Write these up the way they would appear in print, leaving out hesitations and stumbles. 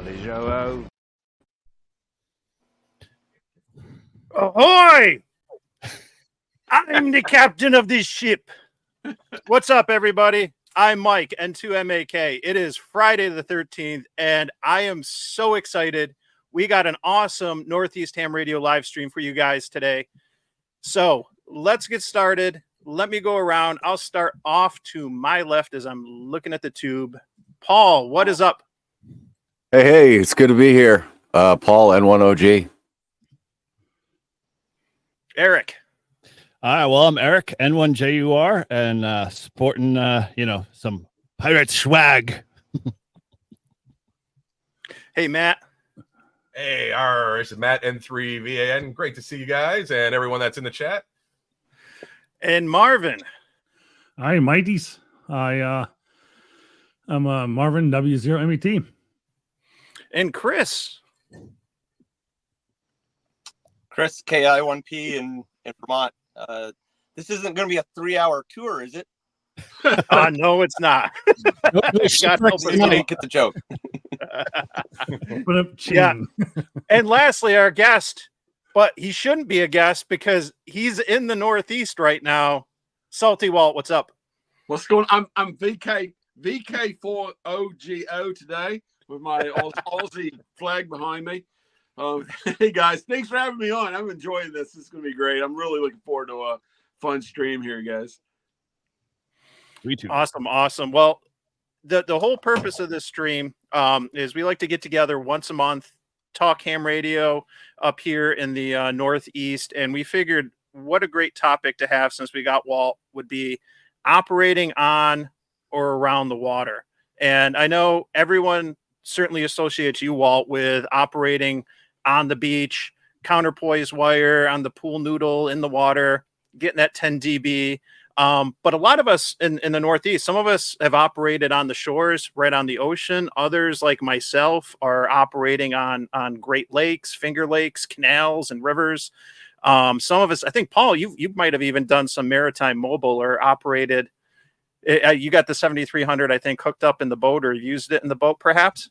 Joe. Ahoy! I'm the captain of this ship. What's up, everybody? I'm Mike, N2MAK. It is Friday the 13th, and I am so excited. We got an awesome Northeast Ham Radio live stream for you guys today. So let's get started. Let me go around. I'll start off to my left as I'm looking at the tube. Paul, what is up? Hey, it's good to be here. Paul, N1OG. Eric. Hi, well, I'm Eric, N1JUR, and sporting, some pirate swag. Hey, Matt. Hey, this is Matt, N3VAN. Great to see you guys and everyone that's in the chat. And Marvin. Hi, Mighties. I'm Marvin, W0MET. And Chris. Chris, KI1P in Vermont. This isn't going to be a 3-hour tour, is it? No, it's not. God help us, you didn't get the joke. Yeah. And lastly, our guest, but he shouldn't be a guest because he's in the Northeast right now. Salty Walt, what's up? What's going on? I'm VK4OGO today with my Aussie flag behind me. Hey guys, thanks for having me on. I'm enjoying this. This is going to be great. I'm really looking forward to a fun stream here, guys. Me too. Awesome. Well, the whole purpose of this stream is we like to get together once a month, talk ham radio up here in the Northeast, and we figured what a great topic to have since we got Walt would be operating on or around the water. And I know everyone certainly associates you, Walt, with operating on the beach, counterpoise wire on the pool noodle in the water, getting that 10 dB. But a lot of us in the Northeast, some of us have operated on the shores, right on the ocean. Others, like myself, are operating on Great Lakes, Finger Lakes, canals, and rivers. Some of us, I think, Paul, you might have even done some maritime mobile or operated. You got the 7300, I think, hooked up in the boat or used it in the boat, perhaps.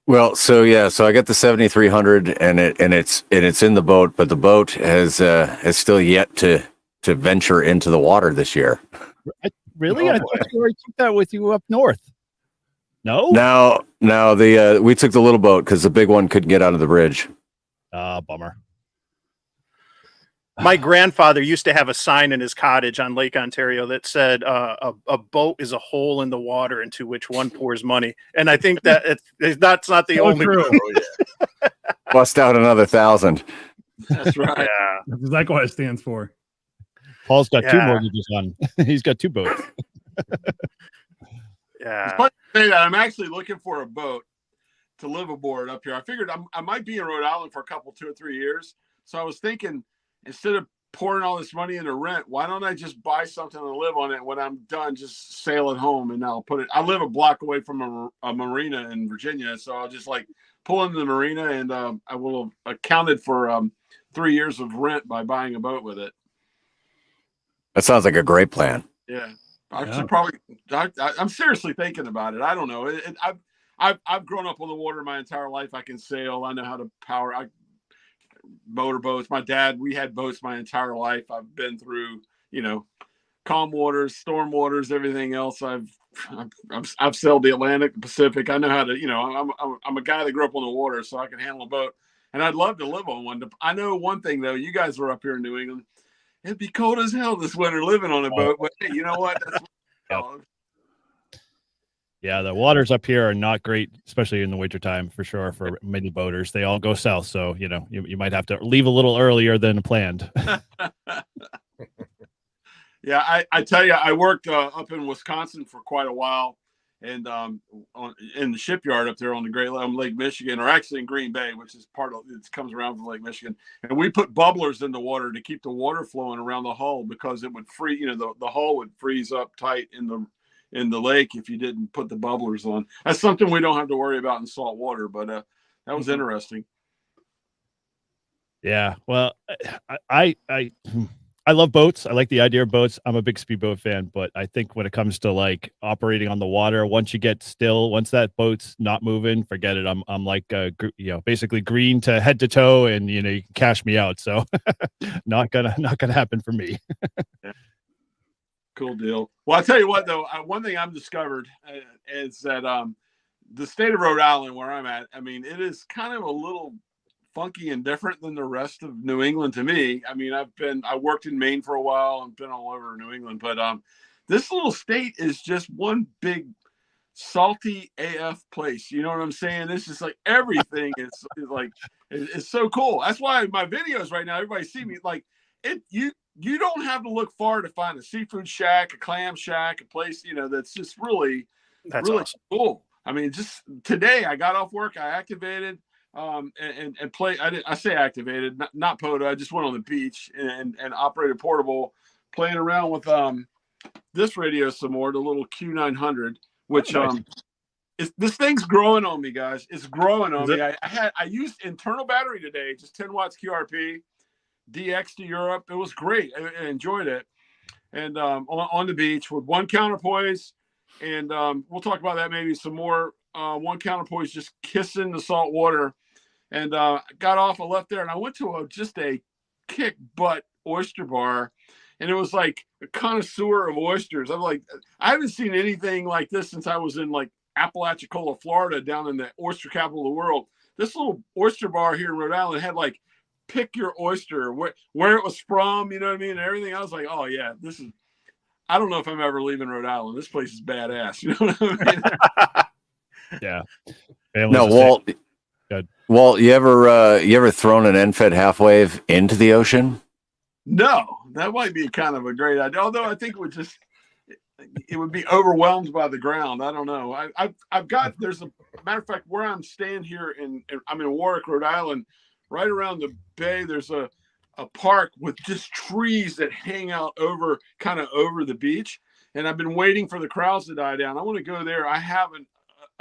Well, so I got the 7300 and it's in the boat, but the boat has still yet to venture into the water this year. Really? I thought you already took that with you up north. No? Now we took the little boat because the big one couldn't get out of the bridge. Bummer. My grandfather used to have a sign in his cottage on Lake Ontario that said a boat is a hole in the water into which one pours money. And I think that that's not the So only true. one. Bust out another 1,000. That's right. Yeah. That's exactly what it stands for. Paul's got 2 Yeah. mortgages on. He's got 2 boats. Yeah. It's funny to say that. I'm actually looking for a boat to live aboard up here. I figured I might be in Rhode Island for 2 or 3 years. So I was thinking, instead of pouring all this money into rent, why don't I just buy something and live on it? When I'm done, just sail it home and I'll put it. I live a block away from a marina in Virginia, so I'll just pull into the marina and I will have accounted for 3 years of rent by buying a boat with it. That sounds like a great plan. Yeah, I should probably. I'm seriously thinking about it. I don't know. I've grown up on the water my entire life. I can sail. I know how to power. Motor boats. My dad, we had boats my entire life. I've been through, calm waters, storm waters, everything else. I've sailed the Atlantic, the Pacific. I know how to, I'm a guy that grew up on the water, so I can handle a boat. And I'd love to live on one. I know one thing though. You guys were up here in New England. It'd be cold as hell this winter living on a boat. But hey, you know what? Yeah, the waters up here are not great, especially in the wintertime, for sure, for many boaters. They all go south, so, you might have to leave a little earlier than planned. Yeah, I tell you, I worked up in Wisconsin for quite a while, and in the shipyard up there on the Great Lake Michigan, or actually in Green Bay, which is it comes around from Lake Michigan, and we put bubblers in the water to keep the water flowing around the hull because it would freeze. The hull would freeze up tight in the lake if you didn't put the bubblers on. That's something we don't have to worry about in salt water, but that was interesting. Yeah, well, I I love boats. I like the idea of boats. I'm a big speedboat fan, but I think when it comes to like operating on the water, once you get still, once that boat's not moving, forget it. I'm like, basically green to head to toe, and you can cash me out. So not gonna happen for me. Cool deal. Well, I'll tell you what, though, one thing I've discovered is that the state of Rhode Island, where I'm at, I mean, it is kind of a little funky and different than the rest of New England to me. I mean, I worked in Maine for a while and been all over New England, but this little state is just one big salty AF place. You know what I'm saying? It's just like everything is like, it's so cool. That's why my videos right now, everybody see me like it. You don't have to look far to find a seafood shack, a clam shack, a place, that's just really Awesome. cool. I mean, just today I got off work, I activated and play. I say activated, not POTA. I just went on the beach and operated portable, playing around with this radio some more, the little Q900, which nice. This thing's growing on me, guys. It's growing on me. I used internal battery today, just 10 watts QRP. DX to Europe. It was great. I enjoyed it. And on the beach with one counterpoise, and we'll talk about that maybe some more. One counterpoise just kissing the salt water, and got off. I left there, and I went to just a kick butt oyster bar, and it was like a connoisseur of oysters. I'm like, I haven't seen anything like this since I was in like Apalachicola, Florida, down in the oyster capital of the world. This little oyster bar here in Rhode Island had like, pick your oyster, where it was from, you know what I mean, and everything. I was like, oh yeah, this is. I don't know if I'm ever leaving Rhode Island. This place is badass. You know what I mean? Yeah. No, Walt, you ever thrown an end-fed half wave into the ocean? No, that might be kind of a great idea. Although I think it would be overwhelmed by the ground. I don't know. I've got. There's a matter of fact where I'm staying here I'm in Warwick, Rhode Island. Right around the bay, there's a park with just trees that hang out kind of over the beach. And I've been waiting for the crowds to die down. I want to go there. I have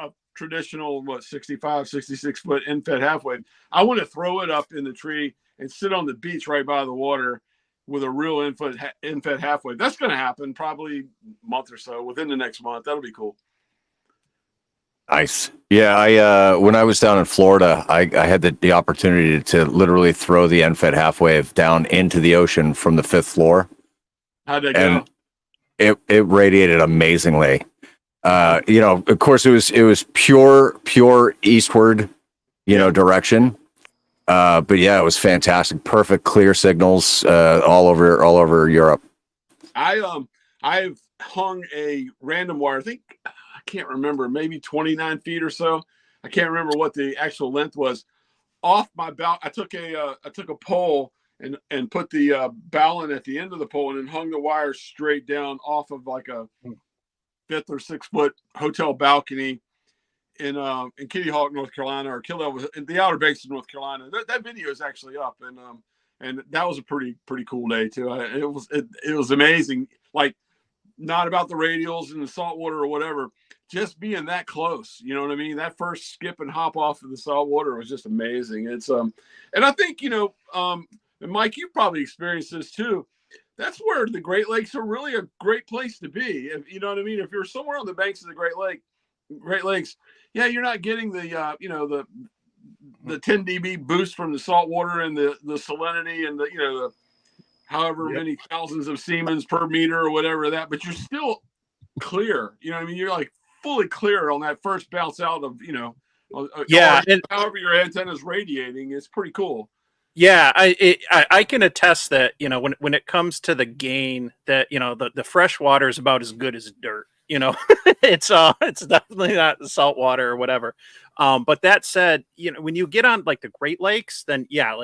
a traditional, 65, 66 foot end-fed half wave. I want to throw it up in the tree and sit on the beach right by the water with a real end-fed half wave. That's going to happen probably a month or so, within the next month. That'll be cool. Nice. Yeah, I when I was down in Florida, I had the opportunity to literally throw the end-fed half wave down into the ocean from the 5th floor. How'd that go? And it radiated amazingly. Of course, it was pure eastward, direction. But yeah, it was fantastic. Perfect, clear signals all over Europe. I've hung a random wire. I can't remember, maybe 29 feet or so. I can't remember what the actual length was. Off my bow, I took a pole and put the ballon at the end of the pole, and then hung the wire straight down off of like a 5th or 6th foot hotel balcony in Kitty Hawk, North Carolina, or in the Outer Banks of North Carolina. That video is actually up, and that was a pretty cool day too. It was amazing. Like, not about the radials and the salt water or whatever, just being that close. You know what I mean? That first skip and hop off of the salt water was just amazing. It's and I think and Mike, you probably experienced this too. That's where the Great Lakes are really a great place to be. If you know what I mean, if you're somewhere on the banks of the Great Lakes, yeah, you're not getting the 10 dB boost from the salt water and the salinity and the however many thousands of Siemens per meter or whatever that, but you're still clear. You know what I mean? You're like fully clear on that first bounce out of, however your antenna is radiating. It's pretty cool. Yeah, I can attest that, when it comes to the gain, that, the fresh water is about as good as dirt. It's definitely not the salt water or whatever. But that said, when you get on like the Great Lakes, then yeah,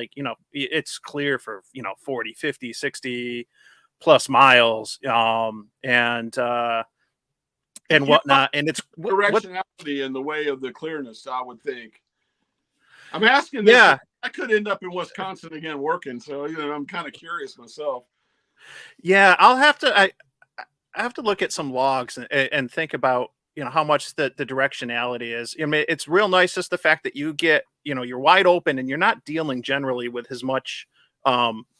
it's clear for, 40, 50, 60 plus miles. And whatnot. And it's directionality in the way of the clearness, I would think. I'm asking this. Yeah. I could end up in Wisconsin again working. So, I'm kind of curious myself. Yeah, I have to look at some logs and think about, how much the directionality is. I mean, it's real nice just the fact that you get, you're wide open and you're not dealing generally with as much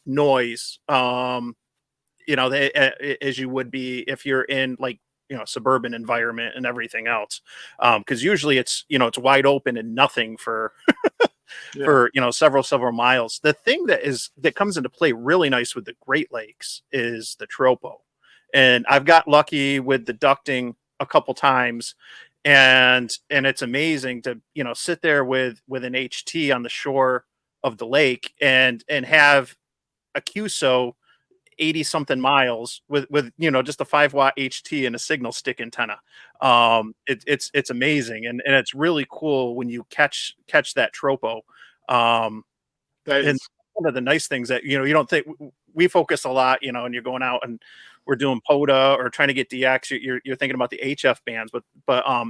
noise you know, as you would be if you're in like, you know, suburban environment and everything else. Because usually it's, you know, it's wide open and nothing for Yeah. for, you know, several miles. The thing that comes into play really nice with the Great Lakes is the tropo. And I've got lucky with the ducting a couple times, and it's amazing to, you know, sit there with an HT on the shore of the lake and have a QSO 80 something miles with, you know, just a 5-watt HT and a signal stick antenna. It's amazing, and it's really cool when you catch that tropo. That And is, one of the nice things that, you know, you don't think we focus a lot, you know, and you're going out and we're doing POTA or trying to get DX, you're thinking about the HF bands, but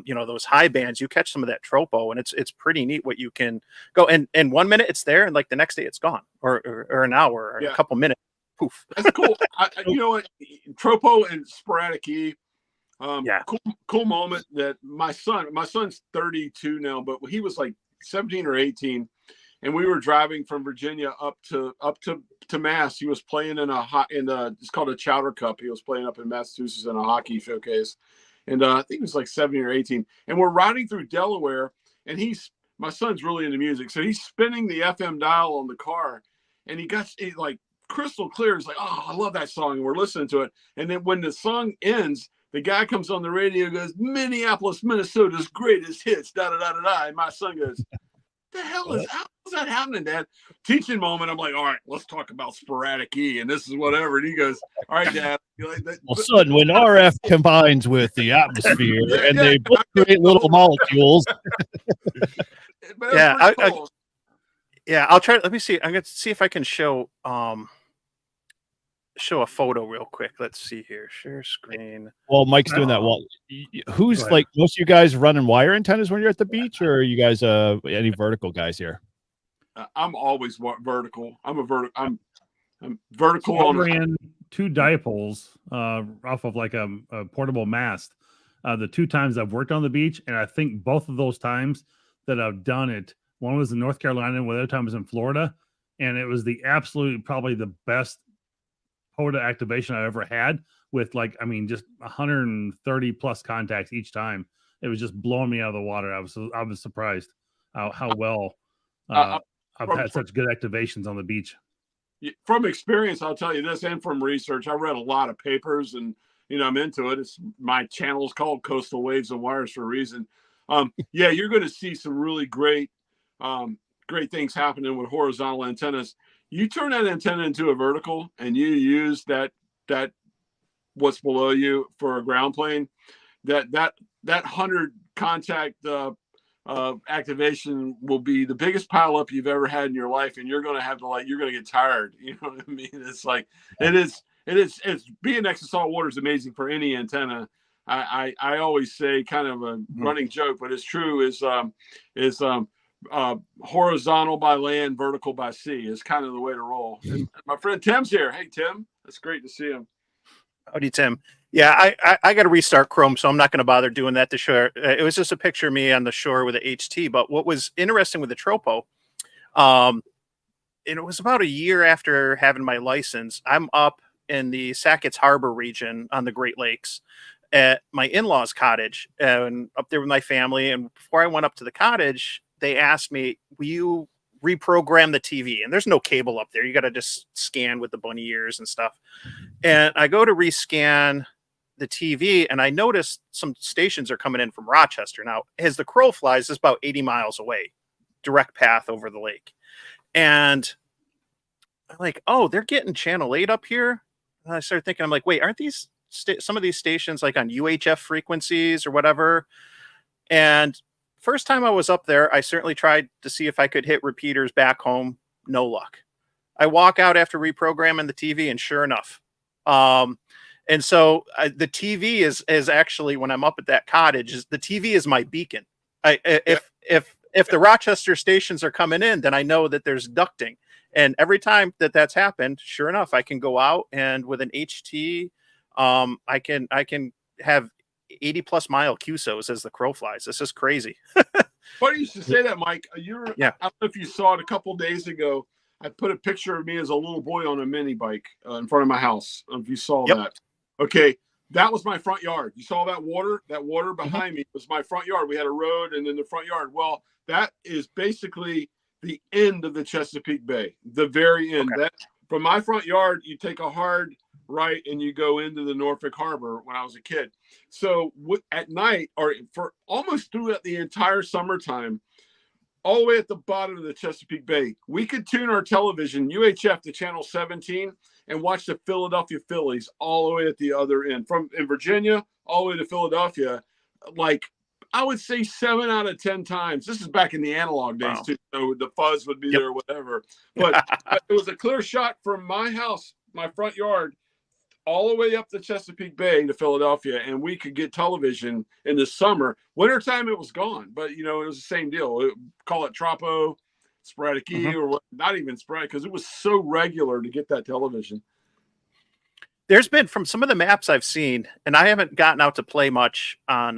you know, those high bands, you catch some of that tropo, and it's pretty neat what you can go and 1 minute it's there, and like the next day it's gone, or an hour or Yeah. a couple minutes, poof. that's cool. You know what? Tropo and sporadic E. Yeah. Cool moment that my son's 32 now, but he was like 17 or 18, and we were driving from Virginia up to Mass. He was playing in it's called a Chowder Cup. He was playing up in Massachusetts in a hockey showcase, and I think he was like 17 or 18. And we're riding through Delaware, and my son's really into music, so he's spinning the FM dial on the car, and he like crystal clear. He's like, "Oh, I love that song," and we're listening to it. And then when the song ends, the guy comes on the radio and goes, "Minneapolis, Minnesota's greatest hits, da da da da da." And my son goes, how is that happening, Dad? Teaching moment. I'm like, all right, let's talk about sporadic E, and this is whatever. And he goes, all right, Dad. Like, Well, son, when RF combines with the atmosphere and they both create little molecules. But Yeah, cool. Yeah, I'll try. Let me see. I'm gonna see if I can show a photo real quick. Let's see here. Share screen. Well, Mike's doing that. Well, who's like most of you guys running wire antennas when you're at the beach, or are you guys any vertical guys here? I'm always vertical. I'm vertical. I ran 2 dipoles off of like a portable mast. The 2 times I've worked on the beach, and I think both of those times that I've done it, one was in North Carolina and the other time was in Florida, and it was probably the best POTA activation I ever had, with like, I mean, just 130 plus contacts each time. It was just blowing me out of the water. I was surprised how well I've had such good activations on the beach. From experience, I'll tell you this, and from research, I read a lot of papers, and you know, I'm into it. My channel is called Coastal Waves and Wires for a reason. Yeah, you're going to see some really great things happening with horizontal antennas. You turn that antenna into a vertical, and you use that what's below you for a ground plane. That 100 contact activation will be the biggest pileup you've ever had in your life, and you're going to have to you're going to get tired. You know what I mean? It's like it's being next to salt water is amazing for any antenna. I always say, kind of a running joke, but it's true, is horizontal by land, vertical by sea is kind of the way to roll. And my friend Tim's here. Hey, Tim, it's great to see him. Howdy, Tim. Yeah, I got to restart Chrome, so I'm not going to bother doing that to shore. It was just a picture of me on the shore with a HT. But what was interesting with the tropo, and it was about a year after having my license, I'm up in the Sackett's Harbor region on the Great Lakes at my in-laws' cottage, and up there with my family. And before I went up to the cottage, they asked me, will you reprogram the TV? And there's no cable up there. You got to just scan with the bunny ears and stuff. And I go to rescan the TV, and I notice some stations are coming in from Rochester. Now, as the crow flies, it's about 80 miles away, direct path over the lake. And I'm like, oh, they're getting channel 8 up here. And I started thinking, I'm like, wait, aren't these some of these stations like on UHF frequencies or whatever? And first time I was up there, I certainly tried to see if I could hit repeaters back home. No luck. I walk out after reprogramming the TV, and sure enough. And so the TV is actually, when I'm up at that cottage, the TV is my beacon. If the Rochester stations are coming in, then I know that there's ducting. And every time that's happened, sure enough, I can go out and with an HT, I can have 80 plus mile QSOs as the crow flies. This is crazy. Funny you should say that, Mike. I don't know if you saw it a couple days ago. I put a picture of me as a little boy on a mini bike in front of my house. If you saw Yep. that, okay, that was my front yard. You saw that water? That water behind me was my front yard. We had a road and then the front yard. Well, that is basically the end of the Chesapeake Bay, the very end. Okay. That from my front yard, you take a hard right and you go into the Norfolk Harbor when I was a kid. So at night, or for almost throughout the entire summertime, all the way at the bottom of the Chesapeake Bay, we could tune our television UHF to channel 17 and watch the Philadelphia Phillies all the way at the other end, from in Virginia all the way to Philadelphia. Like, I would say 7 out of 10 times. This is back in the analog days, Wow. too. So the fuzz would be there or whatever. But it was a clear shot from my house, my front yard, all the way up the Chesapeake Bay to Philadelphia, and we could get television in the summer. Wintertime, it was gone, but it was the same deal. Call it Tropo, sporadic E, or not even sporadic, because it was so regular to get that television. There's been, from some of the maps I've seen, and I haven't gotten out to play much on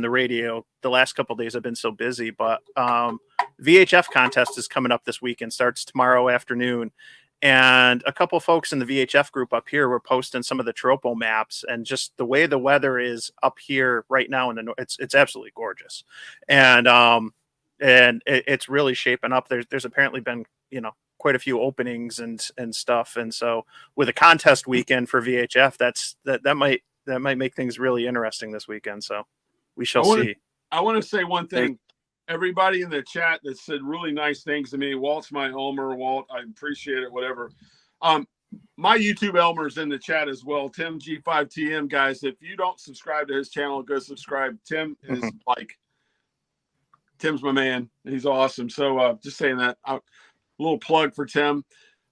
the radio. The last couple of days I've been so busy, but VHF contest is coming up this weekend, starts tomorrow afternoon. And a couple folks in the VHF group up here were posting some of the Tropo maps, and just the way the weather is up here right now in the north, it's absolutely gorgeous. And it's really shaping up. There's apparently been, quite a few openings and stuff. And so with a contest weekend for VHF, that might make things really interesting this weekend. So we shall see. I want to say one thing. Everybody in the chat that said really nice things to me. Walt's my Elmer. Walt, I appreciate it. Whatever. My YouTube Elmer's in the chat as well. Tim G5TM, guys. If you don't subscribe to his channel, go subscribe. Tim is Tim's my man. He's awesome. So just saying that. A little plug for Tim.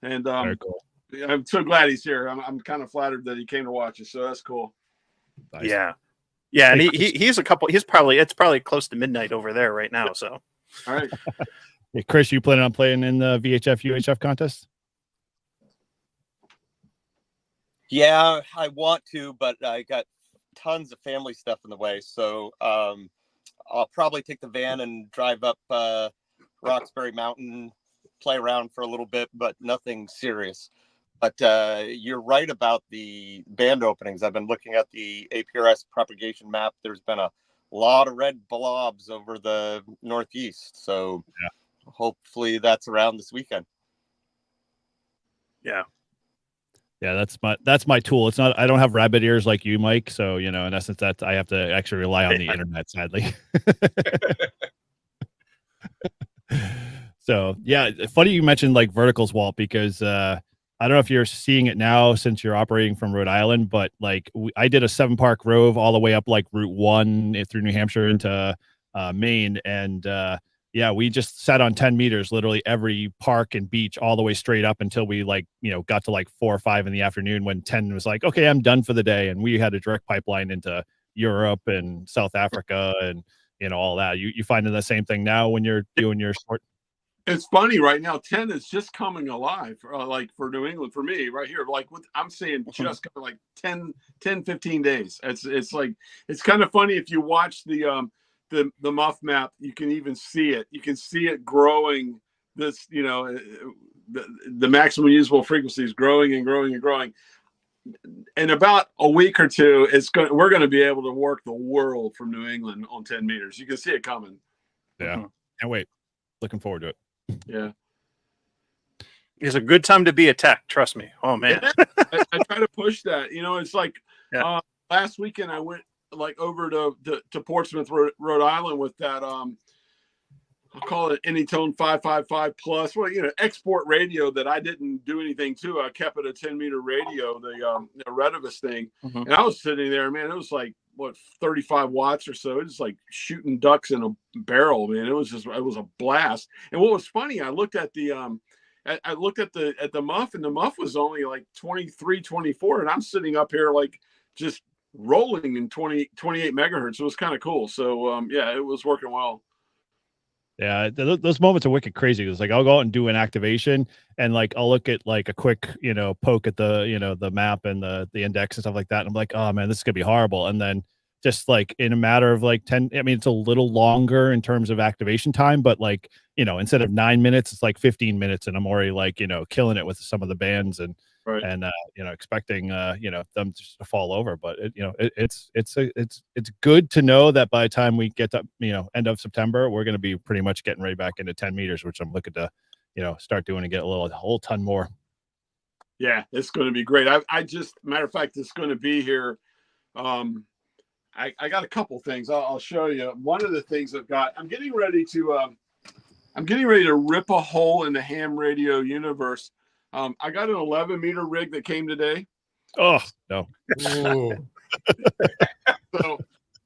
And Very cool. I'm so glad he's here. I'm kind of flattered that he came to watch us. So that's cool. Nice. Yeah. Yeah, and it's probably close to midnight over there right now. So, all right. Hey, Chris, you planning on playing in the VHF UHF contest? Yeah, I want to, but I got tons of family stuff in the way. So I'll probably take the van and drive up Roxbury Mountain, play around for a little bit, but nothing serious. But you're right about the band openings. I've been looking at the APRS propagation map. There's been a lot of red blobs over the Northeast. So hopefully that's around this weekend. Yeah. Yeah, that's my tool. It's not, I don't have rabbit ears like you, Mike. So, in essence, that I have to actually rely on the internet, sadly. So, yeah, funny you mentioned like verticals, Walt, because I don't know if you're seeing it now since you're operating from Rhode Island, but like I did a 7-park rove all the way up like Route 1 through New Hampshire into Maine. And we just sat on 10 meters, literally every park and beach all the way straight up until we got to like 4 or 5 in the afternoon when 10 was like, okay, I'm done for the day. And we had a direct pipeline into Europe and South Africa and, all that. You finding the same thing now when you're doing your sport? It's funny right now. 10 is just coming alive, like for New England, for me right here. Like I'm saying, just like 10, 15 days. It's like, it's kind of funny if you watch the muff map, you can even see it. You can see it growing. This, the maximum usable frequency is growing and growing and growing. In about a week or two, we're going to be able to work the world from New England on 10 meters. You can see it coming. Yeah. Can't wait. Looking forward to it. Yeah. It's a good time to be a tech. Trust me. Oh man. I try to push that. It's like last weekend I went like over to Portsmouth, Rhode Island with that I'll call it Anytone 555 plus. Well, export radio that I didn't do anything to. I kept it a 10-meter radio, the Redivus thing. And I was sitting there, man. It was like 35 watts or so. It was like shooting ducks in a barrel, man. It was a blast. And what was funny, I looked at the muff, and the muff was only like 23, 24, and I'm sitting up here like just rolling in 28 megahertz. It was kind of cool. So it was working well. Yeah, those moments are wicked crazy. It's like I'll go out and do an activation, and like I'll look at like a quick, poke at the, the map and the index and stuff like that. And I'm like, oh man, this is gonna be horrible. And then just like in a matter of like 10. I mean, it's a little longer in terms of activation time, but like, instead of 9 minutes, it's like 15 minutes, and I'm already like, killing it with some of the bands and Right. and expecting them just to fall over. But it's good to know that by the time we get to end of September, we're going to be pretty much getting right back into 10 meters, which I'm looking to start doing and get a whole ton more. Yeah, it's going to be great. I just, matter of fact, it's going to be here. I got a couple things I'll show you. One of the things I'm getting ready to rip a hole in the ham radio universe. I got an 11-meter rig that came today. Oh no! So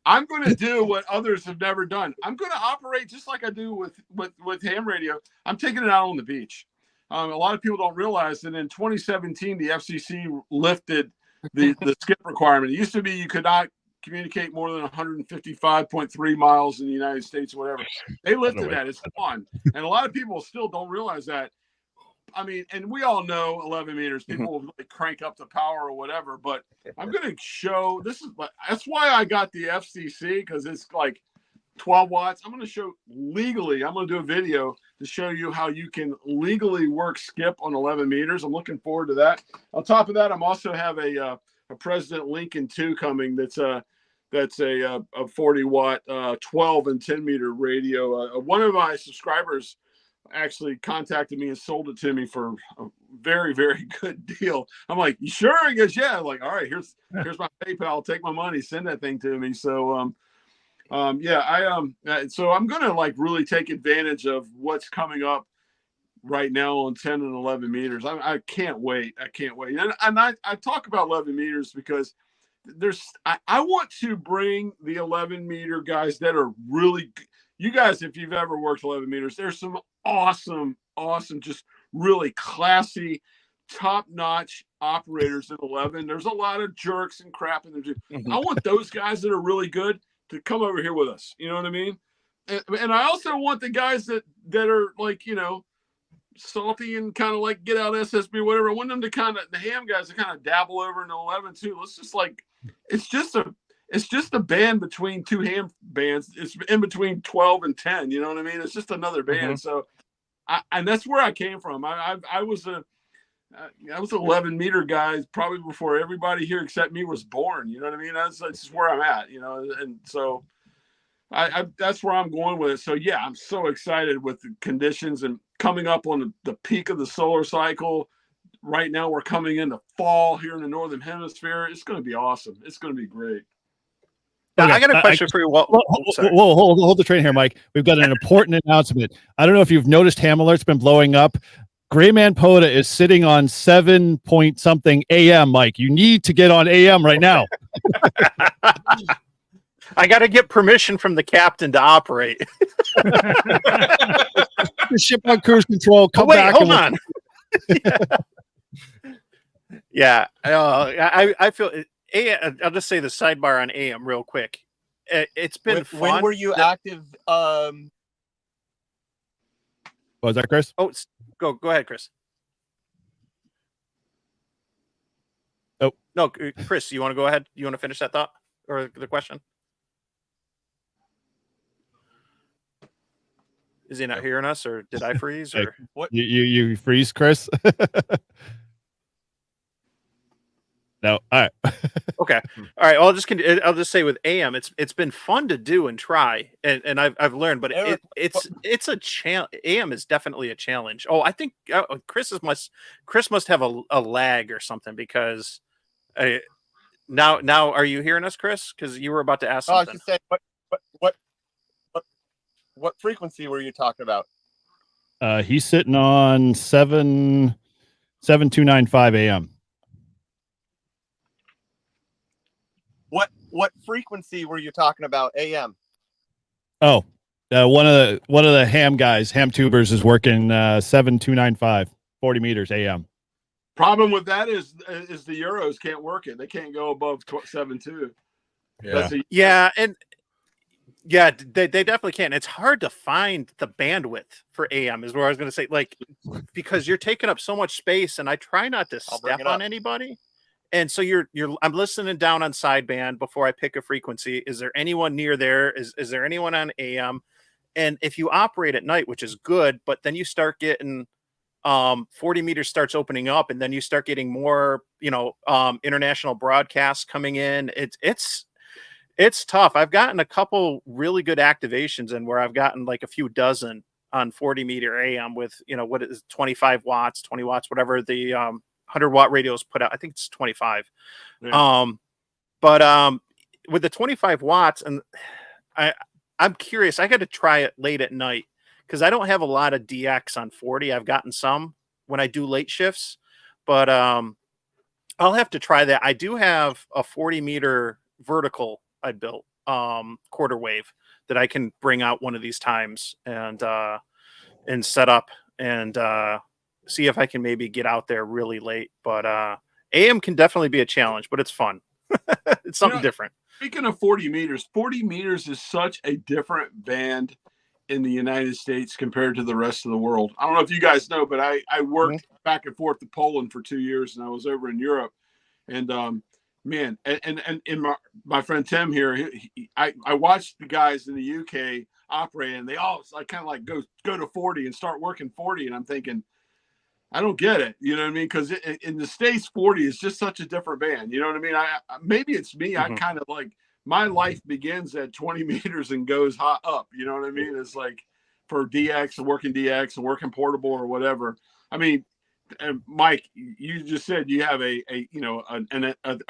I'm going to do what others have never done. I'm going to operate just like I do with ham radio. I'm taking it out on the beach. A lot of people don't realize that in 2017, the FCC lifted the skip requirement. It used to be you could not communicate more than 155.3 miles in the United States or whatever. They lifted that. It's gone. And a lot of people still don't realize that. I mean, and we all know 11 meters, people will like crank up the power or whatever, but I'm going to show, that's why I got the FCC, because it's like 12 watts. I'm going to show legally, I'm going to do a video to show you how you can legally work skip on 11 meters. I'm looking forward to that. On top of that, I'm also have a President Lincoln 2 coming. That's a 40 watt, 12 and 10 meter radio. One of my subscribers actually contacted me and sold it to me for a very, very good deal. I'm like, you sure? He goes, yeah. I'm like, all right, here's my PayPal. Take my money, send that thing to me. So, so I'm going to like really take advantage of what's coming up right now on 10 and 11 meters. I can't wait. I can't wait. And I talk about 11 meters because I want to bring the 11 meter guys that are really, you guys, if you've ever worked 11 meters, there's some awesome, just really classy, top-notch operators in 11. There's a lot of jerks and crap in there too. I want those guys that are really good to come over here with us. You know what I mean? And I also want the guys that are like, salty and kind of like get out SSB, whatever. I want them to the ham guys to kind of dabble over in 11 too. Let's just like, it's just a band between two ham bands. It's in between 12 and 10. You know what I mean? It's just another band. So, and that's where I came from. I was an 11 meter guy probably before everybody here except me was born. You know what I mean? That's just where I'm at. And so that's where I'm going with it. So yeah, I'm so excited with the conditions and coming up on the peak of the solar cycle. Right now, we're coming into fall here in the Northern Hemisphere. It's going to be awesome. It's going to be great. Now, I got a question for you. Hold the train here, Mike. We've got an important announcement. I don't know if you've noticed Ham Alert's been blowing up. Grayman Poda is sitting on 7 point something AM, Mike. You need to get on AM right now. I got to get permission from the captain to operate. The ship on cruise control. Come back. Hold on. Yeah. I feel I'll just say the sidebar on AM real quick. It's been fun. When were you active? What was that, Chris? Oh, go ahead, Chris. Oh no, Chris, you want to go ahead? You want to finish that thought or the question? Is he not hearing us, or did I freeze? Or what? You freeze, Chris? No. All right. Okay. All right. I'll just say with AM, it's been fun to do and try, and I've learned, but it's a challenge. AM is definitely a challenge. Oh, I think Chris must have a lag or something, because now are you hearing us, Chris? Because you were about to ask something. I was just saying, what frequency were you talking about? He's sitting on 7295 AM. What frequency were you talking about? AM. Oh, one of the ham guys, ham tubers, is working 7295, 40 meters AM. Problem with that is the Euros can't work it. They can't go above 7.2. Yeah. Yeah, they definitely can. It's hard to find the bandwidth for AM, is where I was going to say, like, because you're taking up so much space, and I try not to step on anybody. And so I'm listening down on sideband before I pick a frequency. Is there anyone near there? Is there anyone on AM? And if you operate at night, which is good, but then you start getting 40 meters starts opening up, and then you start getting more, international broadcasts coming in. It's tough. I've gotten a couple really good activations in where I've gotten like a few dozen on 40 meter AM with, what is 25 watts, 20 watts, whatever the 100-watt radios put out. I think it's 25. Yeah. But with the 25 watts, and I'm curious, I got to try it late at night because I don't have a lot of DX on 40. I've gotten some when I do late shifts, but I'll have to try that. I do have a 40 meter vertical I built, quarter wave, that I can bring out one of these times and set up and see if I can maybe get out there really late. But AM can definitely be a challenge, but it's fun. It's something different. Speaking of 40 meters is such a different band in the United States compared to the rest of the world. I don't know if you guys know, but I worked back and forth to Poland for 2 years, and I was over in Europe. And man, and in my friend Tim here, I watched the guys in the UK operate, and they all kind of like go to 40 and start working 40, and I'm thinking, I don't get it. You know what I mean? Because in the States, 40 is just such a different band. You know what I mean? Maybe it's me. I kind of like, my life begins at 20 meters and goes hot up. You know what I mean? It's like for DX and working portable or whatever. I mean, Mike, you just said you have a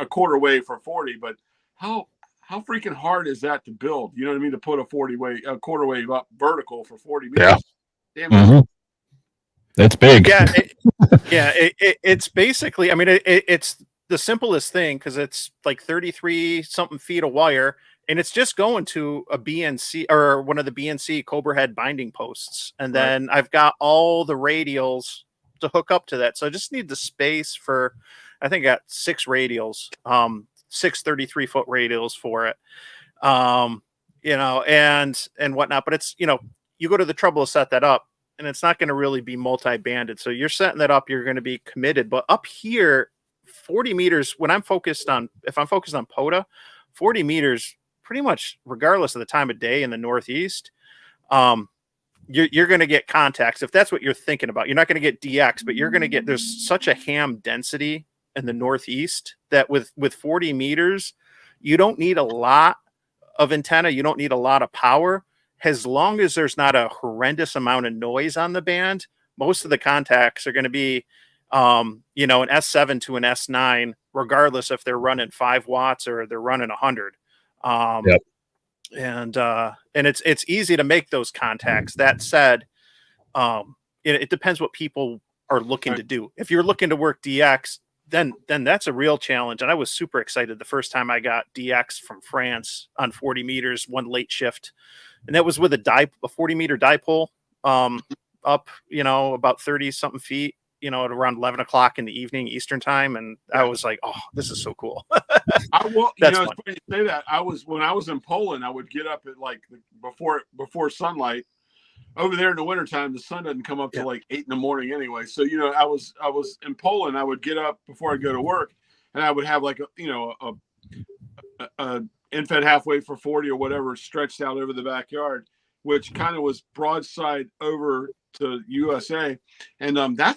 quarter wave for 40, but how freaking hard is that to build? You know what I mean? To put a quarter wave up vertical for 40 meters. Yeah. Damn. That's big. Yeah. It's basically, I mean, it's the simplest thing because it's like 33 something feet of wire, and it's just going to a BNC or one of the BNC Cobra head binding posts. And then I've got all the radials to hook up to that. So I just need the space for, I think I got 6 radials, 6 33-foot radials for it. And whatnot, but it's, you go to the trouble to set that up, and it's not going to really be multi-banded. So you're setting that up, you're going to be committed. But up here, 40 meters, if I'm focused on POTA, 40 meters, pretty much regardless of the time of day in the Northeast, you're going to get contacts. If that's what you're thinking about, you're not going to get DX, but you're going to get, there's such a ham density in the Northeast that with 40 meters, you don't need a lot of antenna. You don't need a lot of power. As long as there's not a horrendous amount of noise on the band, most of the contacts are going to be, an S7 to an S9, regardless if they're running 5 watts or they're running 100. Yep. And it's easy to make those contacts. That said, it depends what people are looking to do. If you're looking to work DX, then that's a real challenge. And I was super excited the first time I got DX from France on 40 meters, one late shift. And that was with a 40 meter dipole, up, about 30 something feet, at around 11 o'clock in the evening, Eastern time. And I was like, oh, this is so cool. It's funny you say that. When I was in Poland, I would get up at like before sunlight. Over there in the wintertime, the sun doesn't come up till like 8 in the morning anyway. So, I was in Poland. I would get up before I go to work, and I would have like a infed halfway for 40 or whatever stretched out over the backyard, which kind of was broadside over to USA. And I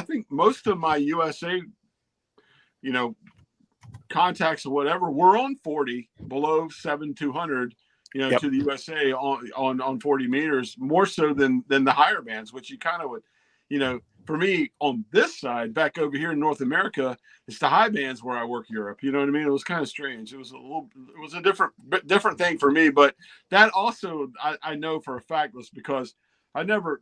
think most of my USA, contacts or whatever were on 40 below 7,200, to the USA on 40 meters, more so than the higher bands, which you kind of would, for me on this side, back over here in North America, it's the high bands where I work Europe. You know what I mean? It was kind of strange. It was a different thing for me, but that also, I know for a fact was because I never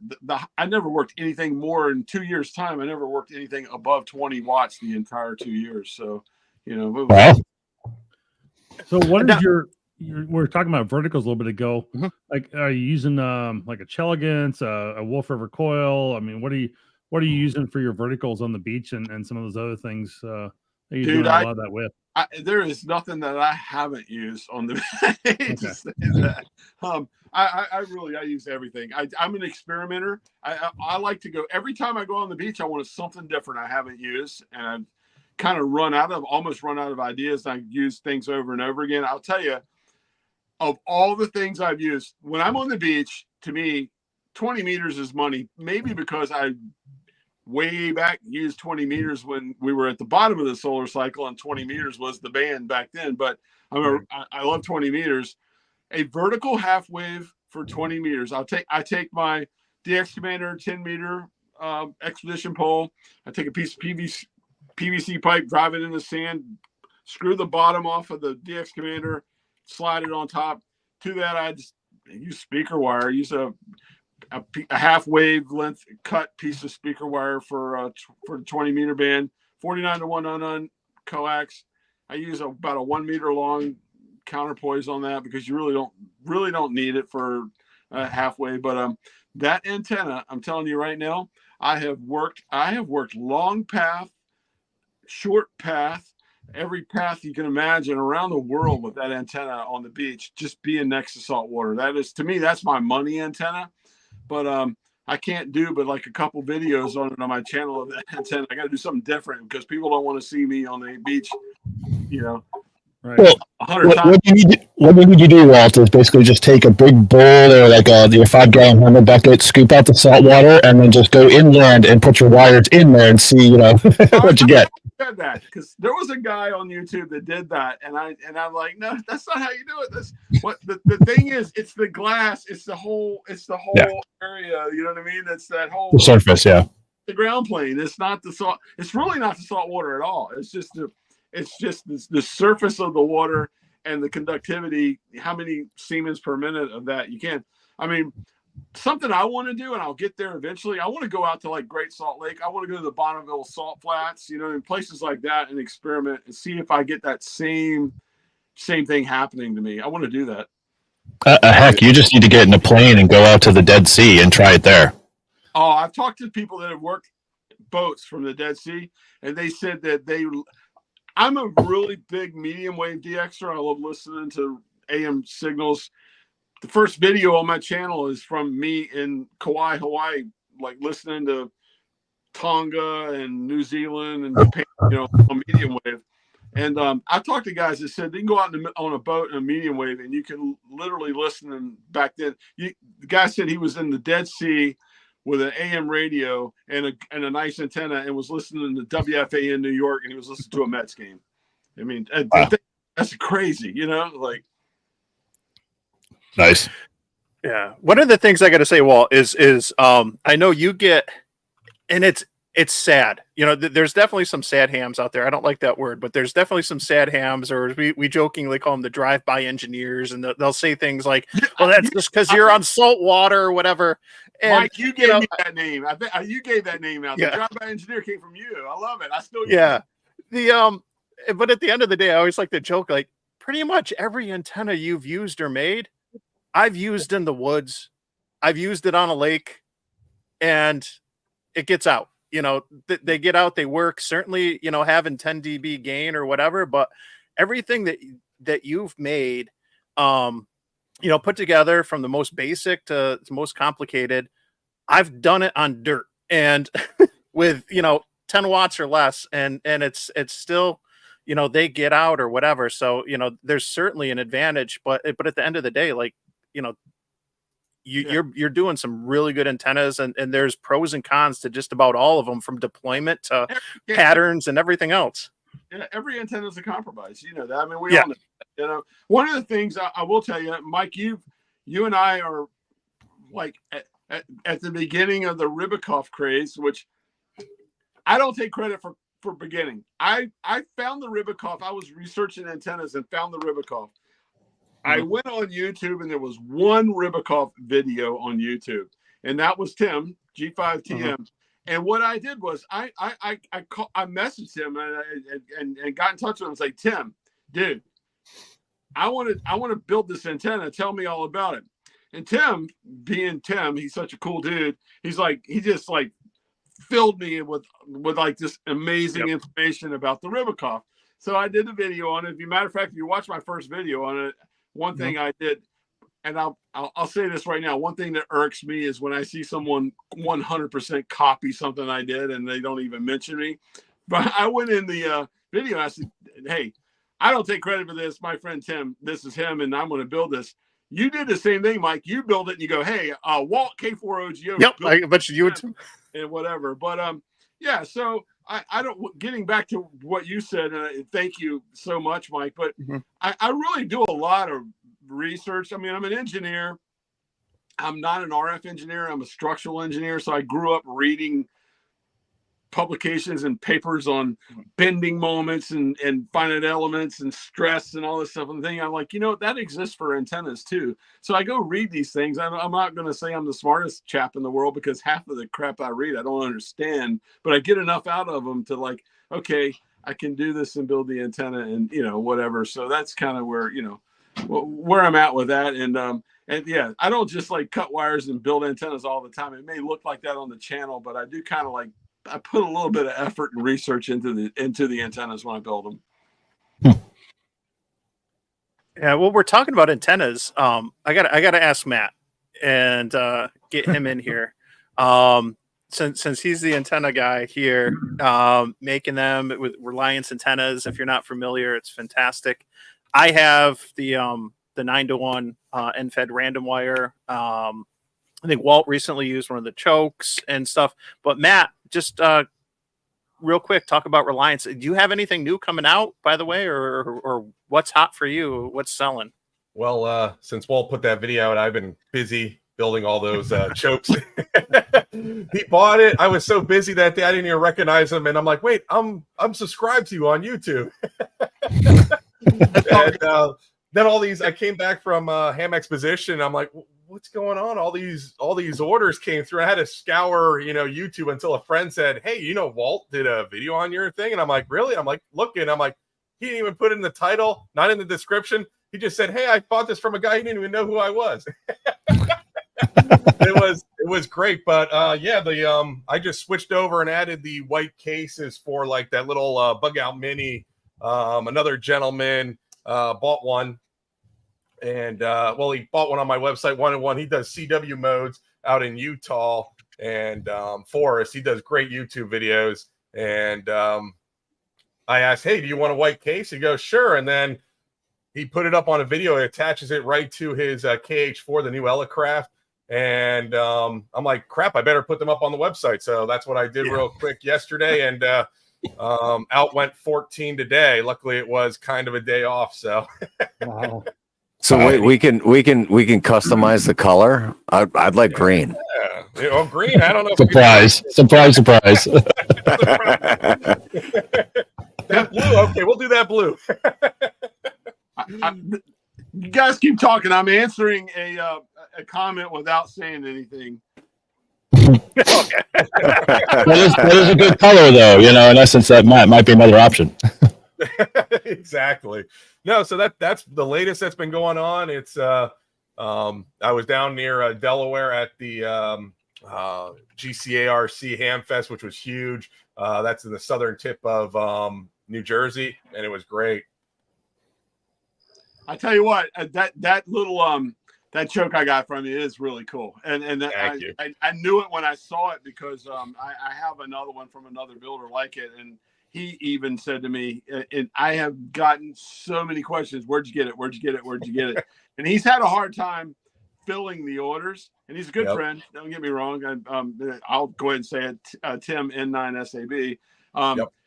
worked anything more in 2 years time. I never worked anything above 20 watts the entire 2 years. So, Wow. So what is we were talking about verticals a little bit ago. Mm-hmm. Like, are you using like a Chelegans, a Wolf River coil? I mean, what are you using for your verticals on the beach and some of those other things that you're doing a lot of that with? There is nothing that I haven't used on the I use everything. I'm an experimenter. I like to go every time I go on the beach. I want something different I haven't used, and kind of almost run out of ideas. I use things over and over again. I'll tell you, of all the things I've used, when I'm on the beach, to me, 20 meters is money. Maybe because I way back used 20 meters when we were at the bottom of the solar cycle, and 20 meters was the band back then. But I love 20 meters. A vertical half wave for 20 meters. I take my DX Commander 10 meter expedition pole. I take a piece of PVC pipe, drive it in the sand, screw the bottom off of the DX Commander, slide it on top. To that, I just use speaker wire. Use a half wave length cut piece of speaker wire for the 20 meter band. 49 to 1 coax. I use about a 1 meter long counterpoise on that because you really don't need it for halfway. But that antenna, I'm telling you right now, I have worked long path, short path, every path you can imagine around the world with that antenna on the beach, just being next to salt water. That is, to me, that's my money antenna. But I can't do but like a couple videos on it on my channel of that antenna. I got to do something different because people don't want to see me on the beach, right. Well, 100 times. What you need to do, Walt, is basically just take a big bowl or like your 5-gallon hammer bucket, scoop out the salt water, and then just go inland and put your wires in there and see, what you get. Said that because there was a guy on YouTube that did that, and I'm like, no, that's not how you do it. That's what the thing is. It's the glass. It's the whole area. You know what I mean? That's that whole The surface, yeah. The ground plane. It's not the salt. It's really not the salt water at all. It's just the surface of the water and the conductivity. How many Siemens per minute of that you can? I mean, something I want to do, and I'll get there eventually. I want to go out to like Great Salt Lake. I want to go to the Bonneville Salt Flats, in places like that, and experiment and see if I get that same thing happening to me. I want to do that. Heck, you just need to get in a plane and go out to the Dead Sea and try it there. Oh, I've talked to people that have worked boats from the Dead Sea, and they said that I'm a really big medium wave DXer. I love listening to AM signals. The first video on my channel is from me in Kauai, Hawaii, like listening to Tonga and New Zealand and Japan, on medium wave. And I talked to guys that said they can go out on a boat in a medium wave and you can literally listen. And back then, the guy said he was in the Dead Sea with an AM radio and a nice antenna and was listening to WFA in New York, and he was listening to a Mets game. I mean, wow. That's crazy, like. Nice. Yeah. One of the things I got to say, Walt, is I know you get, and it's sad. There's definitely some sad hams out there. I don't like that word, but there's definitely some sad hams, or we jokingly call them the drive-by engineers, and they'll say things like, "Well, that's just because you're on salt water or whatever." And, Mike, you gave me that name. I think you gave that name out. Yeah. The drive-by engineer came from you. I love it. I still use it. But at the end of the day, I always like to joke, like pretty much every antenna you've used or made, I've used in the woods. I've used it on a lake, and it gets out. They get out, they work. Certainly, having 10 dB gain or whatever, but everything that you've made, put together from the most basic to the most complicated, I've done it on dirt and with 10 watts or less, and it's still, they get out or whatever. So there's certainly an advantage, but at the end of the day, like you're doing some really good antennas, and there's pros and cons to just about all of them, from deployment to patterns and everything else. Yeah, every antenna is a compromise. You know that. I mean, we all know. One of the things I will tell you, Mike, you and I are like at the beginning of the Ribicoff craze, which I don't take credit for beginning. I found the Ribicoff. I was researching antennas and found the Ribicoff. I went on YouTube, and there was one Ribicoff video on YouTube, and that was Tim G5TM. And what I did was I messaged him and got in touch with him and said, Tim, dude, I want to build this antenna. Tell me all about it. And Tim, being Tim, he's such a cool dude. He just filled me with like this amazing information about the Ribicoff. So I did the video on it. As a matter of fact, if you watch my first video on it, one thing I did, and I'll say this right now, one thing that irks me is when I see someone 100% copy something I did and they don't even mention me. But I went in the video and I said, hey, I don't take credit for this. My friend Tim, this is him, and I'm going to build this. You did the same thing, Mike. You build it and you go, hey, Walt K4OGO. Yep, I bet you would. And whatever. But yeah, so I don't, getting back to what you said, thank you so much, Mike. But I really do a lot of research. I mean, I'm an engineer. I'm not an RF engineer. I'm a structural engineer. So I grew up reading publications and papers on bending moments and finite elements and stress and all this stuff. And I'm like, that exists for antennas too. So I go read these things. I'm not going to say I'm the smartest chap in the world, because half of the crap I read I don't understand, but I get enough out of them to like, okay, I can do this and build the antenna and whatever. So that's kind of where where I'm at with that. And yeah, I don't just like cut wires and build antennas all the time. It may look like that on the channel, but I do kind of like, I put a little bit of effort and research into the antennas when I build them. Yeah, well, we're talking about antennas. I gotta ask Matt and get him in here. Since he's the antenna guy here, making them with Reliance antennas. If you're not familiar, it's fantastic. I have the 9-to-1 end-fed random wire. I think Walt recently used one of the chokes and stuff. But Matt, just real quick, talk about Reliance. Do you have anything new coming out, by the way, or what's hot for you? What's selling? Well, since Walt put that video out, I've been busy building all those chokes. He bought it. I was so busy that day I didn't even recognize him, and I'm like, wait, I'm subscribed to you on YouTube. And then all these, I came back from Ham Exposition. I'm like, what's going on? All these orders came through. I had to scour, YouTube until a friend said, hey, Walt did a video on your thing. And I'm like, really? I'm like, looking. I'm like, he didn't even put it in the title, not in the description. He just said, hey, I bought this from a guy. He didn't even know who I was. It was great. But yeah, I just switched over and added the white cases for like that little bug out mini. Another gentleman bought one. And well, he bought one on my website, 1-in-1. He does CW modes out in Utah and Forest. He does great YouTube videos. And I asked, hey, do you want a white case? He goes, sure. And then he put it up on a video. He attaches it right to his KH4, the new Elecraft. And I'm like, crap, I better put them up on the website. So that's what I did real quick yesterday. And out went 14 today. Luckily, it was kind of a day off. So Wow. So wait, we can customize the color. I'd like green. Yeah. Oh, green. I don't know. Surprise! Surprise! That blue. Okay, we'll do that blue. You guys keep talking. I'm answering a comment without saying anything. That is a good color, though. In essence, that might be another option. Exactly. No, so that's the latest that's been going on. It's I was down near Delaware at the GCARC Hamfest, which was huge. That's in the southern tip of New Jersey, and it was great. I tell you what, that little that choke I got from you is really cool, and I knew it when I saw it because I have another one from another builder like it, and he even said to me, and I have gotten so many questions. Where'd you get it? Where'd you get it? Where'd you get it? And he's had a hard time filling the orders, and he's a good friend. Don't get me wrong. I'll go ahead and say it. Tim N9 SAB.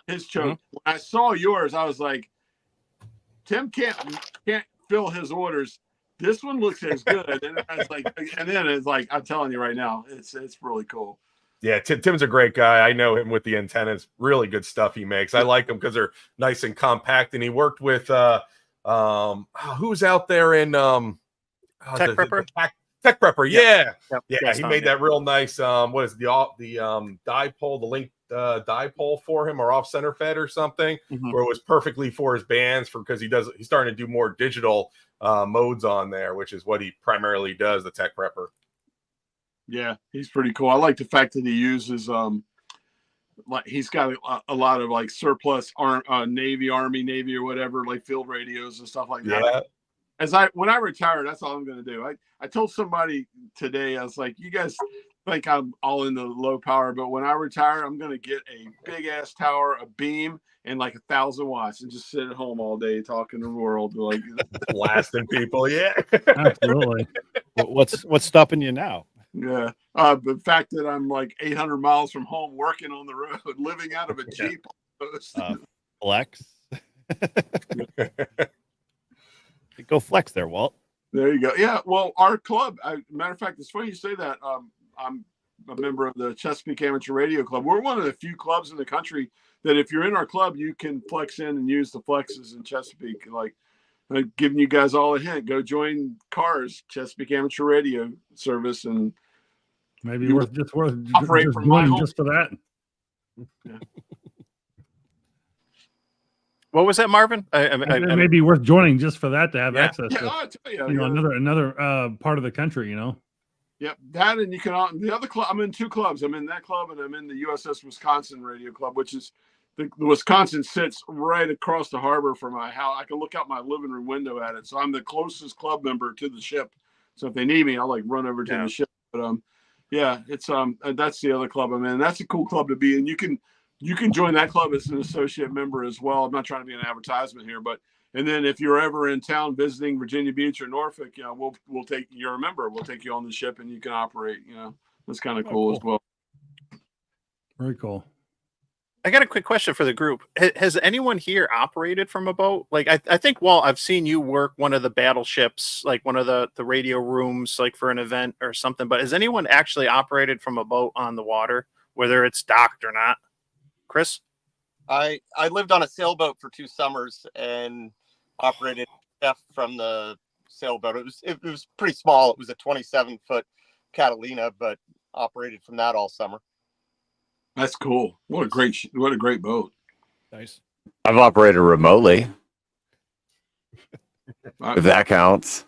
His choke. When I saw yours, I was like, Tim can't fill his orders. This one looks as good. And I was like, and then it's like, I'm telling you right now, it's really cool. Yeah, Tim's a great guy. I know him with the antennas. Really good stuff he makes. I like them because they're nice and compact. And he worked with who's out there in Tech Prepper? Tech Prepper. Yeah. Yep. He made that real nice. What is the dipole, the link dipole for him, or off center fed or something, where it was perfectly for his bands because he's starting to do more digital modes on there, which is what he primarily does, the Tech Prepper. Yeah, he's pretty cool. I like the fact that he uses like he's got a lot of like surplus Navy or whatever, like field radios and stuff like that. When I retire, that's all I'm going to do. I told somebody today, I was like, you guys think I'm all into low power, but when I retire, I'm going to get a big ass tower, a beam, and like 1,000 watts, and just sit at home all day talking to the world. Like, Blasting people. Yeah. Absolutely. What's stopping you now? yeah. The fact that I'm like 800 miles from home, working on the road, living out of a Jeep. Flex. Go flex there, Walt. There you go. Yeah. Well, our club, matter of fact, it's funny you say that. I'm a member of the Chesapeake Amateur Radio Club. We're one of the few clubs in the country that if you're in our club, you can flex in and use the flexes in Chesapeake. Like, I'm giving you guys all a hint. Go join CARS, Chesapeake Amateur Radio Service, and maybe worth just operate from my joining home. just for that. Yeah. What was that, Marvin? It may be worth joining just for that to have Yeah. access Yeah, to, I'll tell you, another part of the country, you know. Yeah, that, and you can, the other club, I'm in 2 clubs. I'm in that club and I'm in the USS Wisconsin Radio Club, which is the Wisconsin sits right across the harbor from my house. I can look out my living room window at it. So I'm the closest club member to the ship. So if they need me, I'll like run over to the ship. But yeah, it's that's the other club I'm in. That's a cool club to be in. You can join that club as an associate member as well. I'm not trying to be an advertisement here, but and then if you're ever in town visiting Virginia Beach or Norfolk, you know, we'll take you're a member. We'll take you on the ship and you can operate. You know, that's kind of cool as well. Very cool. I got a quick question for the group. Has anyone here operated from a boat? Like, I think, Walt, I've seen you work one of the battleships, like one of the radio rooms, like for an event or something. But has anyone actually operated from a boat on the water, whether it's docked or not? Chris? I lived on a sailboat for 2 summers and operated from the sailboat. It was pretty small. It was a 27-foot Catalina, but operated from that all summer. That's cool. What a great boat. Nice. I've operated remotely, if that counts.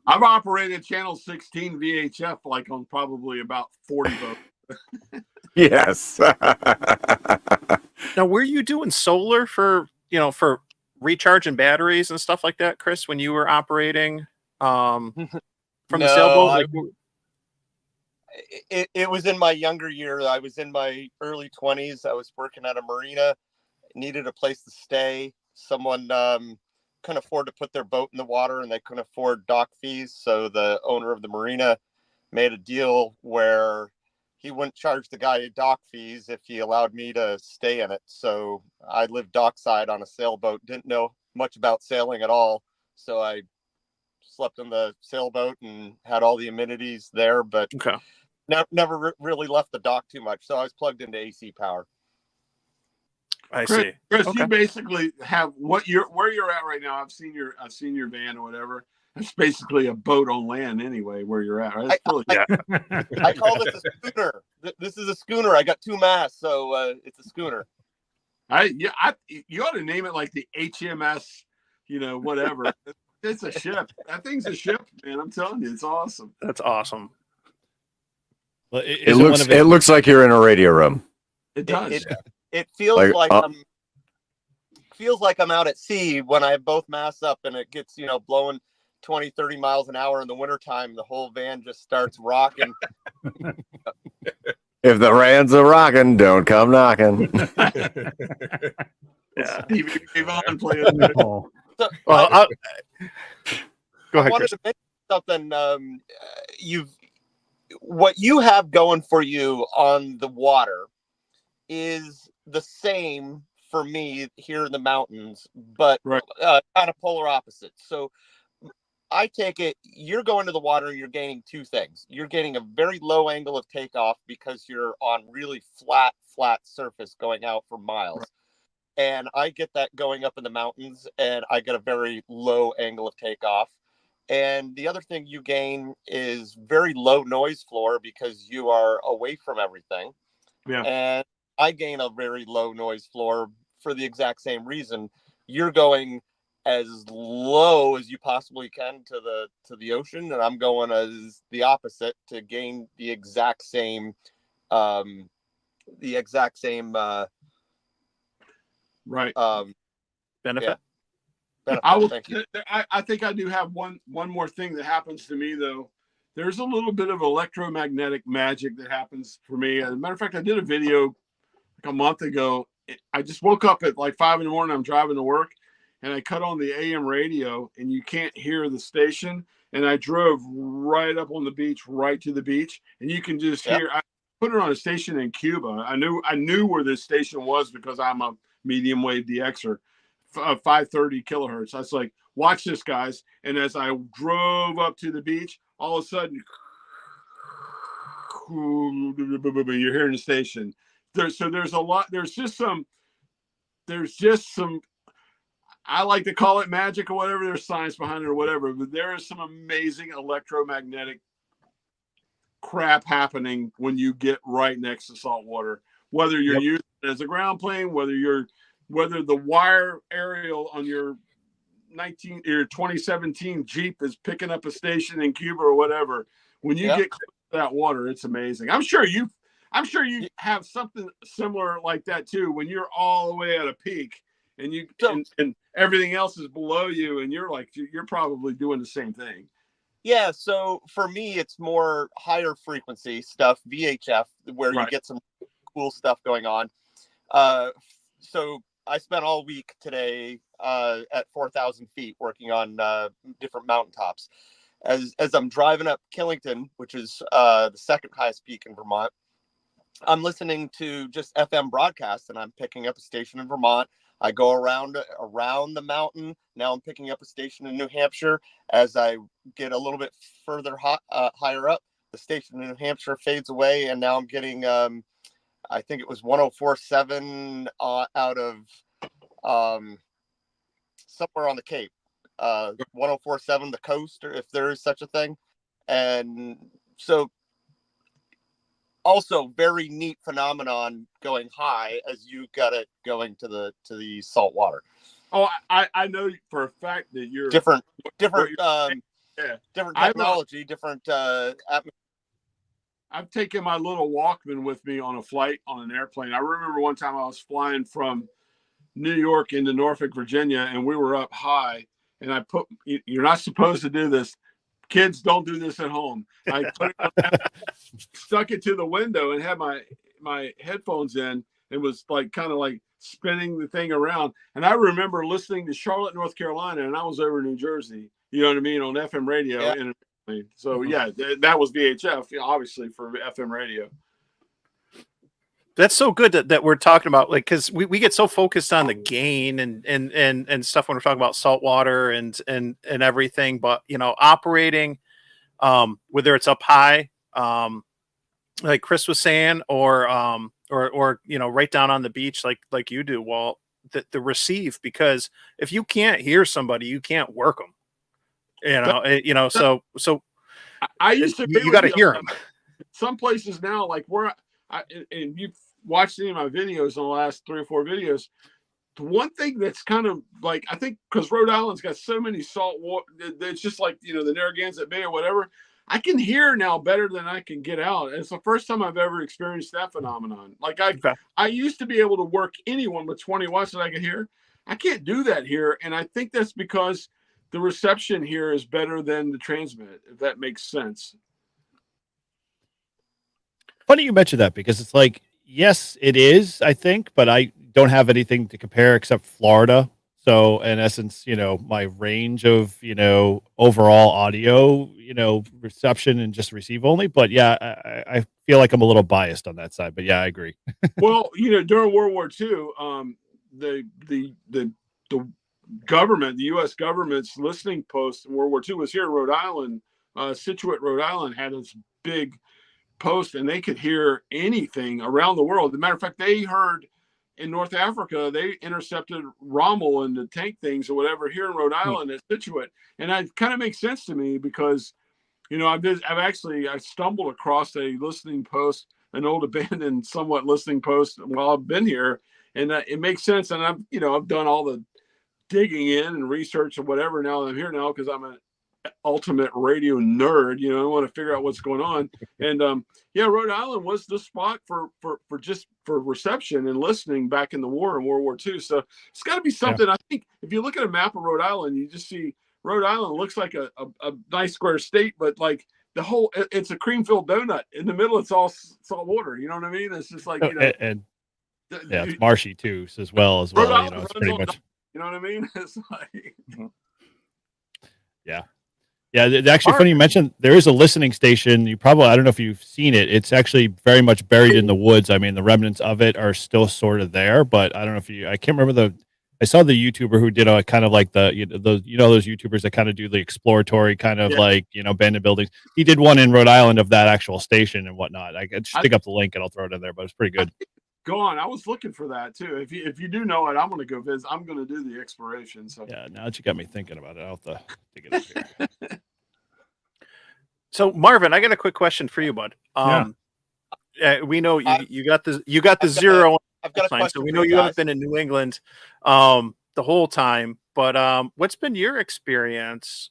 I've operated channel 16 VHF like on probably about 40 boats. Yes. Now, were you doing solar for recharging batteries and stuff like that, Chris, when you were operating from the sailboat? Like, it was in my younger year. I was in my early 20s. I was working at a marina, needed a place to stay. Someone couldn't afford to put their boat in the water and they couldn't afford dock fees. So the owner of the marina made a deal where he wouldn't charge the guy dock fees if he allowed me to stay in it. So I lived dockside on a sailboat, didn't know much about sailing at all. So I slept in the sailboat and had all the amenities there, but never really left the dock too much. So I was plugged into AC power. I see. Chris, you basically have where you're at right now. I've seen your van or whatever. It's basically a boat on land anyway, where you're at. Right? I call this a schooner. This is a schooner. I got 2 masts, so it's a schooner. You ought to name it like the HMS, whatever. It's a ship. That thing's a ship, man. I'm telling you, it's awesome. That's awesome. Well, it looks like you're in a radio room. It does. It feels like I'm out at sea when I have both masts up and it gets, blowing 20, 30 miles an hour in the wintertime. The whole van just starts rocking. If the van's a rocking, don't come knocking. Yeah. Stevie Avon playing. Go ahead. I wanted to mention something. What you have going for you on the water is the same for me here in the mountains, but kind of polar opposites. So I take it you're going to the water, you're gaining 2 things. You're getting a very low angle of takeoff because you're on really flat surface going out for miles. Right. And I get that going up in the mountains and I get a very low angle of takeoff. And the other thing you gain is very low noise floor because you are away from everything. Yeah. And I gain a very low noise floor for the exact same reason. You're going as low as you possibly can to the ocean, and I'm going as the opposite to gain the exact same benefit. Yeah. I think I do have one more thing that happens to me though there's a little bit of electromagnetic magic that happens for me. As a matter of fact, I did a video like a month ago. I just woke up at like 5 a.m. I'm driving to work, and I cut on the AM radio, and you can't hear the station. And I drove right up on the beach, right to the beach, and you can just hear. I put it on a station in Cuba. I knew where this station was because I'm a medium wave DXer, 530 kilohertz. I was like, watch this, guys. And as I drove up to the beach, all of a sudden, you're hearing the station. There's a lot. There's just some. I like to call it magic or whatever. There's science behind it or whatever, but there is some amazing electromagnetic crap happening when you get right next to salt water. Whether you're using it as a ground plane, whether the wire aerial on your 2017 Jeep is picking up a station in Cuba or whatever. When you get close to that water, it's amazing. I'm sure you have something similar like that too. When you're all the way at a peak and and everything else is below you, and you're probably doing the same thing. Yeah, so for me, it's more higher frequency stuff, VHF, where you get some cool stuff going on. So I spent all week today at 4,000 feet working on different mountaintops. As I'm driving up Killington, which is the second highest peak in Vermont, I'm listening to just FM broadcasts, and I'm picking up a station in Vermont. I go around the mountain. Now I'm picking up a station in New Hampshire. As I get a little bit further higher up, the station in New Hampshire fades away, and now I'm getting I think it was 104.7 out of somewhere on the Cape. 104.7 the coast, or if there is such a thing. And so also very neat phenomenon going high as you got it going to the salt water. Oh, I know for a fact that you're different technology, different atmosphere. I've taken my little Walkman with me on a flight on an airplane. I remember one time I was flying from New York into Norfolk, Virginia, and we were up high, and I put, you're not supposed to do this. Kids, don't do this at home. I put it stuck it to the window and had my headphones in, and was kind of spinning the thing around. And I remember listening to Charlotte, North Carolina, and I was over in New Jersey, you know what I mean, on FM radio. Yeah. So yeah, that was VHF, obviously, for FM radio. That's so good that we're talking about, because we get so focused on the gain and stuff when we're talking about saltwater and everything, but operating, whether it's up high, like Chris was saying, or right down on the beach, like you do, Walt, the receive, because if you can't hear somebody, you can't work them. So I used to. You got to hear them. Some places now, like where and you've watched any of my videos in the last 3 or 4 videos. The one thing that's kind of I think because Rhode Island's got so many salt water, it's just like the Narragansett Bay or whatever. I can hear now better than I can get out. It's the first time I've ever experienced that phenomenon. I used to be able to work anyone with 20 watts that I could hear. I can't do that here, and I think that's because the reception here is better than the transmit, if that makes sense. Funny you mentioned that, because it's yes, it is, I think, but I don't have anything to compare except Florida. So in essence, my range of, overall audio, reception and just receive only. But yeah, I feel like I'm a little biased on that side, but yeah, I agree. Well, during World War II, the government, the U.S. government's listening post in World War II was here in Rhode Island. Situate, Rhode Island had this big post, and they could hear anything around the world. As a matter of fact, they heard in North Africa, they intercepted Rommel and the tank things or whatever here in Rhode Island at Situate. And that kind of makes sense to me because, I stumbled across a listening post, an old abandoned somewhat listening post while I've been here. And it makes sense. And I've done all the digging in and research or whatever now that I'm here now, because I'm an ultimate radio nerd. I want to figure out what's going on. And Rhode Island was the spot for reception and listening back in the war in World War II. So it's got to be something. Yeah. I think if you look at a map of Rhode Island, you just see Rhode Island looks like a nice square state, but the whole it's a cream filled donut. In the middle, it's all salt water. You know what I mean? It's just like, you know, and yeah, it's marshy too, as well. Rhode You Island know, it's runs pretty on much. you know what I mean? It's like, Yeah. Yeah, it's actually funny you mentioned there is a listening station. You probably, I don't know if you've seen it. It's actually very much buried in the woods. I mean, the remnants of it are still sort of there, but I don't know if I can't remember I saw the YouTuber who did a kind of like those YouTubers that kind of do the exploratory kind of like, abandoned buildings. He did one in Rhode Island of that actual station and whatnot. I could just dig up the link and I'll throw it in there, but it's pretty good. Go on. I was looking for that too. If you do know it, I'm going to go visit. I'm going to do the exploration. So yeah, now that you got me thinking about it, I'll have to dig it up here. So Marvin, I got a quick question for you, bud. We know you got the zero. I've got a question. So we know you haven't been in New England the whole time, but what's been your experience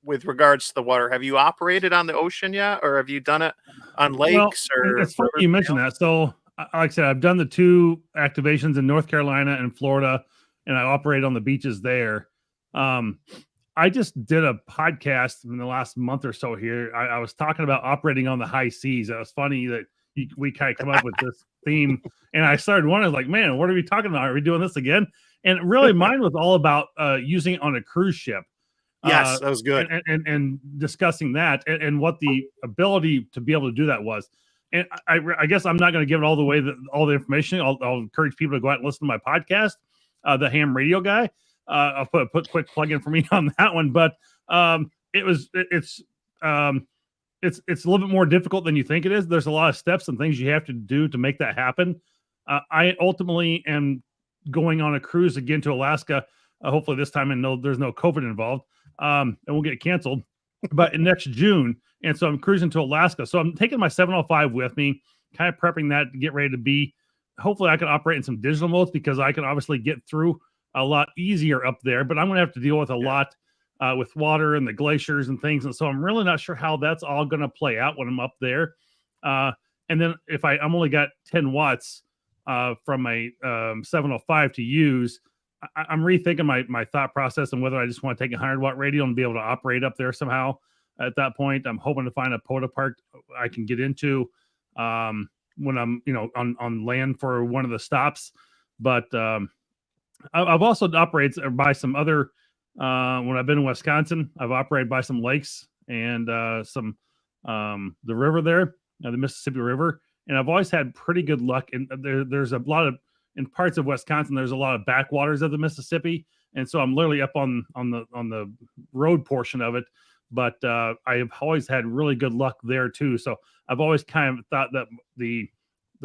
with regards to the water? Have you operated on the ocean yet, or have you done it on lakes? Or it's funny you mentioned that. So, like I said, I've done the 2 activations in North Carolina and Florida, and I operate on the beaches there. I just did a podcast in the last month or so here. I was talking about operating on the high seas. It was funny that we kind of come up with this theme, and I started wondering, like, man, what are we talking about? Are we doing this again? And really, mine was all about using it on a cruise ship. Yes, that was good. And discussing that and what the ability to be able to do that was. And I guess I'm not going to give it all the information. I'll encourage people to go out and listen to my podcast, the Ham Radio Guy. I'll put a quick plug in for me on that one, but it's a little bit more difficult than you think it is. There's a lot of steps and things you have to do to make that happen. I ultimately am going on a cruise again to Alaska. Hopefully this time, and there's no COVID involved. It won't get canceled, but in next June. And so I'm cruising to Alaska. So I'm taking my 705 with me, kind of prepping that to get ready to be. Hopefully I can operate in some digital modes because I can obviously get through a lot easier up there, but I'm going to have to deal with a lot with water and the glaciers and things. And so I'm really not sure how that's all going to play out when I'm up there. And then if I'm only got 10 watts from my 705 to use, I'm rethinking my thought process and whether I just want to take a 100-watt radio and be able to operate up there somehow. At that point, I'm hoping to find a POTA park I can get into when I'm, on land for one of the stops. But I've also operated by some other, when I've been in Wisconsin, I've operated by some lakes and some the river there, the Mississippi River. And I've always had pretty good luck. And there's a lot of, in parts of Wisconsin, there's a lot of backwaters of the Mississippi. And so I'm literally up on the road portion of it. But I have always had really good luck there too. So I've always kind of thought that the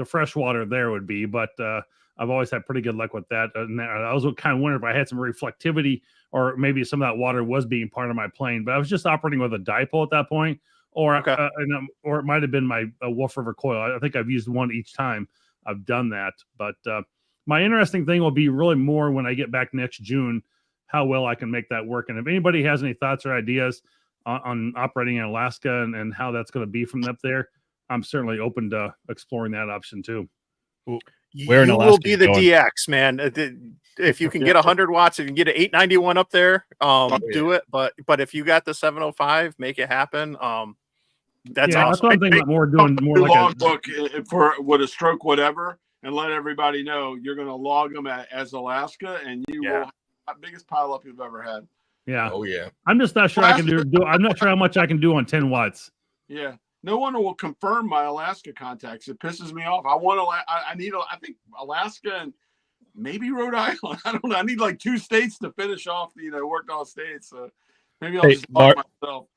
fresh water there would be, but I've always had pretty good luck with that. And I was kind of wondering if I had some reflectivity or maybe some of that water was being part of my plane, but I was just operating with a dipole at that point, or it might have been a Wolf River coil. I think I've used one each time I've done that. But my interesting thing will be really more when I get back next June, how well I can make that work. And if anybody has any thoughts or ideas on operating in Alaska and how that's going to be from up there, I'm certainly open to exploring that option too. Where in Alaska will be the DX, man. If you can get 100 watts, if you can get an 891 up there, do it. But if you got the 705, make it happen. That's awesome. That's what I'm thinking about doing more like logbook for with a stroke, whatever, and let everybody know you're going to log them as Alaska, and you will have the biggest pile up you've ever had. Yeah. Oh yeah. I'm just not sure I can do. I'm not sure how much I can do on 10 watts. Yeah. No one will confirm my Alaska contacts. It pisses me off. I think Alaska and maybe Rhode Island. I don't know. I need like 2 states to finish off the, worked all states. So maybe I'll just log myself.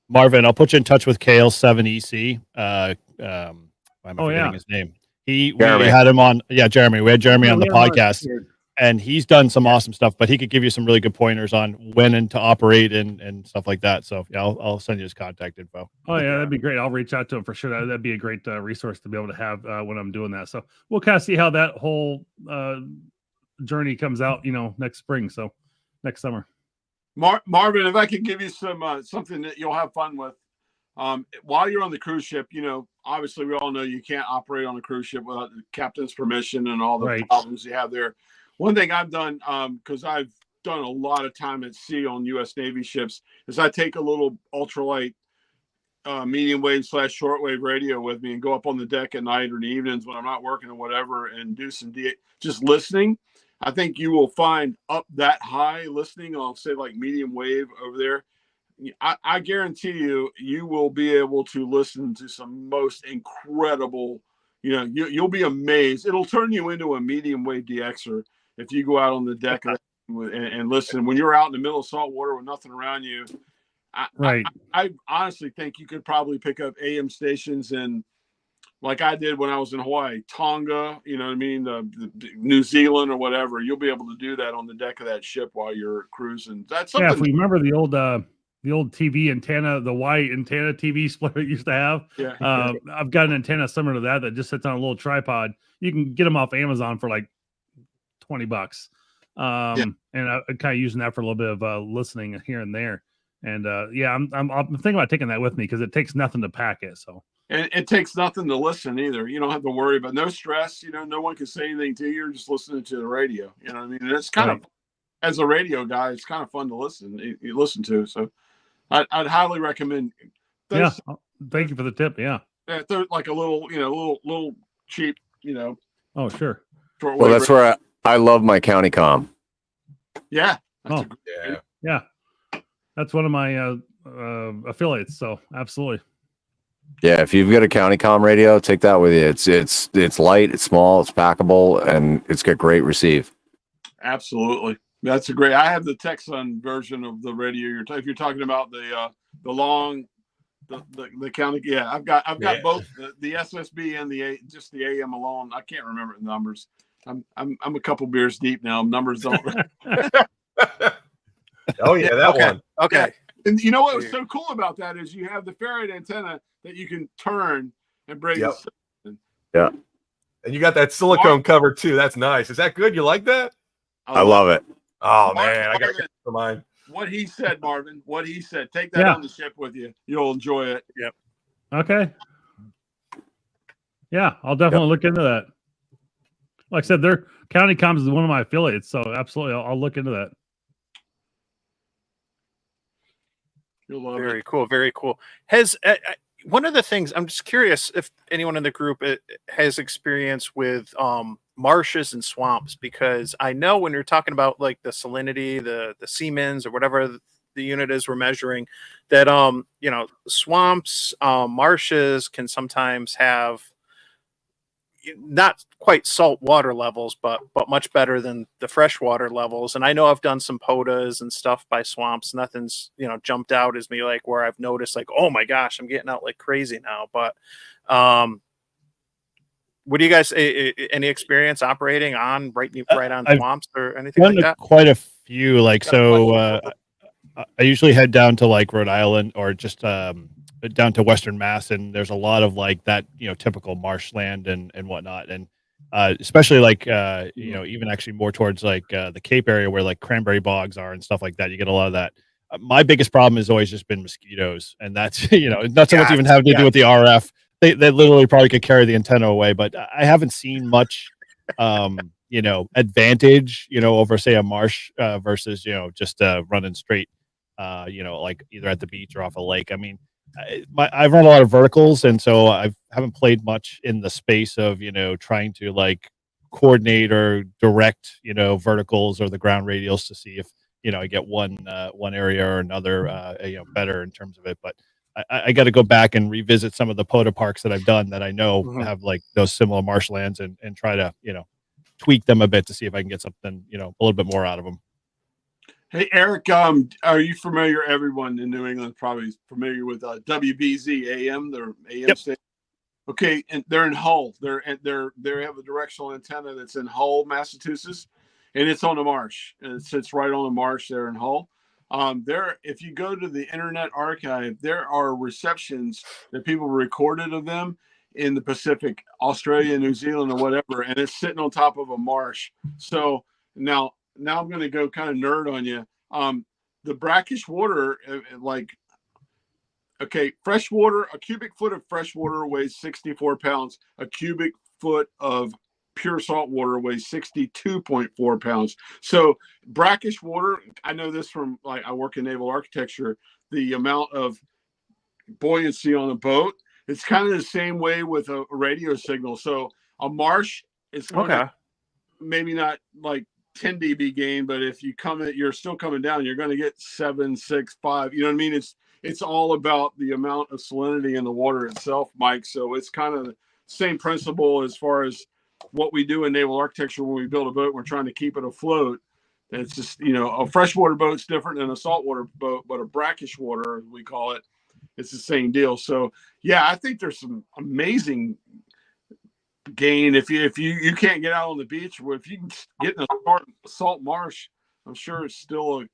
Marvin, I'll put you in touch with Kale 7EC. Why am I forgetting his name? We had him on. Yeah, Jeremy. We had Jeremy on the podcast. And he's done some awesome stuff, but he could give you some really good pointers on when and to operate and stuff like that. So yeah, I'll send you his contact info. Oh yeah, that'd be great. I'll reach out to him for sure. That'd be a great resource to be able to have when I'm doing that. So we'll kind of see how that whole journey comes out, next spring. So next summer. Marvin, if I could give you some something that you'll have fun with while you're on the cruise ship. Obviously we all know you can't operate on a cruise ship without the captain's permission and all the problems you have there. One thing I've done, because I've done a lot of time at sea on U.S. Navy ships, is I take a little ultralight medium wave / shortwave radio with me and go up on the deck at night or in the evenings when I'm not working or whatever and do some just listening, I think you will find up that high listening on, say, like medium wave over there. I guarantee you will be able to listen to some most incredible, you'll be amazed. It'll turn you into a medium wave DXer if you go out on the deck and listen. When you're out in the middle of salt water with nothing around you, I honestly think you could probably pick up AM stations in, like I did when I was in Hawaii, Tonga, you know what I mean, the New Zealand or whatever. You'll be able to do that on the deck of that ship while you're cruising. That's something. Yeah, if we remember the old TV antenna, the white antenna TV splitter it used to have. Yeah. I've got an antenna similar to that just sits on a little tripod. You can get them off Amazon for like $20. And I'm kind of using that for a little bit of listening here and there. And I'm thinking about taking that with me because it takes nothing to pack it. So. And it takes nothing to listen either. You don't have to worry about no stress. No one can say anything to you. You're just listening to the radio. You know what I mean? And it's kind of, as a radio guy, it's kind of fun to listen. You listen to. So I'd highly recommend. Thank you for the tip. Yeah. They're like a little, little cheap, Oh, sure. Well, that's where I love my county com. Yeah. Yeah. That's one of my affiliates. So absolutely. Yeah, if you've got a county com radio, take that with you. It's light, it's small, it's packable, and it's got great receive. Absolutely, that's a great. I have the Texan version of the radio. If you're talking about the long, the county. Yeah, I've got both the SSB and just the AM alone. I can't remember the numbers. I'm a couple beers deep now. Numbers don't. Oh yeah, that one. Okay. Yeah. And you know what was so cool about that is you have the ferrite antenna that you can turn and bring. Yep. Yeah. And you got that silicone cover too. That's nice. Is that good? You like that? I love it. Oh man, I got to get for mine. What he said, Marvin. What he said. Take that on the ship with you. You'll enjoy it. Yep. Okay. Yeah, I'll definitely look into that. Like I said, their county comms is one of my affiliates, so absolutely, I'll look into that. You'll love Very it. cool. Very cool. Has one of the things I'm just curious if anyone in the group has experience with marshes and swamps, because I know when you're talking about like the salinity, the Siemens or whatever the unit is we're measuring, that swamps, marshes can sometimes have not quite salt water levels, but much better than the freshwater levels. And I know I've done some POTAs and stuff by swamps. Nothing's, jumped out as me like where I've noticed like, oh my gosh, I'm getting out like crazy now. But what do you guys, any experience operating on right on swamps or anything like that? Quite a few. Like, so I usually head down to like Rhode Island or just down to Western Mass, and there's a lot of like that, typical marshland and whatnot, and especially like even actually more towards like the Cape area where like cranberry bogs are and stuff like that. You get a lot of that. My biggest problem has always just been mosquitoes, and that's not so much even having to do with the RF. They literally probably could carry the antenna away, but I haven't seen much advantage over say a marsh versus just running straight like either at the beach or off a lake. I mean, I've run a lot of verticals, and so I haven't played much in the space of trying to like coordinate or direct verticals or the ground radials to see if I get one area or another better in terms of it. But I got to go back and revisit some of the POTA parks that I've done that I know have like those similar marshlands and try to tweak them a bit to see if I can get something a little bit more out of them. Hey, Eric, are you familiar? Everyone in New England probably is familiar with WBZ AM, their AM station. Okay, and they're in Hull. They have a directional antenna that's in Hull, Massachusetts, and it's on the marsh. And it sits right on the marsh there in Hull. If you go to the Internet Archive, there are receptions that people recorded of them in the Pacific, Australia, New Zealand, or whatever, and it's sitting on top of a marsh. So now I'm going to go kind of nerd on you. The brackish water, fresh water, a cubic foot of fresh water weighs 64 pounds. A cubic foot of pure salt water weighs 62.4 pounds. So brackish water, I know this from I work in naval architecture, the amount of buoyancy on a boat. It's kind of the same way with a radio signal. So a marsh is going to maybe not like 10 dB gain, but if you you're still coming down, you're going to get 7, 6, 5. You know what I mean? It's all about the amount of salinity in the water itself, Mike. So it's kind of the same principle as far as what we do in naval architecture when we build a boat. We're trying to keep it afloat. It's just, a freshwater boat's different than a saltwater boat, but a brackish water, we call it, it's the same deal. So yeah, I think there's some amazing gain if you can't get out on the beach. If you can get in a salt marsh, I'm sure it's still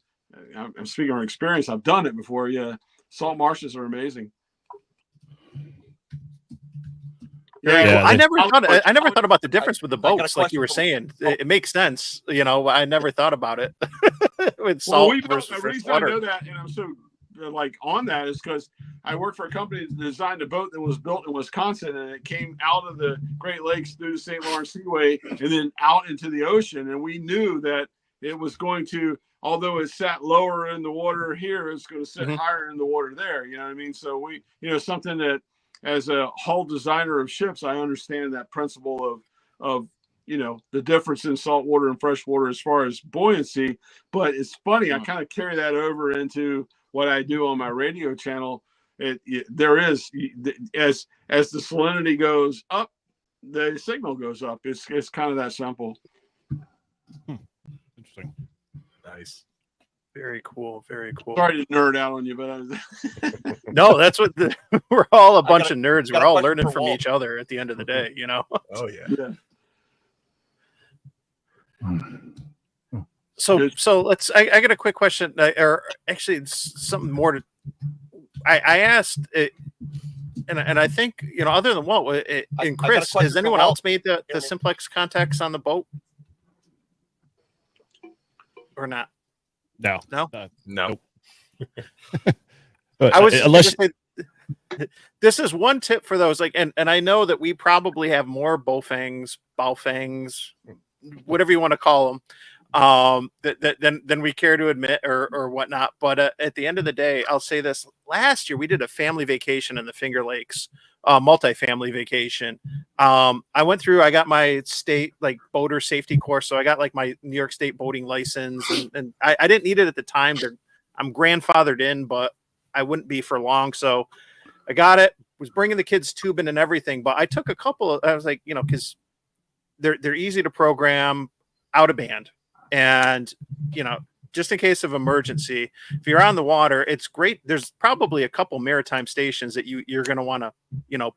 I'm speaking from experience. I've done it before. Yeah, salt marshes are amazing. Yeah, I never thought about the difference with the boats, like you were saying. It makes sense. I never thought about it with salt versus fresh water. I know that, and I'm so on that is because I worked for a company that designed a boat that was built in Wisconsin, and it came out of the Great Lakes through the St. Lawrence Seaway and then out into the ocean. And we knew that it was going to, although it sat lower in the water here, it's going to sit higher in the water there. You know what I mean? So we, something that as a hull designer of ships, I understand that principle of the difference in saltwater and freshwater as far as buoyancy. But it's funny, I kind of carry that over into what I do on my radio channel. There is, as the salinity goes up, the signal goes up. It's kind of that simple. Interesting. Nice. Very cool. Very cool. Sorry to nerd out on you, but no, that's what we're all a bunch of nerds. We're all learning from each other at the end of the day, Oh yeah. So let's. I got a quick question, or actually, it's something more to. I asked it, and I think other than Walt and Chris, has anyone else made the simplex contacts on the boat, or not? No. I was unless this is one tip for those and I know that we probably have more bowfangs, whatever you want to call them, than we care to admit or whatnot. But at the end of the day, I'll say this: last year we did a family vacation in the Finger Lakes, multi-family vacation. I went through. I got my state boater safety course, so I got my New York State boating license, and I didn't need it at the time. I'm grandfathered in, but I wouldn't be for long, so I got it. Was bringing the kids tubing and everything, but I took a couple. I was because they're easy to program out of band, and just in case of emergency, if you're on the water, it's great. There's probably a couple maritime stations that you're going to want to,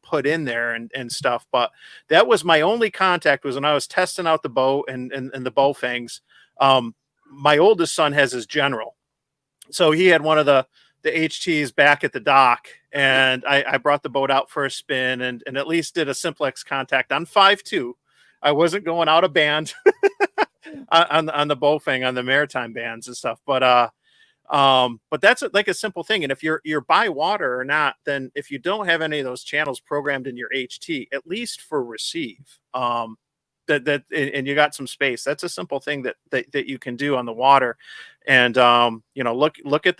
put in there and stuff. But that was my only contact was when I was testing out the boat and the bowfangs. My oldest son has his General. So he had one of the HTs back at the dock, and I brought the boat out for a spin and at least did a simplex contact on 5.2. I wasn't going out of band on the bowfang, on the maritime bands and stuff. But that's a simple thing. And if you're by water or not, then if you don't have any of those channels programmed in your HT, at least for receive, and you got some space, that's a simple thing that you can do on the water. And look at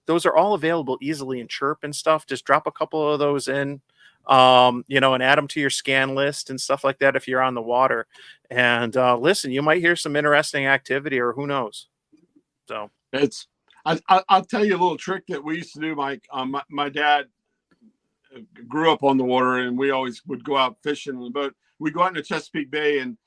those are all available easily in Chirp and stuff. Just drop a couple of those in, and add them to your scan list and stuff like that if you're on the water. And listen, you might hear some interesting activity, or who knows. So I'll tell you a little trick that we used to do, Mike. My dad grew up on the water, and we always would go out fishing on the boat. We go out into Chesapeake Bay, and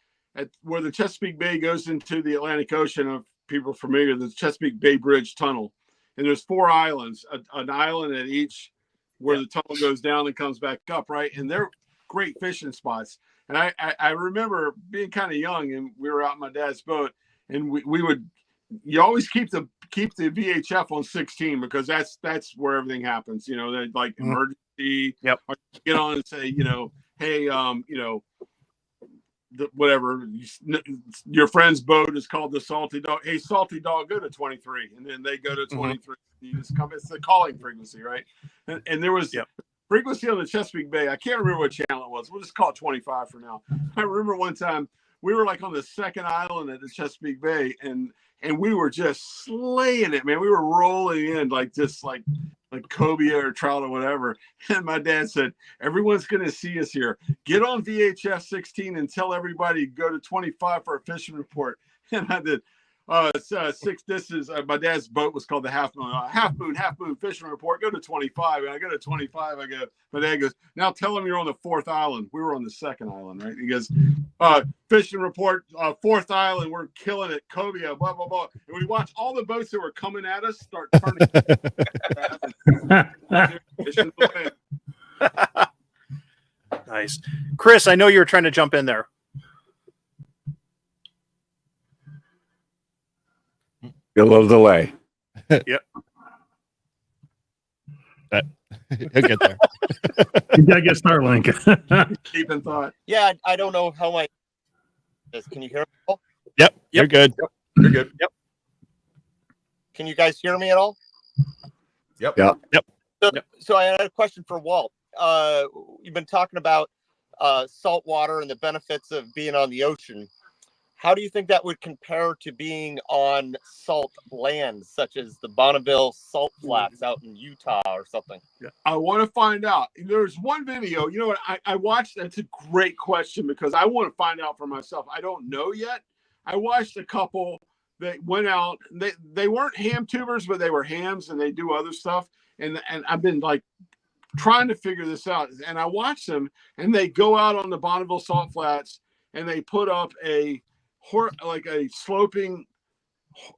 where the Chesapeake Bay goes into the Atlantic Ocean, if people are familiar, the Chesapeake Bay Bridge Tunnel. And there's 4 islands, an island at each where the tunnel goes down and comes back up, right? And they're great fishing spots. And I remember being kind of young, and we were out in my dad's boat, and you always keep the VHF on 16 because that's where everything happens. Emergency. Yep. Or get on and say, hey, whatever, your friend's boat is called the Salty Dog. Hey, Salty Dog, go to 23, and then they go to 23. You just come. It's the calling frequency, right? And there was frequency on the Chesapeake Bay. I can't remember what channel it was. We'll just call it 25 for now. I remember one time we were on the second island at the Chesapeake Bay, and we were just slaying it, man. We were rolling in just like cobia or trout or whatever. And my dad said, everyone's going to see us here. Get on VHF 16 and tell everybody go to 25 for a fishing report. And I did. This is my dad's boat was called the Half Moon fishing report. Go to 25, and I go to 25. I go. My dad goes, now tell them you're on the 4th island. We were on the 2nd island, right? He goes, fishing report, 4th island. We're killing it, cobia, blah blah blah. And we watched all the boats that were coming at us start turning. Nice, Chris. I know you were trying to jump in there. A little delay. Yep. He'll get there. You gotta get Starlink. Keep in thought. Yeah, I don't know how my. Can you hear me? All? Yep. You're good. You're good. Yep. Can you guys hear me at all? Yep. Yeah. Yep. So I had a question for Walt. You've been talking about salt water and the benefits of being on the ocean. How do you think that would compare to being on salt land, such as the Bonneville Salt Flats out in Utah or something? I want to find out. There's one video, you know what, I watched. That's a great question because I want to find out for myself. I don't know yet. I watched a couple that went out. They weren't ham tubers, but they were hams and they do other stuff. And I've been like trying to figure this out. And I watched them and they go out on the Bonneville Salt Flats and they put up a sloping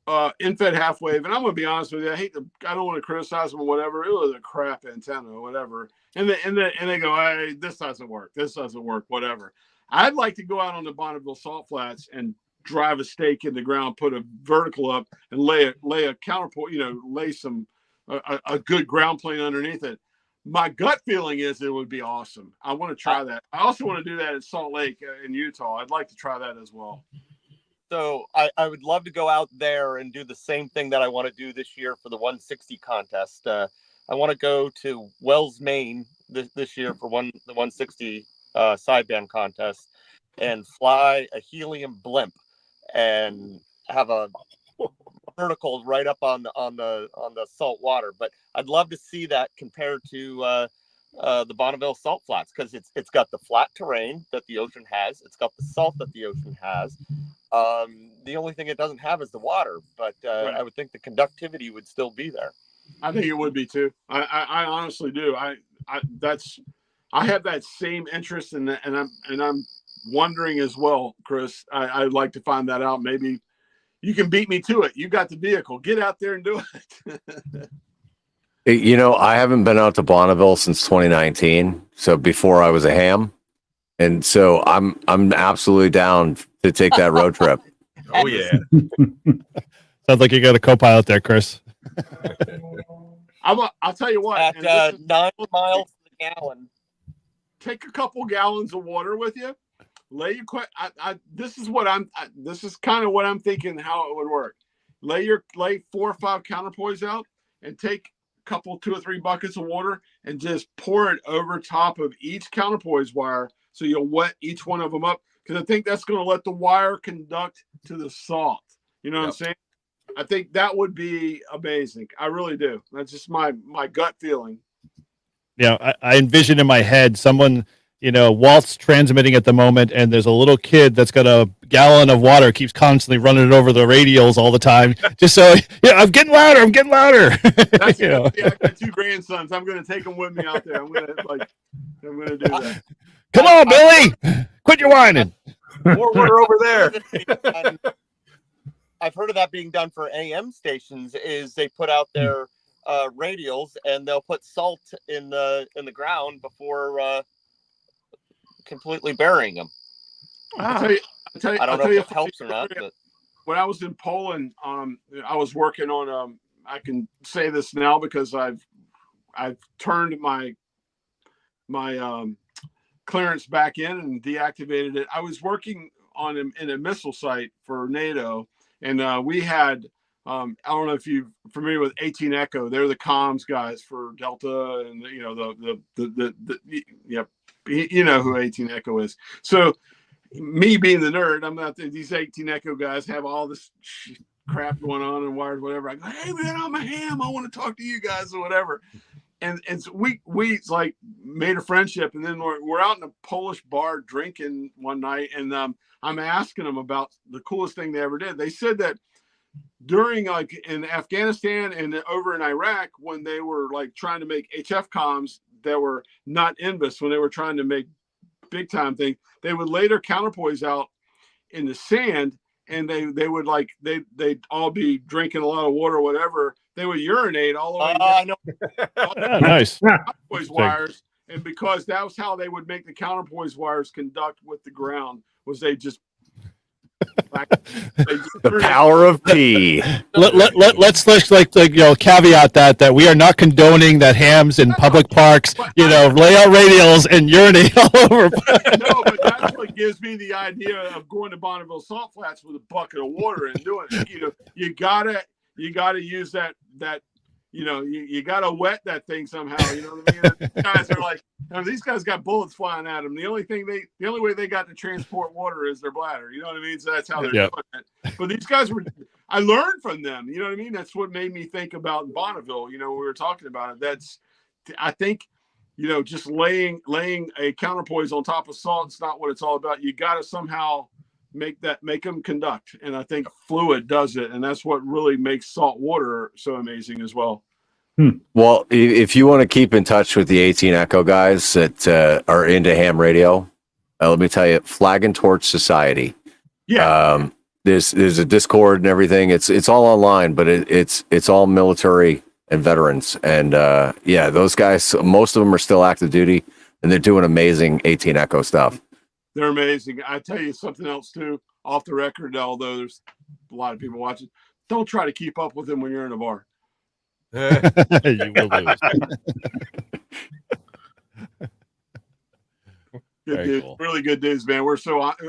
infed half wave. And I'm gonna be honest with you, I don't want to criticize them or whatever. It was a crap antenna or whatever. And they go, hey, this doesn't work, whatever. I'd like to go out on the Bonneville Salt Flats and drive a stake in the ground, put a vertical up, and lay a counterpart, lay some a good ground plane underneath it. My gut feeling is it would be awesome. I want to try that. I also want to do that at Salt Lake in Utah. I'd like to try that as well. So I would love to go out there and do the same thing that I want to do this year for the 160 contest. I want to go to Wells, Maine this year for the 160 sideband contest and fly a helium blimp and have a vertical right up on the salt water. But I'd love to see that compared to the Bonneville Salt Flats because it's got the flat terrain that the ocean has. It's got the salt that the ocean has. The only thing it doesn't have is the water, but Right. I would think the conductivity would still be there. I think it would be too. I honestly do. I have that same interest in that, and I'm wondering as well, Chris. I'd like to find that out. Maybe you can beat me to it. You got the vehicle. Get out there and do it. I haven't been out to Bonneville since 2019. So before I was a ham. And so I'm absolutely down to take that road trip. Oh yeah. Sounds like you got a co-pilot there, Chris. I'll tell you what. At 9 miles per gallon. Take a couple gallons of water with you. Lay your this is kind of what I'm thinking how it would work. Lay 4 or 5 counterpoise out and take a couple 2 or 3 buckets of water and just pour it over top of each counterpoise wire so you'll wet each one of them up because I think that's going to let the wire conduct to the salt. You know what I'm saying? I think that would be amazing. I really do. That's just my gut feeling. Yeah, I envision in my head someone, Walt's transmitting at the moment, and there's a little kid that's got a gallon of water, keeps constantly running it over the radials all the time, just so, I'm getting louder. That's I got 2 grandsons. I'm going to take them with me out there. I'm going to do that. Come on, Billy, quit your whining. More water over there. I've heard of that being done for AM stations. Is they put out their radials and they'll put salt in the ground before completely burying them. I'll tell you, I don't know if it helps or not. But when I was in Poland, I was working on I can say this now because I've turned my clearance back in and deactivated it. I was working in a missile site for NATO, and we had I don't know if you're familiar with 18 Echo. They're the comms guys for Delta, and you know who 18 Echo is. So me being the nerd, I'm not these 18 Echo guys have all this crap going on and wires, whatever. I go, hey man, I'm a ham. I want to talk to you guys or whatever. And so we like made a friendship, and then we're out in a Polish bar drinking one night, and I'm asking them about the coolest thing they ever did. They said that during like in Afghanistan and over in Iraq, when they were like trying to make HF comms that were not NBIS, when they were trying to make big time things, they would lay their counterpoise out in the sand, and they would like they'd all be drinking a lot of water or whatever. They would urinate all the way down Nice. counterpoise wires, and because that was how they would make the counterpoise wires conduct with the ground, was they just The power of pee. Let's like caveat that we are not condoning that hams in public parks, lay out radials and urinate all over. No, but that's what gives me the idea of going to Bonneville Salt Flats with a bucket of water and doing it. You gotta use that. You gotta wet that thing somehow. You know what I mean? These guys are like, these guys got bullets flying at them. The only way they got to transport water is their bladder. You know what I mean? So that's how they're doing it. But these guys I learned from them. You know what I mean? That's what made me think about Bonneville. We were talking about it. I think, just laying a counterpoise on top of salt is not what it's all about. You got to somehow make them conduct, and I think fluid does it, and that's what really makes salt water so amazing as well. Well, if you want to keep in touch with the 18 Echo guys that are into ham radio, let me tell you, Flag and Torch Society. Yeah. There's a Discord and everything. It's all online, but it's all military and veterans, and those guys, most of them are still active duty, and they're doing amazing 18 Echo stuff. They're amazing. I tell you something else too, off the record, although there's a lot of people watching. Don't try to keep up with them when you're in a bar. You will lose. Good dudes, cool. Really good dudes, man.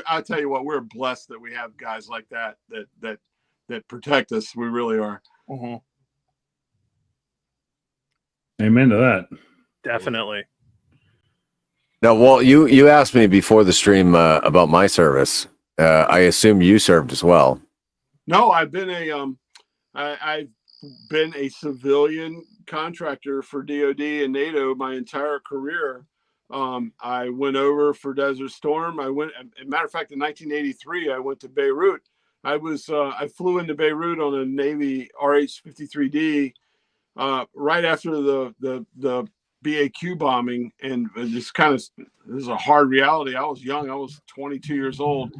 I tell you what, we're blessed that we have guys like that protect us. We really are. Mm-hmm. Amen to that. Definitely. Mm-hmm. Now, Walt, you asked me before the stream about my service. I assume you served as well. No, I've been I've been a civilian contractor for DoD and NATO my entire career. I went over for Desert Storm. As a matter of fact, in 1983, I went to Beirut. I flew into Beirut on a Navy RH-53D right after the BAQ bombing, and this is a hard reality. I was young. I was 22 years old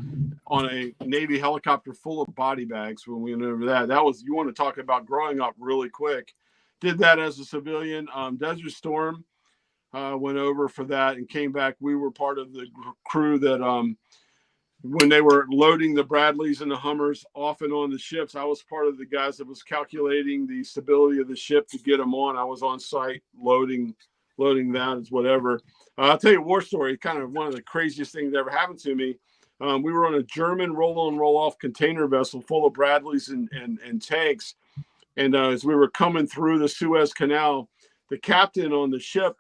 on a Navy helicopter full of body bags when we went over that. You want to talk about growing up really quick. Did that as a civilian. Desert Storm, went over for that and came back. We were part of the crew that when they were loading the Bradleys and the Hummers off and on the ships, I was part of the guys that was calculating the stability of the ship to get them on. I was on site loading that as whatever. I'll tell you a war story, kind of one of the craziest things that ever happened to me. We were on a German roll-on, roll-off container vessel full of Bradleys and tanks. And as we were coming through the Suez Canal, the captain on the ship,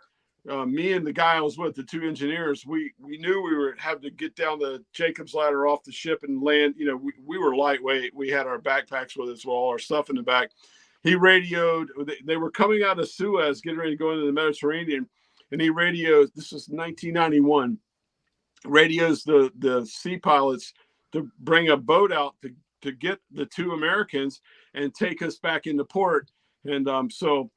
me and the guy I was with, the two engineers, we knew we were have to get down the Jacob's ladder off the ship and land. We were lightweight. We had our backpacks with us with all our stuff in the back. He radioed. They were coming out of Suez, getting ready to go into the Mediterranean, and he radioed. This was 1991. Radios the sea pilots to bring a boat out to get the two Americans and take us back into port. And so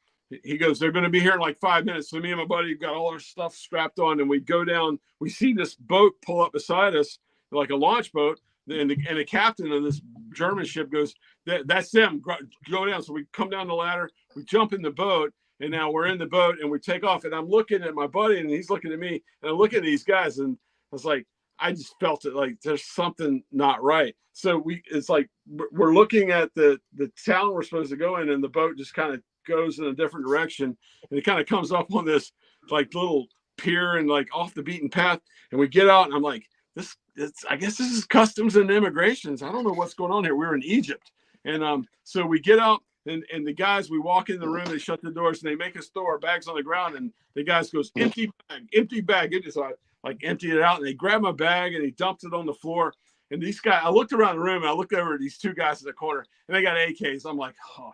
he goes, they're going to be here in like 5 minutes. So me and my buddy got all our stuff strapped on, and we go down. We see this boat pull up beside us, like a launch boat. And the captain of this German ship goes, that's them, go down. So we come down the ladder, we jump in the boat, and now we're in the boat and we take off. And I'm looking at my buddy and he's looking at me, and I'm looking at these guys, and I was like, I just felt it, like there's something not right. So it's like we're looking at the town we're supposed to go in, and the boat just kind of goes in a different direction, and it kind of comes up on this like little pier and like off the beaten path. And we get out, and I'm like, I guess this is customs and immigrations. I don't know what's going on here. We're in Egypt. And so we get out, and the guys, we walk in the room, they shut the doors, and they make us throw our bags on the ground. And the guys goes, empty bag. So I like emptied it out, and they grabbed my bag and he dumped it on the floor. And these guys, I looked around the room and I looked over at these two guys in the corner and they got AKs. I'm like, oh,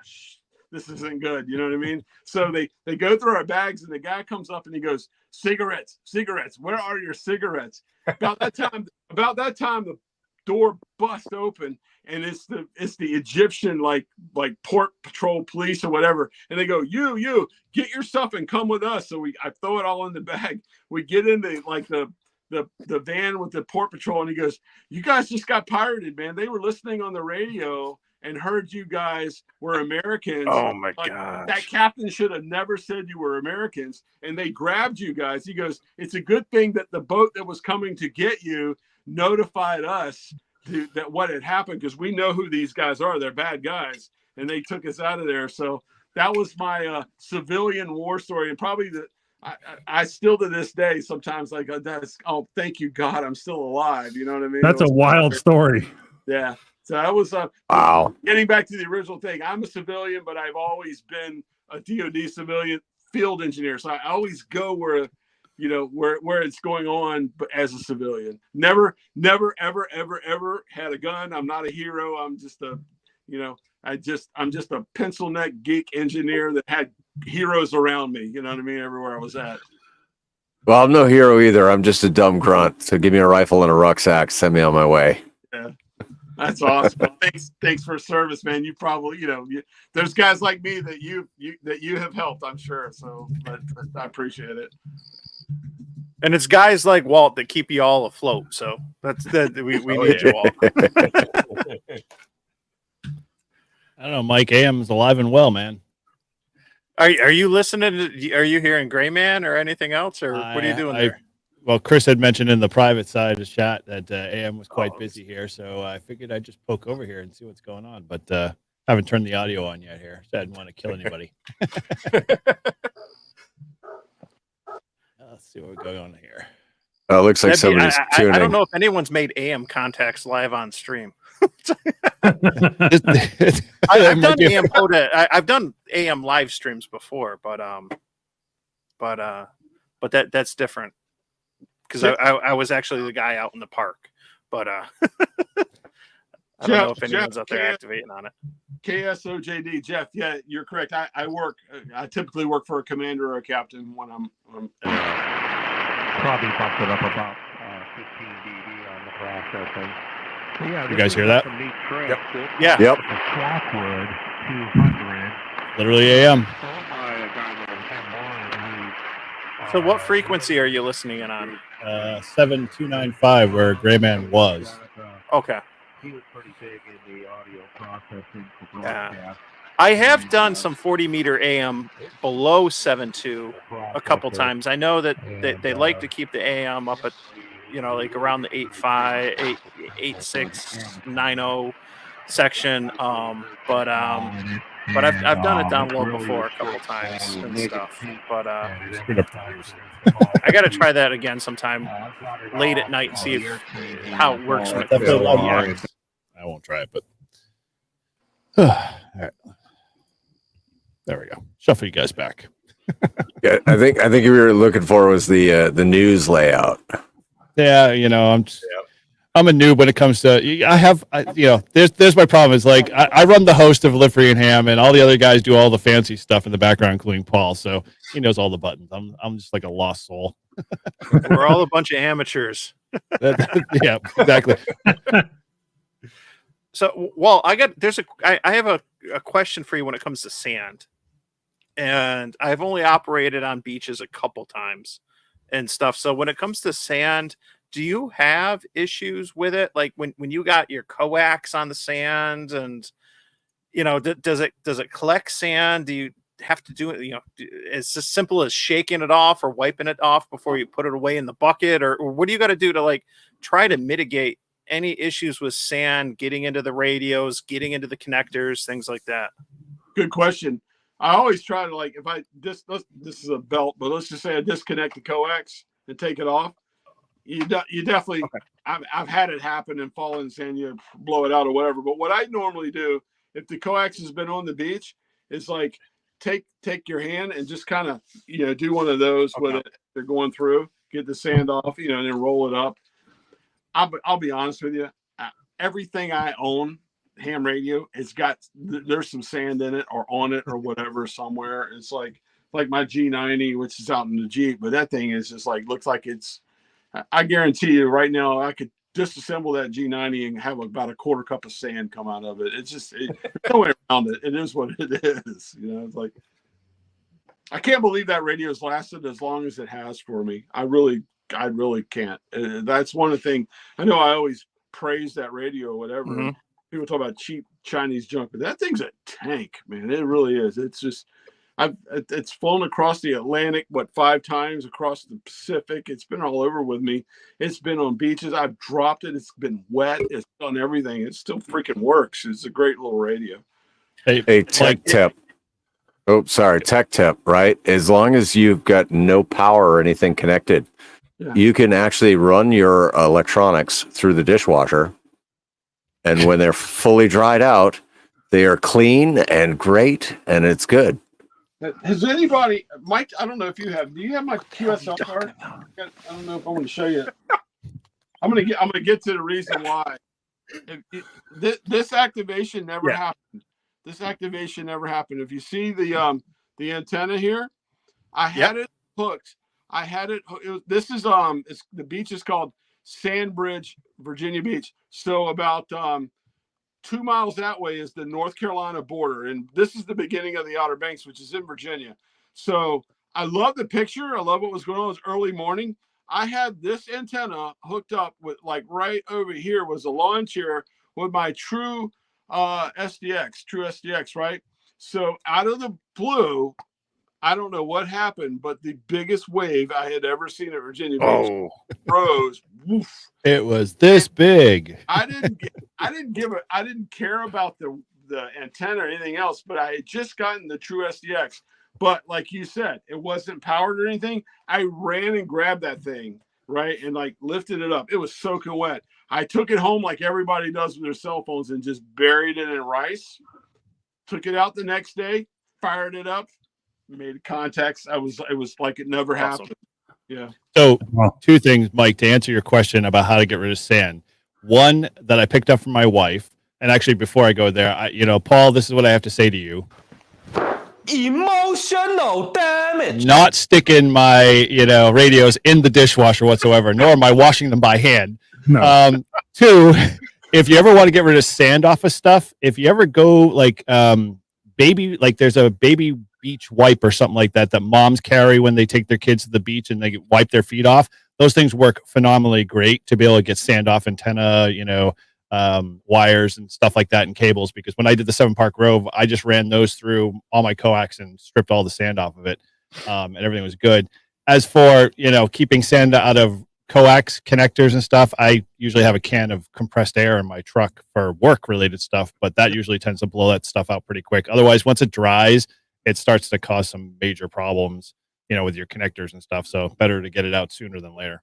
this isn't good. You know what I mean? So they go through our bags and the guy comes up and he goes, cigarettes, where are your cigarettes? About that time, the door bust open and it's the Egyptian like port patrol police or whatever, and they go, you get your stuff and come with us. So I throw it all in the bag. We get into like the van with the port patrol, and he goes, you guys just got pirated, man. They were listening on the radio and heard you guys were Americans. Oh my God. gosh. That captain should have never said you were Americans, and they grabbed you guys. He goes, it's a good thing that the boat that was coming to get you notified us that what had happened, because we know who these guys are. They're bad guys, and they took us out of there. So that was my civilian war story, and probably I still to this day sometimes like thank you God I'm still alive. You know what I mean? That's a wild story. Yeah. So that was Wow. Getting back to the original thing. I'm a civilian, but I've always been a DoD civilian field engineer. So I always go where it's going on, but as a civilian. Never, ever had a gun. I'm not a hero. I'm just I'm just a pencil neck geek engineer that had heroes around me. You know what I mean? Everywhere I was at. Well, I'm no hero either. I'm just a dumb grunt. So give me a rifle and a rucksack. Send me on my way. Yeah. That's awesome. Thanks for service, man. You probably, there's guys like me that you have helped, I'm sure. So but I appreciate it. And it's guys like Walt that keep you all afloat. So we need you all. I don't know, Mike. AM's alive and well, man. Are you listening? Are you hearing Gray Man or anything else, or what are you doing there? Well, Chris had mentioned in the private side of the chat that AM was quite busy here, so I figured I'd just poke over here and see what's going on. But haven't turned the audio on yet here, so I didn't want to kill anybody. Let's see what we're going on here. Oh, it looks like somebody's tuning. I don't know if anyone's made AM contacts live on stream. I've done AM live streams before, but that's different because I was actually the guy out in the park. But I don't know if anyone's out there activating on it. KSOJD, Jeff. Yeah, you're correct. I typically work for a commander or a captain when I'm probably bumped it up about 15 dB on the processing. So yeah, you guys hear that? Yep. Yeah. Yep. Clockwood 200. Literally AM. So what frequency are you listening in on? 7295, where Gray Man was. Okay. He was pretty big in the audio processing for broadcast. I have done some 40 meter AM below 7.2 a couple times. I know that they like to keep the AM up at, like around the 8.5, 8.6, 9.0 section. But I've done it down low before a couple times and stuff. But I got to try that again sometime late at night and see how it works. I won't try it, but all right. There we go. Shuffle you guys back. Yeah, I think we were looking for was the news layout. Yeah, I'm a noob when it comes to. There's my problem. Is like I run the host of Liffrey and Ham, and all the other guys do all the fancy stuff in the background, including Paul. So he knows all the buttons. I'm just like a lost soul. We're all a bunch of amateurs. Yeah, exactly. So, well, I have a question for you when it comes to sand, and I've only operated on beaches a couple times and stuff. So when it comes to sand, do you have issues with it? Like when you got your coax on the sand, and does it collect sand? Do you have to do it? It's as simple as shaking it off or wiping it off before you put it away in the bucket, or what do you got to do to like try to mitigate any issues with sand getting into the radios, getting into the connectors, things like that? Good question. I always try to this is a belt, but let's just say I disconnect the coax and take it off. You definitely, okay. I've had it happen and fall in sand, you blow it out or whatever. But what I normally do, if the coax has been on the beach, is like take your hand and just kind of, do one of those with it. They're going through, get the sand off, and then roll it up. I'll be honest with you. everything I own, ham radio, it's got there's some sand in it or on it or whatever somewhere. It's like my G90, which is out in the Jeep, but that thing is just like looks like it's. I guarantee you, right now, I could disassemble that G90 and have about a quarter cup of sand come out of it. It's just there's no way around it. It is what it is. It's like I can't believe that radio's lasted as long as it has for me. I really can't. That's one of the things. I know I always praise that radio or whatever. Mhm. People talk about cheap Chinese junk, but that thing's a tank, man. It really is. It's just, it's flown across the Atlantic, 5 times across the Pacific. It's been all over with me. It's been on beaches. I've dropped it. It's been wet. It's done everything. It still freaking works. It's a great little radio. A tech tip. Oh, sorry. Tech tip, right? As long as you've got no power or anything connected, you can actually run your electronics through the dishwasher. And when they're fully dried out, they are clean and great, and it's good. Has anybody, Mike? I don't know if you have. Do you have my QSL card? I don't know if I want to show you. I'm gonna get to the reason why. This activation never happened. This activation never happened. If you see the antenna here, I had it hooked. I had it. This is the beach is called Sandbridge, Virginia Beach. So about 2 miles that way is the North Carolina border, and this is the beginning of the Outer Banks, which is in Virginia. So I love the picture. I love what was going on. It was early morning. I had this antenna hooked up with, like, right over here was a lawn chair with my true SDX, right? So out of the blue, I don't know what happened, but the biggest wave I had ever seen at Virginia Beach rose. Woof. It was this big. I didn't care about the antenna or anything else, but I had just gotten the true SDX. But like you said, it wasn't powered or anything. I ran and grabbed that thing, right, and like lifted it up. It was soaking wet. I took it home like everybody does with their cell phones and just buried it in rice. Took it out the next day, fired it up, made contacts. It was like it never happened. Yeah. So 2 things, Mike, to answer your question about how to get rid of sand. One that I picked up from my wife, and actually before I go there, Paul, this is what I have to say to you. Emotional damage. Not sticking my, radios in the dishwasher whatsoever, nor am I washing them by hand. No. 2, if you ever want to get rid of sand off of stuff, if you ever go like there's a baby beach wipe or something like that moms carry when they take their kids to the beach and they wipe their feet off. Those things work phenomenally great to be able to get sand off antenna, wires and stuff like that and cables, because when I did the 7 Park Grove, I just ran those through all my coax and stripped all the sand off of it. And everything was good. As for, keeping sand out of coax connectors and stuff, I usually have a can of compressed air in my truck for work related stuff, but that usually tends to blow that stuff out pretty quick. Otherwise, once it dries, it starts to cause some major problems, with your connectors and stuff. So better to get it out sooner than later.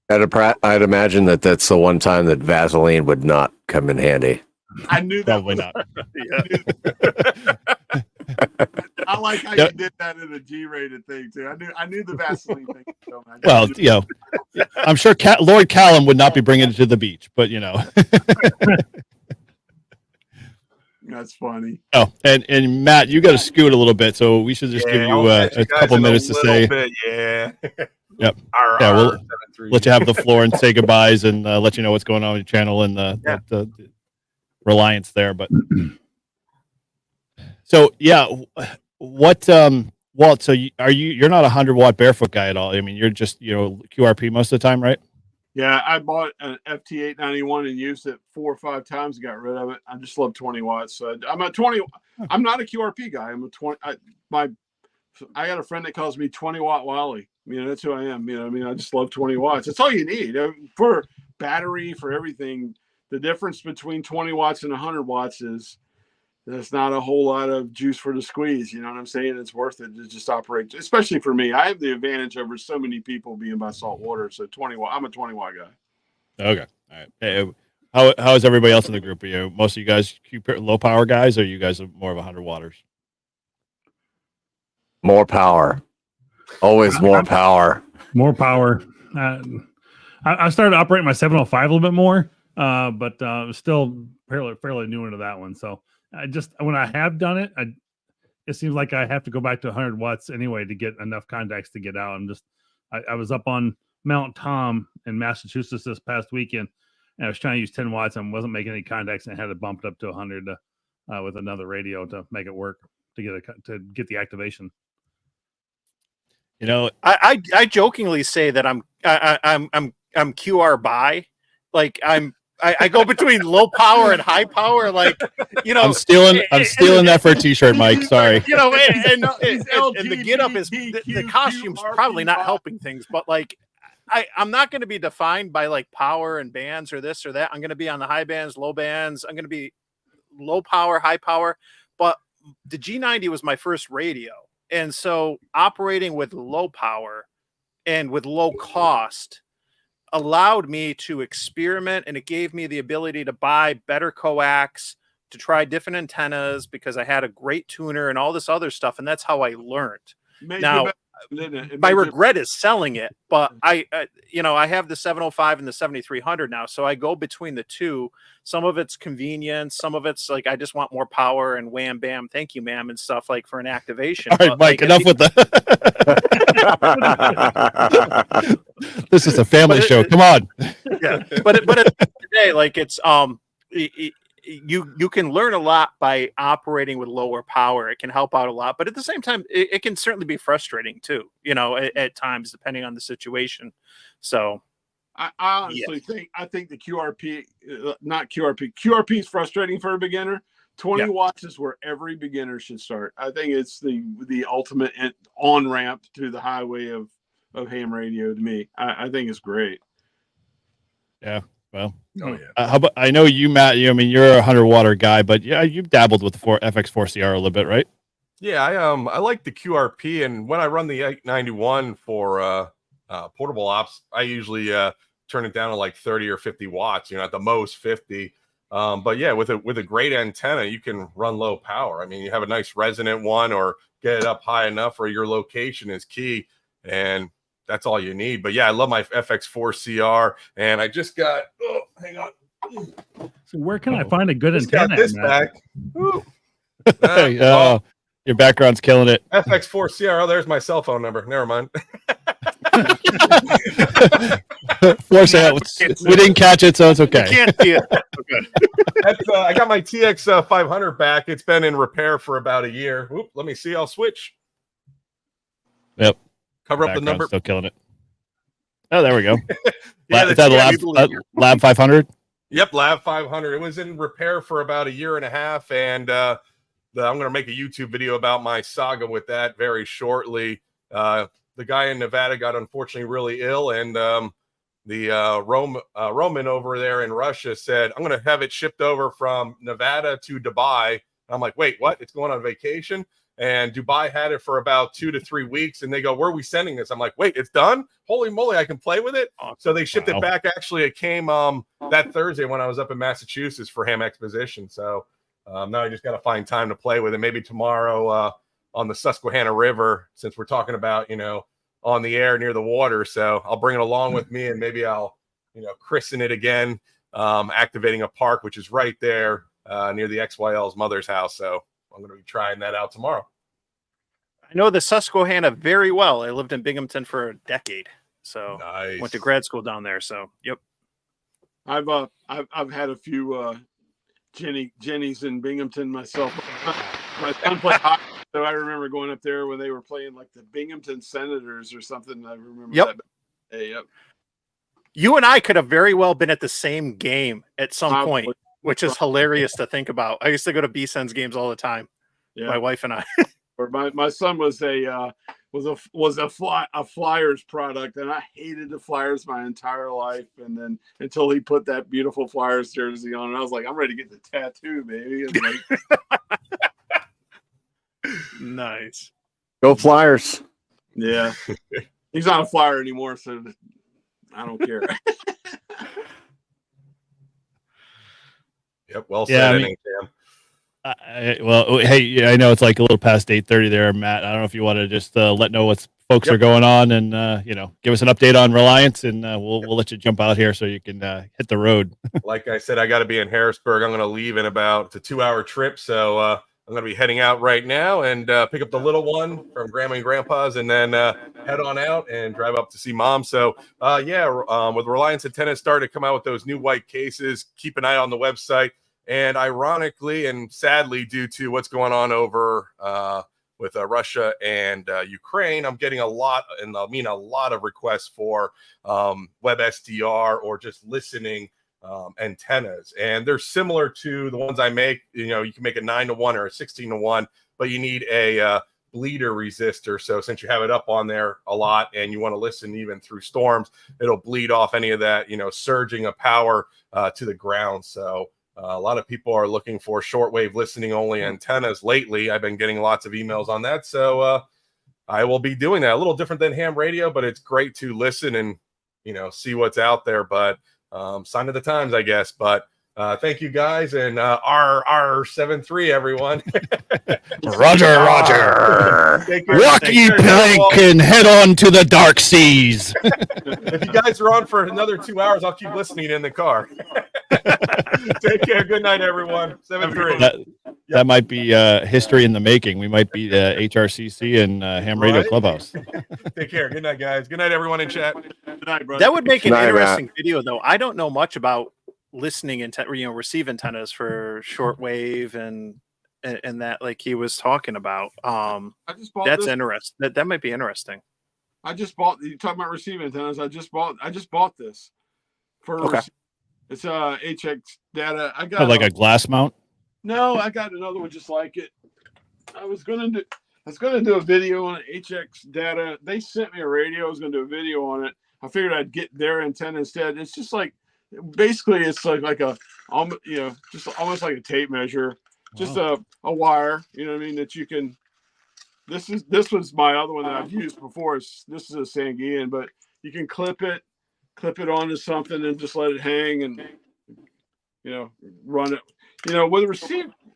I'd imagine that's the one time that Vaseline would not come in handy. I knew that. Probably not. I like how you did that in a G-rated thing too. I knew the Vaseline thing. Well, I'm sure Lord Callum would not be bringing it to the beach, but That's funny. Oh, and Matt, you got to scoot a little bit, so we should just give you a couple minutes to say. Yep. We'll let you have the floor and say goodbyes and let you know what's going on with your channel and the reliance there. But so what Walt? So you're not a 100-watt barefoot guy at all? I mean, you're just QRP most of the time, right? Yeah, I bought an FT891 and used it 4 or 5 times and got rid of it. I just love 20 watts. So I'm a 20. I'm not a QRP guy. I'm a 20. I got a friend that calls me 20-watt Wally. That's who I am. I just love 20 watts. That's all you need for battery, for everything. The difference between 20 watts and 100 watts is there's not a whole lot of juice for the squeeze. You know what I'm saying? It's worth it to just operate, especially for me. I have the advantage over so many people being by salt water. So 20 watt, I'm a 20-watt guy. Okay. All right. Hey, how is everybody else in the group? Are most of you guys low power guys, or are you guys more of 100 watters? More power. Always more power. More power. I started operating my 705 a little bit more. but still fairly new into that one. So when I have done it, it seems like I have to go back to 100 watts anyway to get enough contacts to get out. I was up on Mount Tom in Massachusetts this past weekend, and I was trying to use 10 watts and wasn't making any contacts, and had to bump it up to 100 with another radio to make it work to get the activation. You know, I jokingly say that I'm QR by, like I go between low power and high power, like, you know. I'm stealing that for a t-shirt, Mike. Sorry. You know, and the get up is the costume's probably not helping things, but like I'm not going to be defined by like power and bands or this or that. I'm going to be on the high bands, low bands. I'm going to be low power, high power. But the G90 was my first radio. And so operating with low power and with low cost allowed me to experiment, and it gave me the ability to buy better coax, to try different antennas, because I had a great tuner and all this other stuff. And that's how I learned. Now, my regret is selling it, but I have the 705 and the 7300 now. So I go between the two. Some of it's convenience. Some of it's like, I just want more power and wham, bam, thank you, ma'am, and stuff like for an activation. All right, but Mike, like, enough with that. This is a family show. Come on. Yeah. But at the end of the day, like it's, you can learn a lot by operating with lower power. It can help out a lot, but at the same time, it can certainly be frustrating too, at times, depending on the situation. So I honestly think the QRP, QRP is frustrating for a beginner. 20 watts is where every beginner should start. I think it's the ultimate on ramp to the highway of ham radio to me. I think it's great. Yeah. Well, how about, I know you, Matt, you're a 100 watt guy, but yeah, you've dabbled with the FX4CR a little bit, right? Yeah, I like the QRP, and when I run the 891 for portable ops, I usually turn it down to like 30 or 50 watts, at the most 50. But yeah, with a great antenna, you can run low power. I mean, you have a nice resonant one, or get it up high enough where your location is key, and that's all you need. But yeah, I love my FX4CR, and I just got. Oh, hang on. So where can I find a good antenna? This back. Your background's killing it. FX4CR. Oh, there's my cell phone number. Never mind. Force out. We didn't catch it, so it's okay. You can't see it. Okay. I got my TX 500 back. It's been in repair for about a year. Oop, let me see. I'll switch. Yep. Cover up the number. Still killing it. Oh, there we go. Yeah, is that Lab 500? Yep, Lab 500. It was in repair for about a year and a half, and I'm going to make a YouTube video about my saga with that very shortly. The guy in Nevada got unfortunately really ill, and the Roman over there in Russia said, I'm going to have it shipped over from Nevada to Dubai. And I'm like, wait, what? It's going on vacation? And Dubai had it for about 2 to 3 weeks. And they go, where are we sending this? I'm like, wait, it's done? Holy moly, I can play with it. So they shipped it back. Actually, it came that Thursday when I was up in Massachusetts for Ham Exposition. So now I just got to find time to play with it. Maybe tomorrow on the Susquehanna River, since we're talking about, on the air near the water. So I'll bring it along with me, and maybe I'll, christen it again, activating a park, which is right there near the XYL's mother's house. So I'm going to be trying that out tomorrow. I know the Susquehanna very well. I lived in Binghamton for a decade, so nice. Went to grad school down there. So, yep. I've had a few Jennies in Binghamton myself. My son played hockey, so I remember going up there when they were playing like the Binghamton Senators or something. I remember that. Hey, yep. You and I could have very well been at the same game at some point, which is hilarious to think about. I used to go to B-Sens games all the time. Yeah. My wife and I. Or my son was a Flyers product, and I hated the Flyers my entire life. And then until he put that beautiful Flyers jersey on, and I was like, I'm ready to get the tattoo, baby. Nice. Go Flyers. Yeah. He's not a Flyer anymore, so I don't care. Yep. Well said. Well, hey, yeah, I know it's like a little past 8:30 there, Matt. I don't know if you want to just know what folks Yep. are going on and give us an update on Reliance, and we'll let you jump out here so you can hit the road. Like I said, I got to be in Harrisburg. I'm going to leave in about a 2-hour trip, so I'm going to be heading out right now and pick up the little one from Grandma and Grandpa's, and then head on out and drive up to see Mom. So with Reliance Antennas starting to come out with those new white cases, keep an eye on the website. And ironically and sadly, due to what's going on over with Russia and Ukraine, I'm getting a lot of requests for web SDR or just listening antennas. And they're similar to the ones I make. You know, you can make a 9-to-1 or a 16-to-1, but you need a bleeder resistor. So since you have it up on there a lot and you want to listen even through storms, it'll bleed off any of that, surging of power to the ground. So a lot of people are looking for shortwave listening only antennas lately. I've been getting lots of emails on that. So I will be doing that. A little different than ham radio, but it's great to listen and, see what's out there. But sign of the times, I guess. But thank you guys. And R73, everyone. Roger. Rock you plank and head on to the dark seas. If you guys are on for another 2 hours, I'll keep listening in the car. Take care. Good night, everyone. 7-3. That might be history in the making. We might be HRCC and Ham Radio Clubhouse. Take care. Good night, guys. Good night, everyone in chat. Good night, brother. That would make an Night, interesting video, though. I don't know much about listening and receive antennas for shortwave and that, like he was talking about. I just bought That's this. interesting. That might be interesting. I just bought. You talking about receiving antennas? I just bought this for. Okay. It's HX data. I got Like a glass mount. No, I got another one just like it. I was gonna do a video on HX data. They sent me a radio. I was gonna do a video on it. I figured I'd get their antenna instead. It's just like, basically, it's like a, just almost like a tape measure, just a wire. You know what I mean? That you can. This was my other one that I've used before. This is a Sangian, but you can clip it onto something and just let it hang and run it. With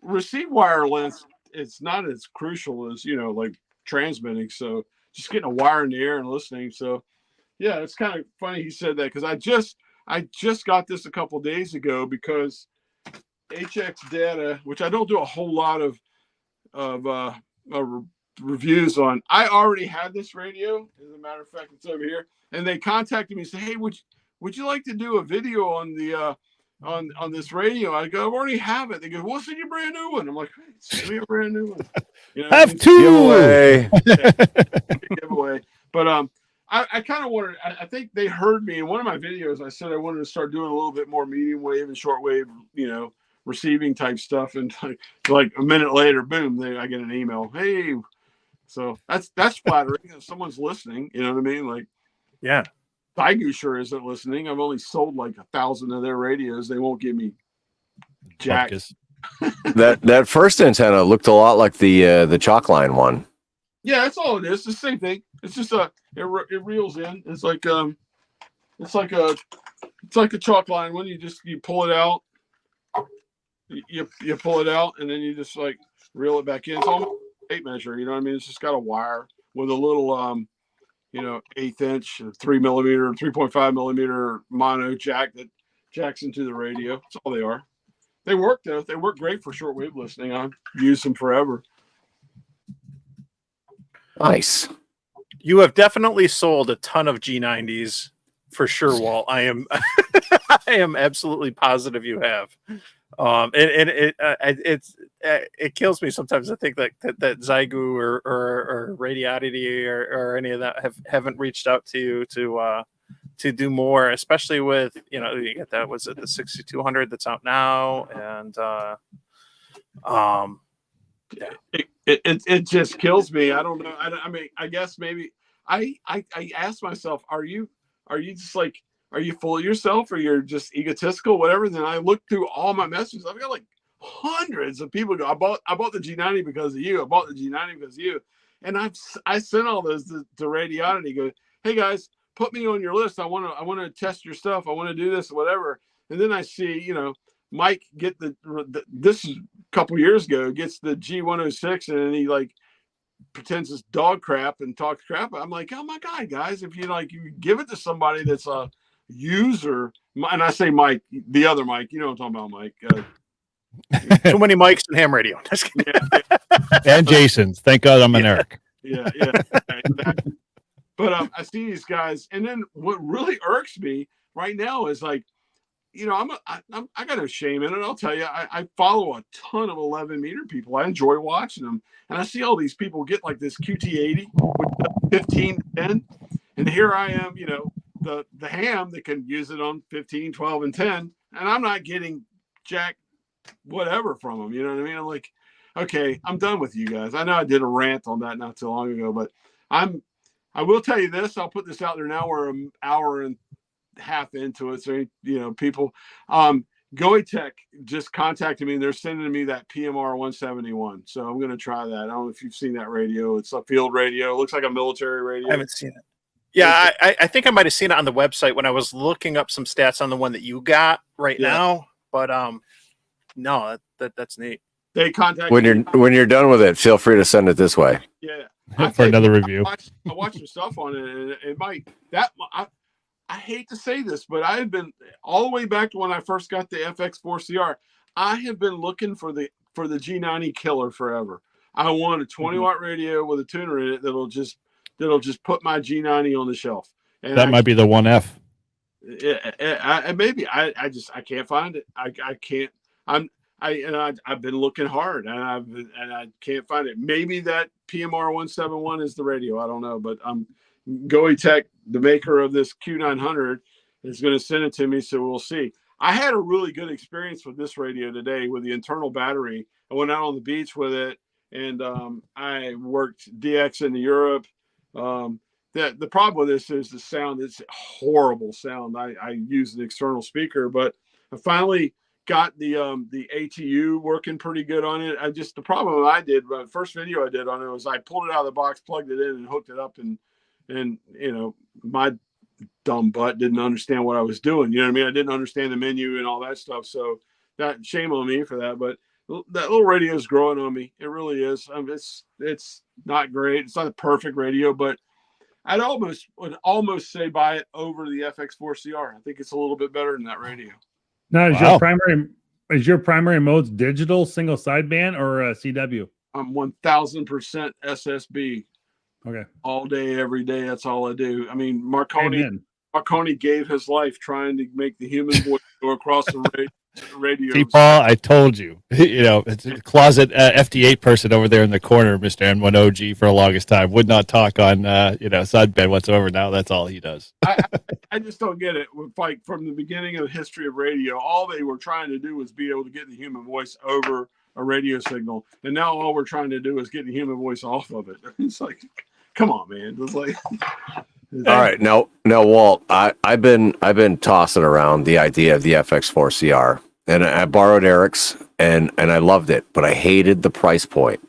receive wire length, it's not as crucial as like transmitting. So just getting a wire in the air and listening. So yeah, it's kind of funny he said that, because I just got this a couple days ago, because HX data, which I don't do a whole lot of reviews on. I already had this radio. As a matter of fact, it's over here. And they contacted me and said, "Hey, would you like to do a video on the on this radio?" I go, "I already have it." They go, "Well, send you a brand new one." I'm like, "Hey, send me a brand new one." Have two Giveaway. Giveaway. But I kind of wanted. I think they heard me in one of my videos. I said I wanted to start doing a little bit more medium wave and short wave, receiving type stuff. And like a minute later, boom, I get an email. Hey, so that's flattering. If someone's listening, you know what I mean? Like, Yeah. Tigoo sure isn't listening. I've only sold like 1,000 of their radios. They won't give me jack. That first antenna looked a lot like the chalk line one. Yeah, that's all it is. It's the same thing. It's just it reels in. It's like a chalk line one. You pull it out. You pull it out, and then you just like reel it back in. It's almost a tape measure. You know what I mean? It's just got a wire with a little 1/8 inch, 3 millimeter, 3.5 millimeter mono jack that jacks into the radio. That's all they are. They work though. They work great for shortwave listening. I've used them forever. Nice. You have definitely sold a ton of G90s for sure, Walt. I am I am absolutely positive you have. It kills me sometimes to think that Zygu or Radiodity or any of that haven't reached out to you to do more, especially with you get that, was it the 6200 that's out now, and it just kills me. I don't know. I mean, I guess maybe I asked myself, are you just like, are you full of yourself, or you're just egotistical, whatever? Then I looked through all my messages. I've got like hundreds of people go, I bought the G90 because of you. I bought the G90 because of you. And I sent all those to Radiodity. Go, hey guys, put me on your list. I want to test your stuff. I want to do this, whatever. And then I see, Mike get this is a couple years ago, gets the G106 and he like pretends it's dog crap and talks crap. I'm like, oh my God, guys, if you give it to somebody that's a user, and I say Mike, the other Mike, you know what I'm talking about, Mike. Too many mics in ham radio. Yeah. And Jason's. Thank God I'm an Eric. Yeah, exactly. But I see these guys, and then what really irks me right now is like, I got no shame in it. I'll tell you, I follow a ton of 11 meter people. I enjoy watching them, and I see all these people get like this QT80 with 15 to 10, and here I am, the ham that can use it on 15, 12, and 10, and I'm not getting jack whatever from them. You know what I mean? I'm like, okay, I'm done with you guys. I know I did a rant on that not too long ago, but I will tell you this. I'll put this out there now. We're an hour and half into it. So, people, Goitech just contacted me and they're sending me that PMR 171. So I'm going to try that. I don't know if you've seen that radio. It's a field radio. It looks like a military radio. I haven't seen it. Yeah, I think I might have seen it on the website when I was looking up some stats on the one that you got now. But no, that's neat. They contact when you're done with it, feel free to send it this way. Yeah, for another review. I watched some stuff on it, and it might I hate to say this, but I have been all the way back to when I first got the FX4CR. I have been looking for the G90 killer forever. I want a 20 watt radio with a tuner in it that'll just put my G90 on the shelf. And that might be the 1F. Maybe I can't find it. I can't. I've been looking hard and I can't find it. Maybe that PMR 171 is the radio. I don't know, but Goitech, the maker of this Q900, is going to send it to me, so we'll see. I had a really good experience with this radio today with the internal battery. I went out on the beach with it, and I worked DX into Europe. The problem with this is the sound. It's horrible sound. I use an external speaker, but I finally got the ATU working pretty good on it. The problem I did, the first video I did on it was I pulled it out of the box, plugged it in, and hooked it up, and my dumb butt didn't understand what I was doing. You know what I mean? I didn't understand the menu and all that stuff. So that shame on me for that. But that little radio is growing on me. It really is. It's not great. It's not a perfect radio, but would almost say buy it over the FX4CR. I think it's a little bit better than that radio. Now, is your primary modes digital single sideband or CW? I'm 1000% SSB. Okay. All day, every day. That's all I do. I mean, Marconi gave his life trying to make the human voice go across the radio. See, Paul, I told you. It's a closet FD8 person over there in the corner, Mr. N1OG, for the longest time. Would not talk on, sideband whatsoever. Now that's all he does. I just don't get it. Like from the beginning of the history of radio, all they were trying to do was be able to get the human voice over a radio signal. And now all we're trying to do is get the human voice off of it. It's like, come on, man. It's like... All right, now, Walt, I've been tossing around the idea of the FX4CR, and I borrowed Eric's, and I loved it, but I hated the price point.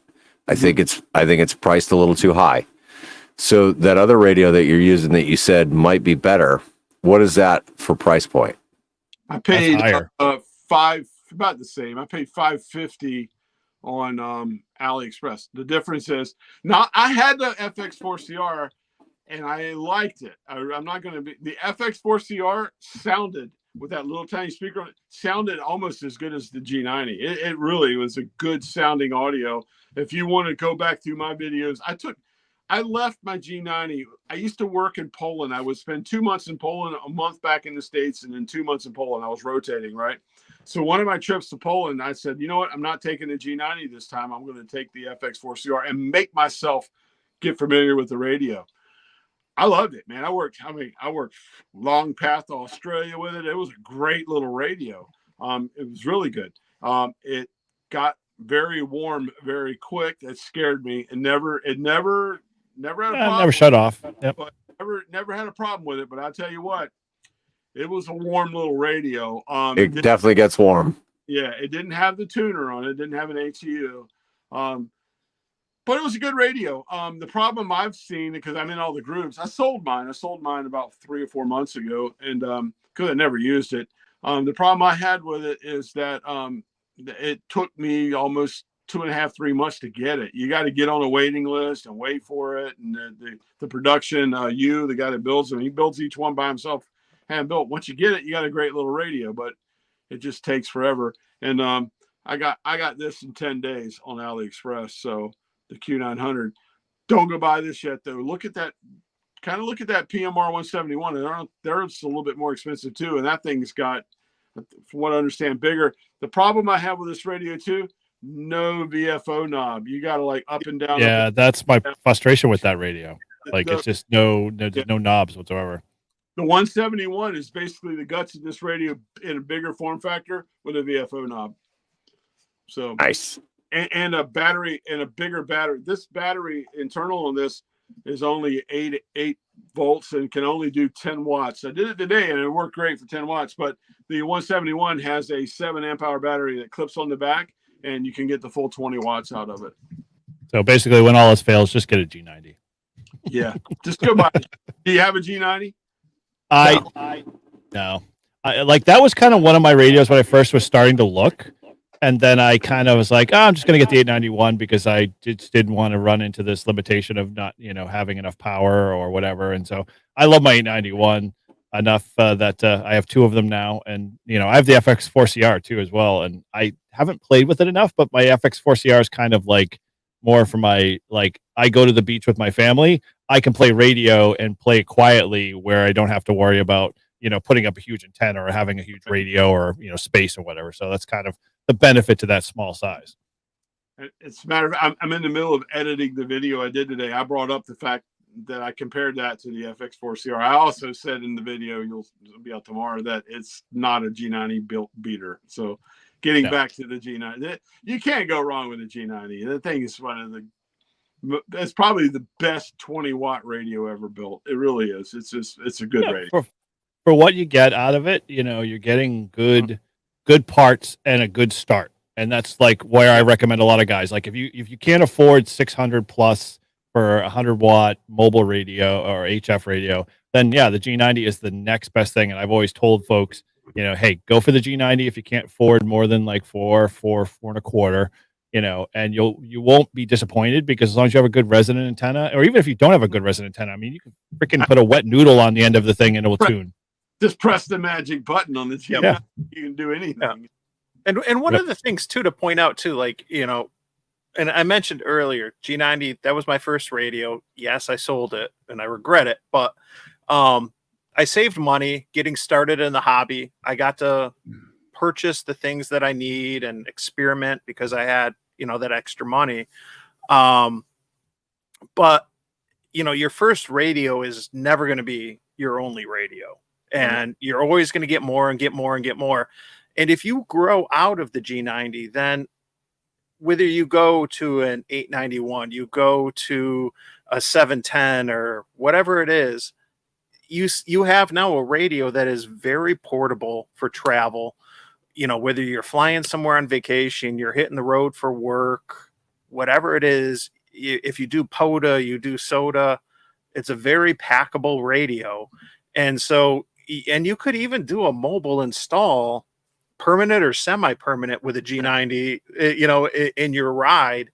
I think it's priced a little too high. So that other radio that you're using that you said might be better, what is that for price point? I paid about the same. I paid $550 on AliExpress. The difference is now I had the FX4CR. And I liked it. I'm not going to be... The FX4CR sounded, with that little tiny speaker on it, sounded almost as good as the G90. It really was a good sounding audio. If you want to go back through my videos, I left my G90. I used to work in Poland. I would spend 2 months in Poland, a month back in the States, and then 2 months in Poland. I was rotating, right? So one of my trips to Poland, I said, you know what? I'm not taking the G90 this time. I'm going to take the FX4CR and make myself get familiar with the radio. I loved it, man. I worked long path to Australia with it. It was a great little radio. It was really good. It got very warm very quick. It scared me. It never had a problem. Never shut off. Yep. But never had a problem with it. But I'll tell you what, it was a warm little radio. It definitely gets warm. Yeah, it didn't have the tuner on it. It didn't have an ATU. But it was a good radio. The problem I've seen, because I'm in all the groups, I sold mine about 3 or 4 months ago, and because I never used it. The problem I had with it is that it took me almost 2.5-3 months to get it. You got to get on a waiting list and wait for it. And the production, the guy that builds them, he builds each one by himself, hand built. Once you get it, you got a great little radio, but it just takes forever. And I got this in 10 days on AliExpress. So the Q900. Don't go buy this yet, though. Look at that PMR 171. They're a little bit more expensive too, and that thing's got, from what I understand, bigger. The problem I have with this radio too, no VFO knob. You got to like up and down. Yeah, that's my frustration with that radio. Like The- it's just no knobs whatsoever. The 171 is basically the guts of this radio in a bigger form factor with a VFO knob. So Nice. and a battery and a bigger battery. This battery internal on this is only 8 volts and can only do 10 watts. I did it today and it worked great for 10 watts, but the 171 has a 7 amp hour battery that clips on the back and you can get the full 20 watts out of it. So basically, when all else fails, just get a G90. Yeah, just go buy it. Do you have a G90? No. Like that was kind of one of my radios when I first was starting to look. And then I kind of was like, I'm just going to get the 891 because I just didn't want to run into this limitation of not, having enough power or whatever. And so I love my 891 enough that I have 2 of them now. And, I have the FX4CR too as well. And I haven't played with it enough, but my FX4CR is kind of like more for my, like, I go to the beach with my family. I can play radio and play quietly where I don't have to worry about, putting up a huge antenna or having a huge radio or, space or whatever. So that's kind of the benefit to that small size. It's a matter of, I'm in the middle of editing the video I did today. I brought up the fact that I compared that to the FX4CR. I also said in the video, it'll be out tomorrow, that it's not a G90 built beater. So getting back to the G90, you can't go wrong with the G90. That thing is it's probably the best 20 watt radio ever built. It really is. It's a good radio. For what you get out of it, you're getting good parts and a good start. And that's like where I recommend a lot of guys. Like if you can't afford 600 plus for 100 watt mobile radio or HF radio, then the G90 is the next best thing. And I've always told folks, hey, go for the G90 if you can't afford more than like 4 and a quarter, and you won't be disappointed because as long as you have a good resonant antenna, or even if you don't have a good resonant antenna, I mean, you can freaking put a wet noodle on the end of the thing and it will tune. Just press the magic button on the G90. Yeah. You can do anything. Yeah. And one of the things too to point out too, like, and I mentioned earlier, G90, that was my first radio. Yes, I sold it and I regret it, but I saved money getting started in the hobby. I got to purchase the things that I need and experiment because I had, that extra money. But your first radio is never going to be your only radio. And you're always going to get more and get more and get more. And if you grow out of the G90, then whether you go to an 891, you go to a 710 or whatever it is, you have now a radio that is very portable for travel. Whether you're flying somewhere on vacation, you're hitting the road for work, whatever it is, if you do POTA, you do SOTA, it's a very packable radio. And so, and you could even do a mobile install, permanent or semi-permanent, with a G90, in your ride,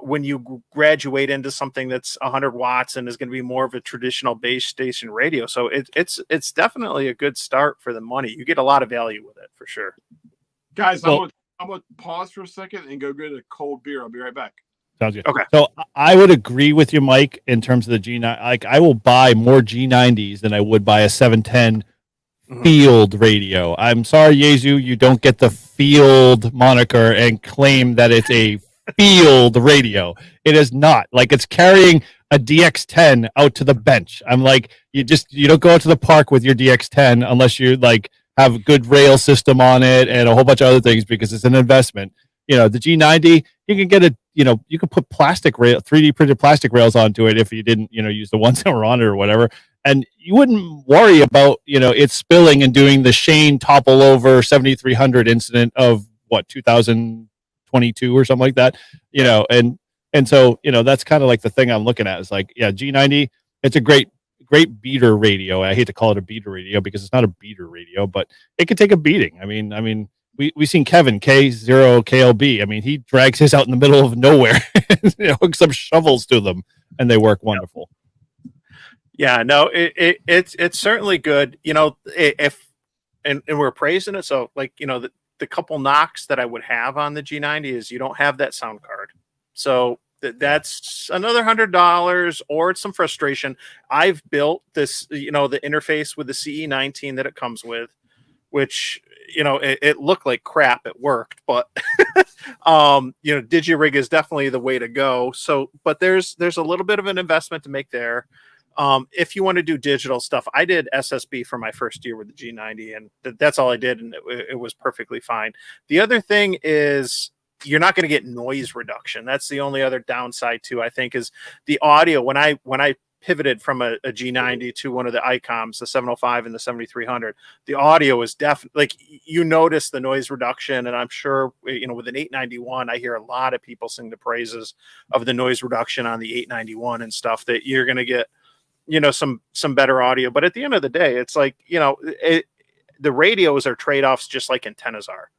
when you graduate into something that's 100 watts and is going to be more of a traditional base station radio. So it's definitely a good start for the money. You get a lot of value with it for sure. Guys, I'm going to pause for a second and go get a cold beer. I'll be right back. Sounds good. Okay. So I would agree with you, Mike, in terms of the G9. Like I will buy more G90s than I would buy a 710 field radio. I'm sorry, Yezu, you don't get the field moniker and claim that it's a field radio. It is not. Like it's carrying a DX10 out to the bench. I'm like, you don't go out to the park with your DX10 unless you like have a good rail system on it and a whole bunch of other things because it's an investment. The G90, you can get you can put plastic rail, 3D printed plastic rails onto it if you didn't, use the ones that were on it or whatever. And you wouldn't worry about, it spilling and doing the Shane topple over 7300 incident of 2022 or something like that, and so, that's kind of like the thing I'm looking at is like, G90, it's a great great beater radio. I hate to call it a beater radio because it's not a beater radio, but it could take a beating. I mean, we've seen Kevin K0KLB. I mean, he drags his out in the middle of nowhere, hooks some shovels to them, and they work wonderful. Yeah, no, it's certainly good. If and we're praising it. So like, the couple knocks that I would have on the G90 is you don't have that sound card. So that's another $100, or it's some frustration. I've built this, the interface with the CE19 that it comes with, which, it looked like crap. It worked, but, DigiRig is definitely the way to go. So, but there's a little bit of an investment to make there. If you want to do digital stuff, I did SSB for my first year with the G90, and that's all I did, and it was perfectly fine. The other thing is you're not going to get noise reduction. That's the only other downside too, I think, is the audio. When I pivoted from a G90 to one of the ICOMs, the 705 and the 7300, the audio is definitely, like, you notice the noise reduction. And I'm sure, with an 891, I hear a lot of people sing the praises of the noise reduction on the 891 and stuff, that you're going to get, some better audio. But at the end of the day, it's like, the radios are trade-offs just like antennas are.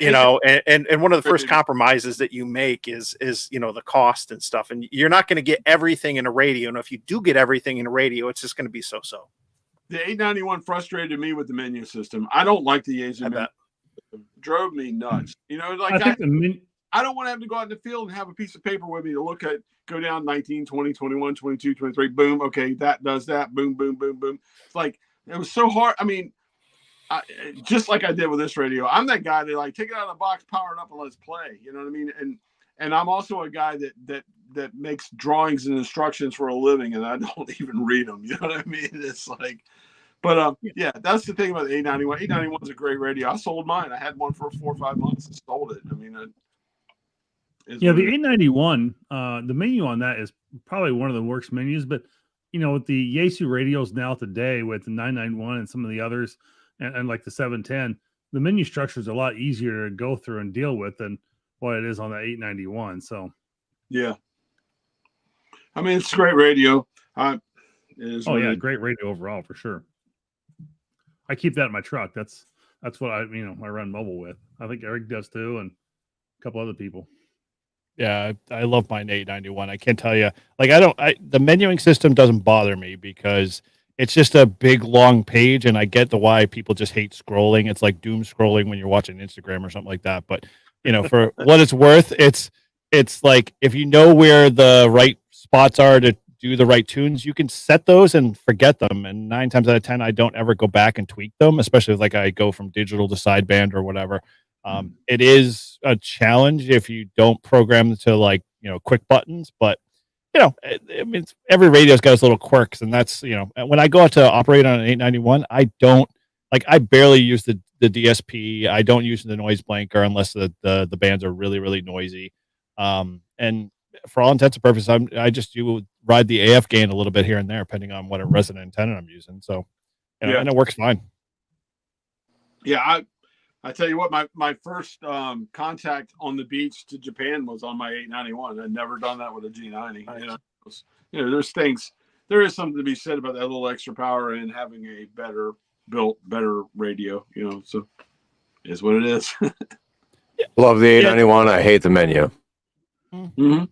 And one of the first compromises that you make is the cost and stuff, and you're not going to get everything in a radio, and if you do get everything in a radio, it's just going to be so. The 891 frustrated me with the menu system. I don't like the Yaesu menu system. Drove me nuts. I don't want to have to go out in the field and have a piece of paper with me to look at, go down 19, 20, 21, 22, 23, boom, okay, that does that, boom, boom, boom, boom. It's like, it was so hard. I mean, just like I did with this radio, I'm that guy that, like, take it out of the box, power it up, and let's play. You know what I mean? And I'm also a guy that makes drawings and instructions for a living, and I don't even read them. You know what I mean? It's like, but yeah, that's the thing about the 891. 891 is a great radio. I sold mine. I had one for 4 or 5 months and sold it. I mean, the 891, the menu on that is probably one of the worst menus. But with the Yaesu radios now today, with the 991 and some of the others, and like the 710, the menu structure is a lot easier to go through and deal with than what it is on the 891. So, yeah, I mean, it's a great radio. Great radio overall for sure. I keep that in my truck. That's what I run mobile with. I think Eric does too, and a couple other people. Yeah, I love my 891. I can't tell you, like, the menuing system doesn't bother me because it's just a big long page, and I get why people just hate scrolling. It's like doom scrolling when you're watching Instagram or something like that. But for what it's worth, it's like, if you know where the right spots are to do the right tunes, you can set those and forget them. And 9 times out of 10, I don't ever go back and tweak them, especially if, like, I go from digital to sideband or whatever. It is a challenge if you don't program to, like, quick buttons, but I mean, every radio's got its little quirks, and that's, when I go out to operate on an 891, I barely use the DSP. I don't use the noise blanker unless the bands are really, really noisy. And for all intents and purposes, I just do ride the AF gain a little bit here and there, depending on what resonant antenna I'm using. So, and it works fine. Yeah, I tell you what, my first contact on the beach to Japan was on my 891. I'd never done that with a G90. Nice. There is something to be said about that little extra power and having a better radio. So it is what it is. Love the 891. I hate the menu. Mm-hmm.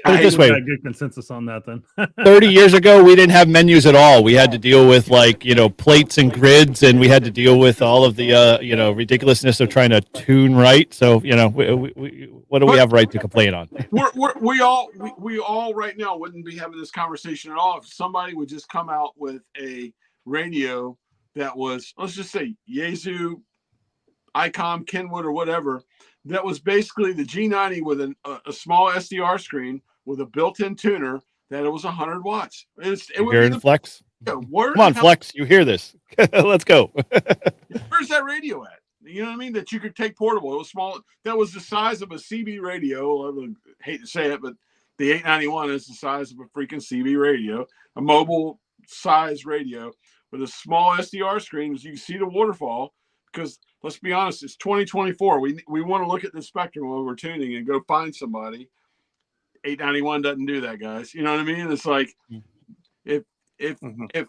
I think we got good consensus on that then. 30 years ago, we didn't have menus at all. We had to deal with, like, plates and grids, and we had to deal with all of the, ridiculousness of trying to tune right. So, what do we have right to complain on? We all right now wouldn't be having this conversation at all if somebody would just come out with a radio that was, let's just say, Yaesu, ICOM, Kenwood, or whatever, that was basically the G90 with a small SDR screen with a built-in tuner, that it was 100 watts. You hearing the Flex? Come on, Flex, you hear this. Let's go. Where's that radio at? You know what I mean? That you could take portable. It was small. That was the size of a CB radio. I would hate to say it, but the 891 is the size of a freaking CB radio, a mobile size radio with a small SDR screen, so you can see the waterfall. Because let's be honest, it's 2024. We want to look at the spectrum while we're tuning and go find somebody. 891 doesn't do that, guys. You know what I mean? It's like, if if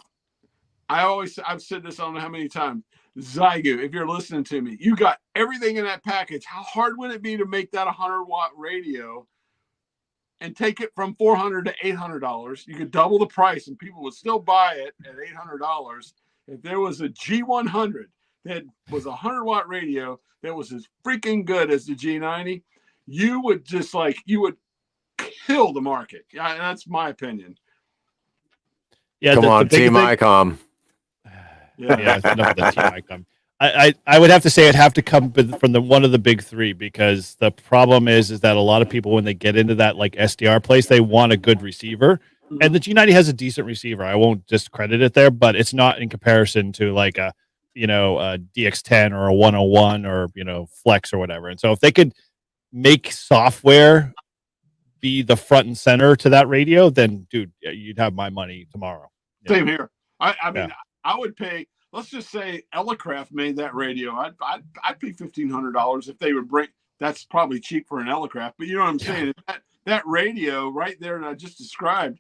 I've said this, I don't know how many times, Zygu, if you're listening to me, you got everything in that package. How hard would it be to make that 100-watt radio and take it from $400 to $800? You could double the price and people would still buy it at $800. If there was a G100 that was a 100-watt radio that was as freaking good as the G90, you would kill the market. Yeah, that's my opinion. Yeah, Come on, the big Team thing- ICOM. Yeah, it's enough of the Team ICOM. I would have to say it'd have to come from one of the big three, because the problem is that a lot of people, when they get into that like SDR place, they want a good receiver. And the G90 has a decent receiver. I won't discredit it there, but it's not in comparison to like a DX10 or a 101 or Flex or whatever. And so if they could make software be the front and center to that radio, then dude, you'd have my money tomorrow. Same here. I mean, I would pay. Let's just say Elecraft made that radio. I'd pay $1,500 if they would bring. That's probably cheap for an Elecraft, but you know what I'm saying. That radio right there that I just described.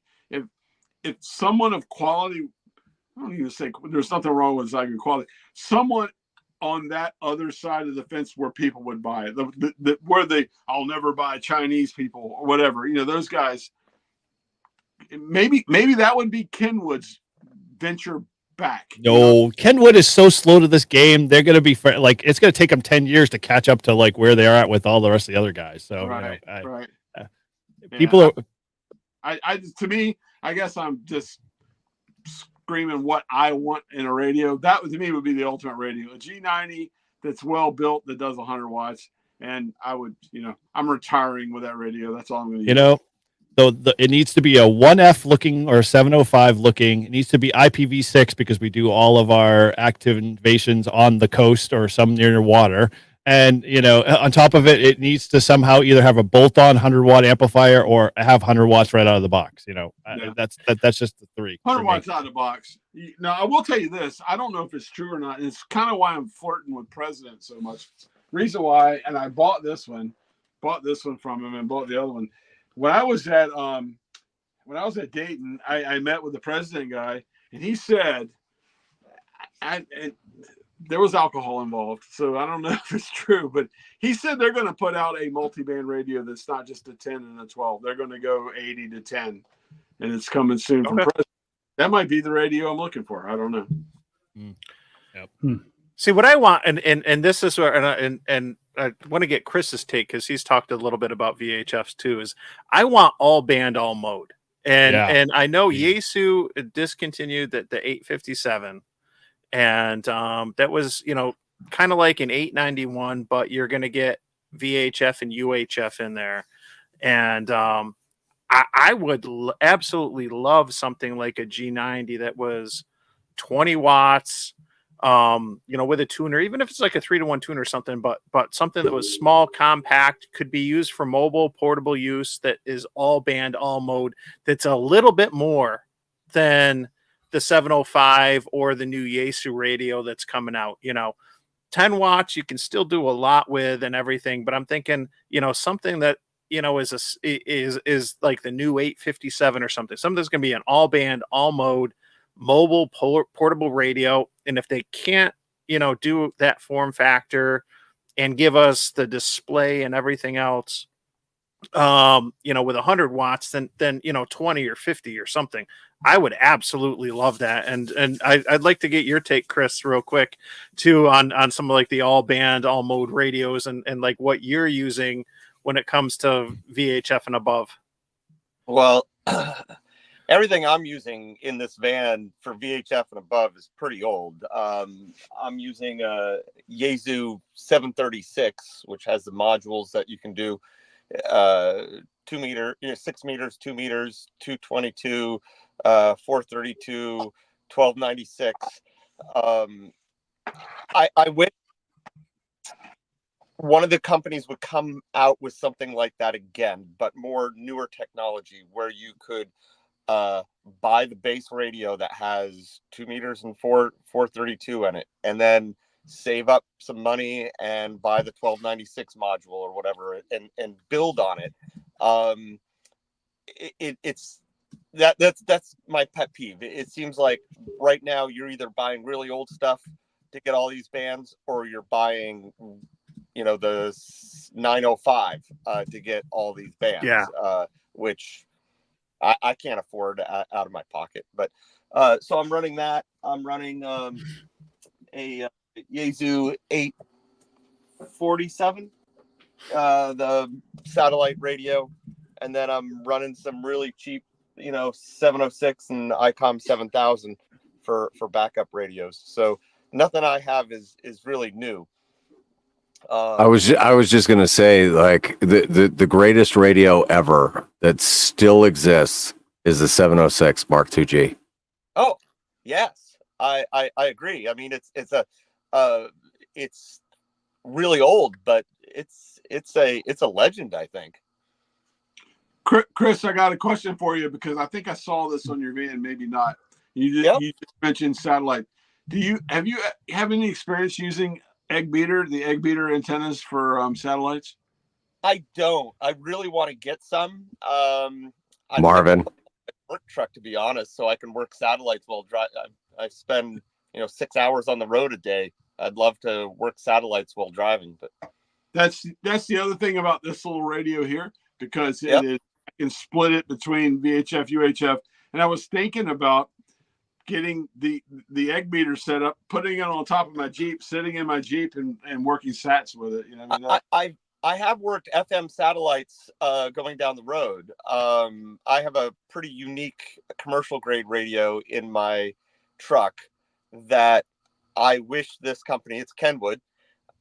If someone of quality, I don't even say there's nothing wrong with Zygo quality. Someone on that other side of the fence where people would buy it, I'll never buy Chinese people or whatever. Those guys. Maybe that would be Kenwood's venture back. No, Kenwood is so slow to this game. They're going to be it's going to take them 10 years to catch up to like where they are at with all the rest of the other guys. So right. People are. To me, I guess I'm just screaming what I want in a radio. That to me would be the ultimate radio. A G90 that's well built that does 100 watts, and I would, I'm retiring with that radio. That's all I'm going to use. So it needs to be a 1F looking or 705 looking. It needs to be IPv6 because we do all of our activations on the coast or some near water. And, on top of it, it needs to somehow either have a bolt-on 100-watt amplifier or have 100 watts right out of the box. That's just the three. 100 watts out of the box. Now, I will tell you this. I don't know if it's true or not. It's kind of why I'm flirting with President so much. Reason why, and I bought this one from him and bought the other one. When I was at Dayton, I met with the President guy, and he said, there was alcohol involved, so I don't know if it's true, but he said they're going to put out a multi-band radio that's not just a 10 and a 12. They're going to go 80 to 10, and it's coming soon from President. That might be the radio I'm looking for. I don't know. Yep. See what I want, and this is where, and I want to get Chris's take because he's talked a little bit about VHFs too. Is I want all band, all mode, and I know Yaesu discontinued the 857, and that was kind of like an 891, but you're going to get VHF and UHF in there, and I would absolutely love something like a G90 that was 20 watts. With a tuner, even if it's like a 3-to-1 tuner or something, but something that was small, compact, could be used for mobile, portable use, that is all band, all mode, that's a little bit more than the 705 or the new Yaesu radio that's coming out. 10 watts you can still do a lot with and everything, but I'm thinking, something that is like the new 857 or something that's going to be an all band, all mode, mobile portable radio. And if they can't do that form factor and give us the display and everything else with 100 watts, then 20 or 50 or something, I would absolutely love that. And I'd like to get your take, Chris, real quick too, on some of like the all band, all mode radios and like what you're using when it comes to VHF and above. Well, everything I'm using in this van for VHF and above is pretty old. I'm using a Yaesu 736, which has the modules that you can do 2 meter, 6 meters, 2 meters, 222, 432, 1296. I wish one of the companies would come out with something like that again, but more newer technology where you could buy the base radio that has 2 meters and 432 in it, and then save up some money and buy the 1296 module or whatever and build on it. It's that's my pet peeve. It seems like right now you're either buying really old stuff to get all these bands, or you're buying, the 905 to get all these bands. Yeah. Which I can't afford out of my pocket. But so I'm running that. I'm running a Yaesu 847, the satellite radio, and then I'm running some really cheap, 706 and ICOM 7000 for backup radios. So nothing I have is really new. I was just gonna say, like, the greatest radio ever that still exists is the 706 Mark IIG. Oh, yes, I agree. I mean, it's really old, but it's a legend, I think. Chris, I got a question for you, because I think I saw this on your van, maybe not. You just mentioned satellite. Have you any experience using the egg beater antennas for satellites? I don't. I really want to get some. Marvin, work truck, to be honest, so I can work satellites while driving. I spend 6 hours on the road a day. I'd love to work satellites while driving, but that's the other thing about this little radio here, because it is, I can split it between VHF, UHF, and I was thinking about getting the egg beater set up, putting it on top of my Jeep, sitting in my Jeep, and working sats with it. I have worked FM satellites going down the road. I have a pretty unique commercial grade radio in my truck that I wish this company, it's Kenwood.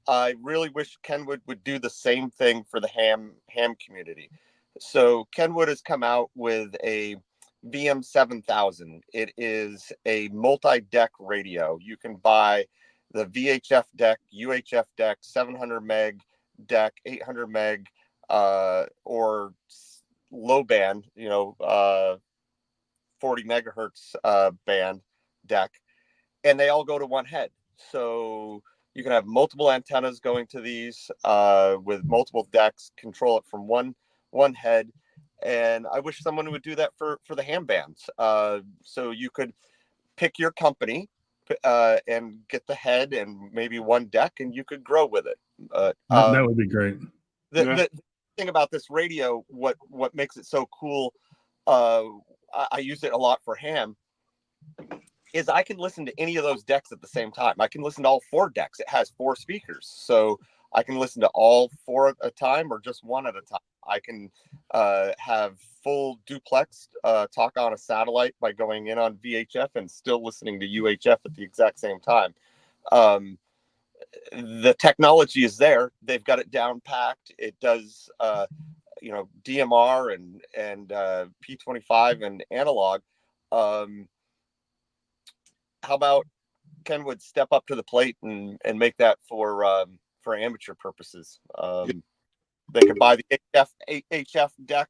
I really wish Kenwood would do the same thing for the ham community. So Kenwood has come out with a VM 7000. It is a multi-deck radio. You can buy the VHF deck, UHF deck, 700 meg deck, 800 meg, or low band, 40 megahertz band deck, and they all go to one head. So you can have multiple antennas going to these with multiple decks, control it from one head. And I wish someone would do that for the ham bands. So you could pick your company and get the head and maybe one deck, and you could grow with it. That would be great. The thing about this radio, what makes it so cool, I use it a lot for ham, is I can listen to any of those decks at the same time. I can listen to all 4 decks. It has 4 speakers, so I can listen to all 4 at a time or just one at a time. I can have full duplex talk on a satellite by going in on VHF and still listening to UHF at the exact same time. The technology is there. They've got it down packed. It does, DMR and P25 and analog. How about Kenwood step up to the plate and make that for amateur purposes? They could buy the HF deck,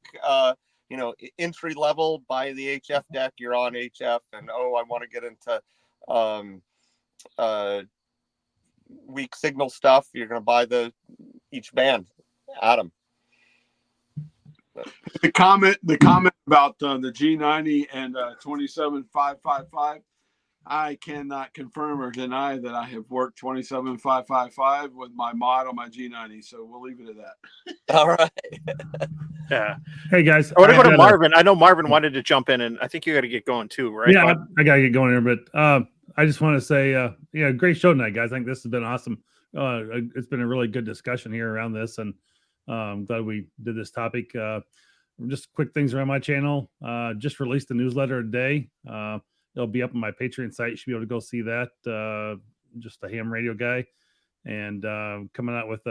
entry level, buy the HF deck, you're on HF, and I want to get into weak signal stuff, you're going to buy each band. Adam. The comment about the G90 and 27555, I cannot confirm or deny that I have worked 27555 with my mod on my G90, so we'll leave it at that. All right. Yeah. Hey guys, I want to go to Marvin. I know Marvin wanted to jump in, and I think you got to get going too, right? Yeah, I got to get going here, but I just want to say, great show tonight, guys. I think this has been awesome. It's been a really good discussion here around this, and I'm glad we did this topic. Just quick things around my channel. Just released a newsletter today. It'll be up on my Patreon site. You should be able to go see that. Just a ham radio guy, and coming out with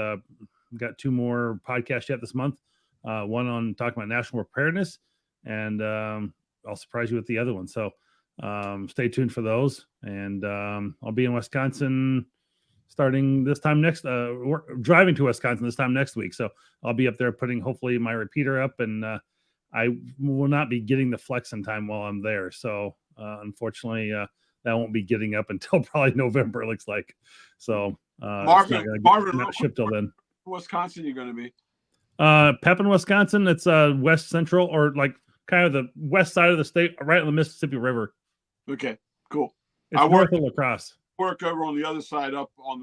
got 2 more podcasts yet this month. One on talking about national preparedness, and I'll surprise you with the other one. So stay tuned for those. And I'll be in Wisconsin starting this time driving to Wisconsin this time next week. So I'll be up there putting hopefully my repeater up, and I will not be getting the flex in time while I'm there. So unfortunately, that won't be getting up until probably November, it looks like. So Marvin, not shipped till then. Wisconsin, you're going to be? Pepin, Wisconsin. It's west central, or like kind of the west side of the state, right on the Mississippi River. Okay, cool. It's I north of La Crosse. work over on the other side, up on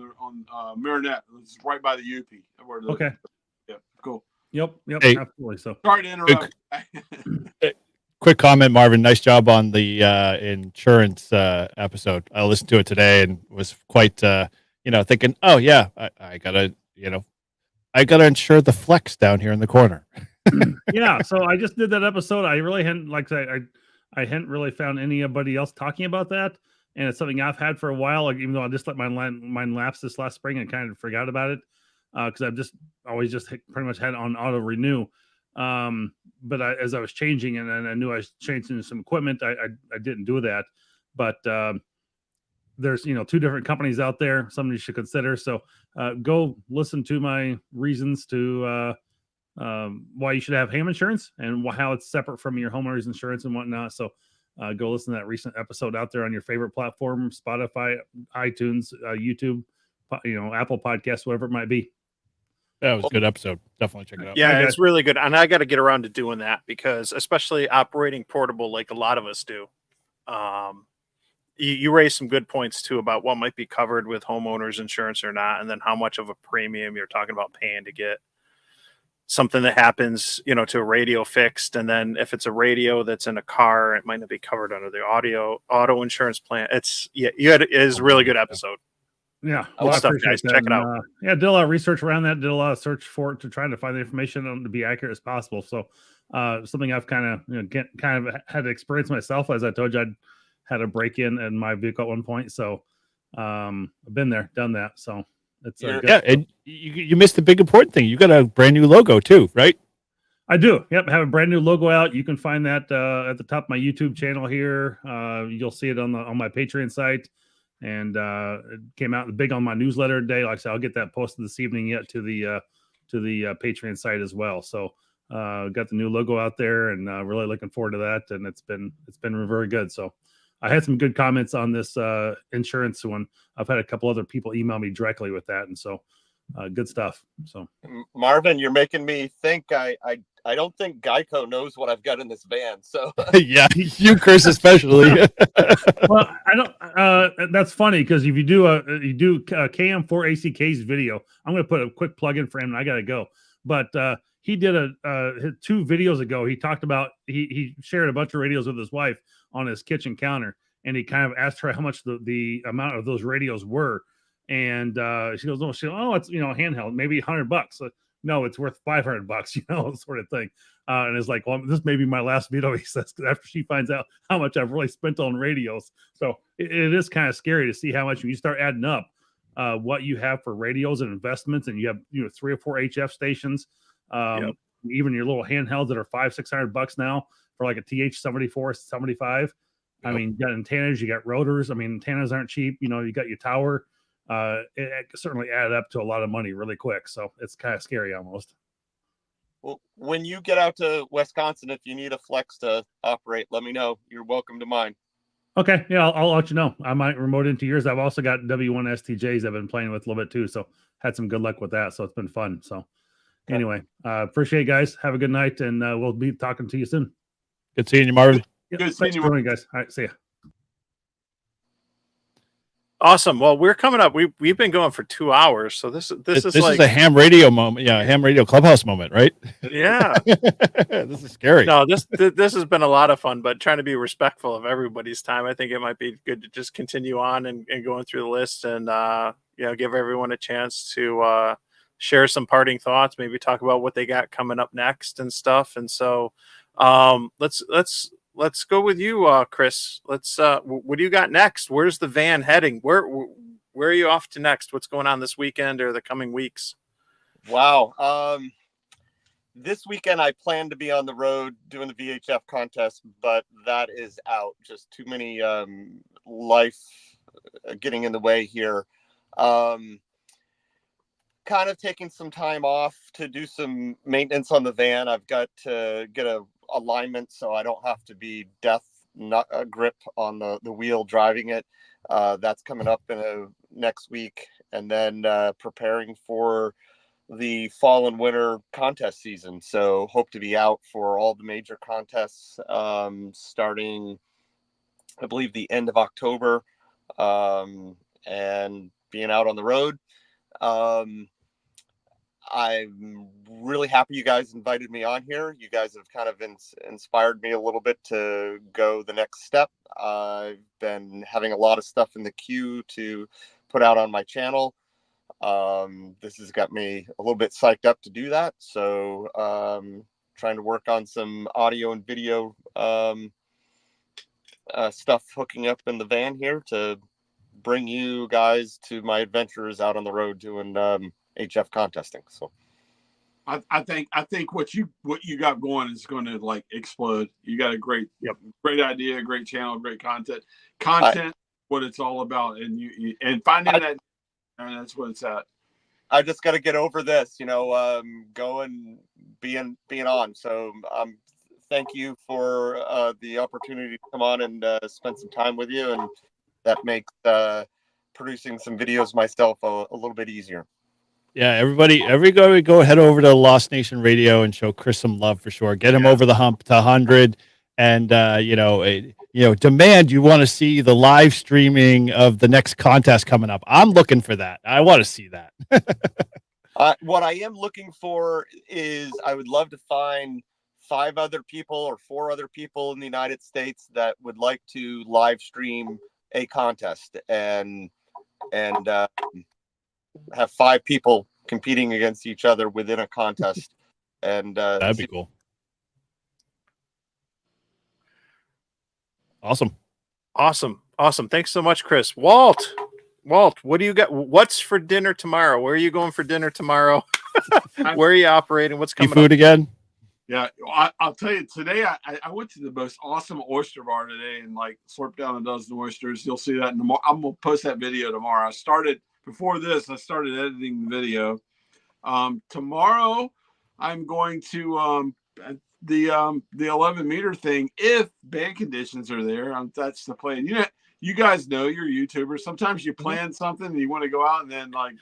Marinette. It's right by the UP. Okay. Yeah, cool. Yep. Hey. Absolutely. So Sorry to interrupt. Quick comment, Marvin. Nice job on the insurance episode. I listened to it today and was quite, thinking, oh yeah, I gotta insure the flex down here in the corner. yeah. So I just did that episode. I really hadn't, like I hadn't really found anybody else talking about that, and it's something I've had for a while. Like, even though I just let mine lapse this last spring and kind of forgot about it, because I've just always just pretty much had it on auto renew. But as I was changing and I knew I was changing some equipment, I didn't do that. But there's 2 different companies out there somebody should consider. So go listen to my reasons to why you should have HAM insurance and how it's separate from your homeowner's insurance and whatnot. So go listen to that recent episode out there on your favorite platform: Spotify, iTunes, YouTube, Apple Podcasts, whatever it might be. That was a good episode. Definitely check it out. Yeah, it's really good. And I got to get around to doing that, because especially operating portable like a lot of us do. You raised some good points too about what might be covered with homeowners insurance or not, and then how much of a premium you're talking about paying to get something that happens, to a radio fixed. And then if it's a radio that's in a car, it might not be covered under the auto insurance plan. It is a really good episode. Yeah, well, stuff, guys. That. Check it out. Did a lot of research around that. Did a lot of search for it to try to find the information to be accurate as possible. So, something I've kind of had to experience myself. As I told you, I'd had a break in my vehicle at one point. So, I've been there, done that. So, it's and you missed the big important thing. You got a brand new logo too, right? I do. Yep, have a brand new logo out. You can find that at the top of my YouTube channel here. You'll see it on my Patreon site. And it came out big on my newsletter today. Like I said, I'll get that posted this evening yet to the Patreon site as well. So got the new logo out there, and really looking forward to that. And it's been very good. So I had some good comments on this insurance one. I've had a couple other people email me directly with that, and so good stuff. So Marvin, you're making me think. I don't think Geico knows what I've got in this van. So yeah, you, Chris, especially. Well, I don't. That's funny, because if you do KM4ACK's video, I'm going to put a quick plug in for him, and I got to go. But he did 2 videos ago. He talked about he shared a bunch of radios with his wife on his kitchen counter, and he kind of asked her how much the amount of those radios were, and she goes, it's handheld, maybe $100. No, it's worth $500, sort of thing. And it's like, well, this may be my last video, he says, after she finds out how much I've really spent on radios. So it is kind of scary to see how much, when you start adding up what you have for radios and investments, and you have 3 or 4 HF stations, even your little handhelds that are $500-$600 now for like a TH-74, 75. I mean, you got antennas, you got rotors. I mean, antennas aren't cheap. You got your tower. It certainly added up to a lot of money really quick. So it's kind of scary almost. Well, when you get out to Wisconsin, if you need a flex to operate, let me know. You're welcome to mine. Okay. Yeah, I'll let you know. I might remote into yours. I've also got W1 STJs I've been playing with a little bit too. So had some good luck with that. So it's been fun. So anyway, appreciate it, guys. Have a good night, and we'll be talking to you soon. Good seeing you, Marvin. Good seeing you, guys. All right. See ya. Awesome. Well, we're coming up. We've been going for 2 hours, so this is a ham radio moment. Yeah, ham radio clubhouse moment, right? Yeah. This is scary. No, this has been a lot of fun, but trying to be respectful of everybody's time. I think it might be good to just continue on and going through the list, and give everyone a chance to share some parting thoughts, maybe talk about what they got coming up next and stuff. And so let's go with you, Chris. What do you got next? Where's the van heading? Where are you off to next? What's going on this weekend or the coming weeks? Wow. This weekend I plan to be on the road doing the VHF contest, but that is out. Just too many life getting in the way here. Kind of taking some time off to do some maintenance on the van. I've got to get a alignment so I don't have to be grip on the wheel driving it. That's coming up in next week, and then preparing for the fall and winter contest season. So hope to be out for all the major contests starting, I believe, the end of October, and being out on the road. I'm really happy you guys invited me on here. You guys have kind of inspired me a little bit to go the next step. I've been having a lot of stuff in the queue to put out on my channel. This has got me a little bit psyched up to do that. So trying to work on some audio and video stuff hooking up in the van here to bring you guys to my adventures out on the road doing HF contesting. So I think what you got going is going to like explode. You got a great idea, great channel, great content. What it's all about, and finding that, and that's what it's at. I just got to get over this, go and being on. So thank you for the opportunity to come on and spend some time with you, and that makes producing some videos myself a little bit easier. Yeah, everybody go head over to Lost Nation Radio and show Chris some love for sure. Get him over the hump to 100, and demand you want to see the live streaming of the next contest coming up. I'm looking for that. I want to see that. What I am looking for is I would love to find 5 other people or 4 other people in the United States that would like to live stream a contest and have 5 people competing against each other within a contest. And that'd be cool. Awesome. Thanks so much, Chris. Walt, what do you got? What's for dinner tomorrow? Where are you going for dinner tomorrow? Where are you operating? What's coming food up? again? Yeah, I'll tell you, today I went to the most awesome oyster bar today and like slurped down a dozen oysters. You'll see that in tomorrow. I'm going to post that video tomorrow. Before this, I started editing the video. Tomorrow, I'm going to the 11 meter thing if bad conditions are there. That's the plan. You guys know, you're YouTubers. Sometimes you plan something and you want to go out and then like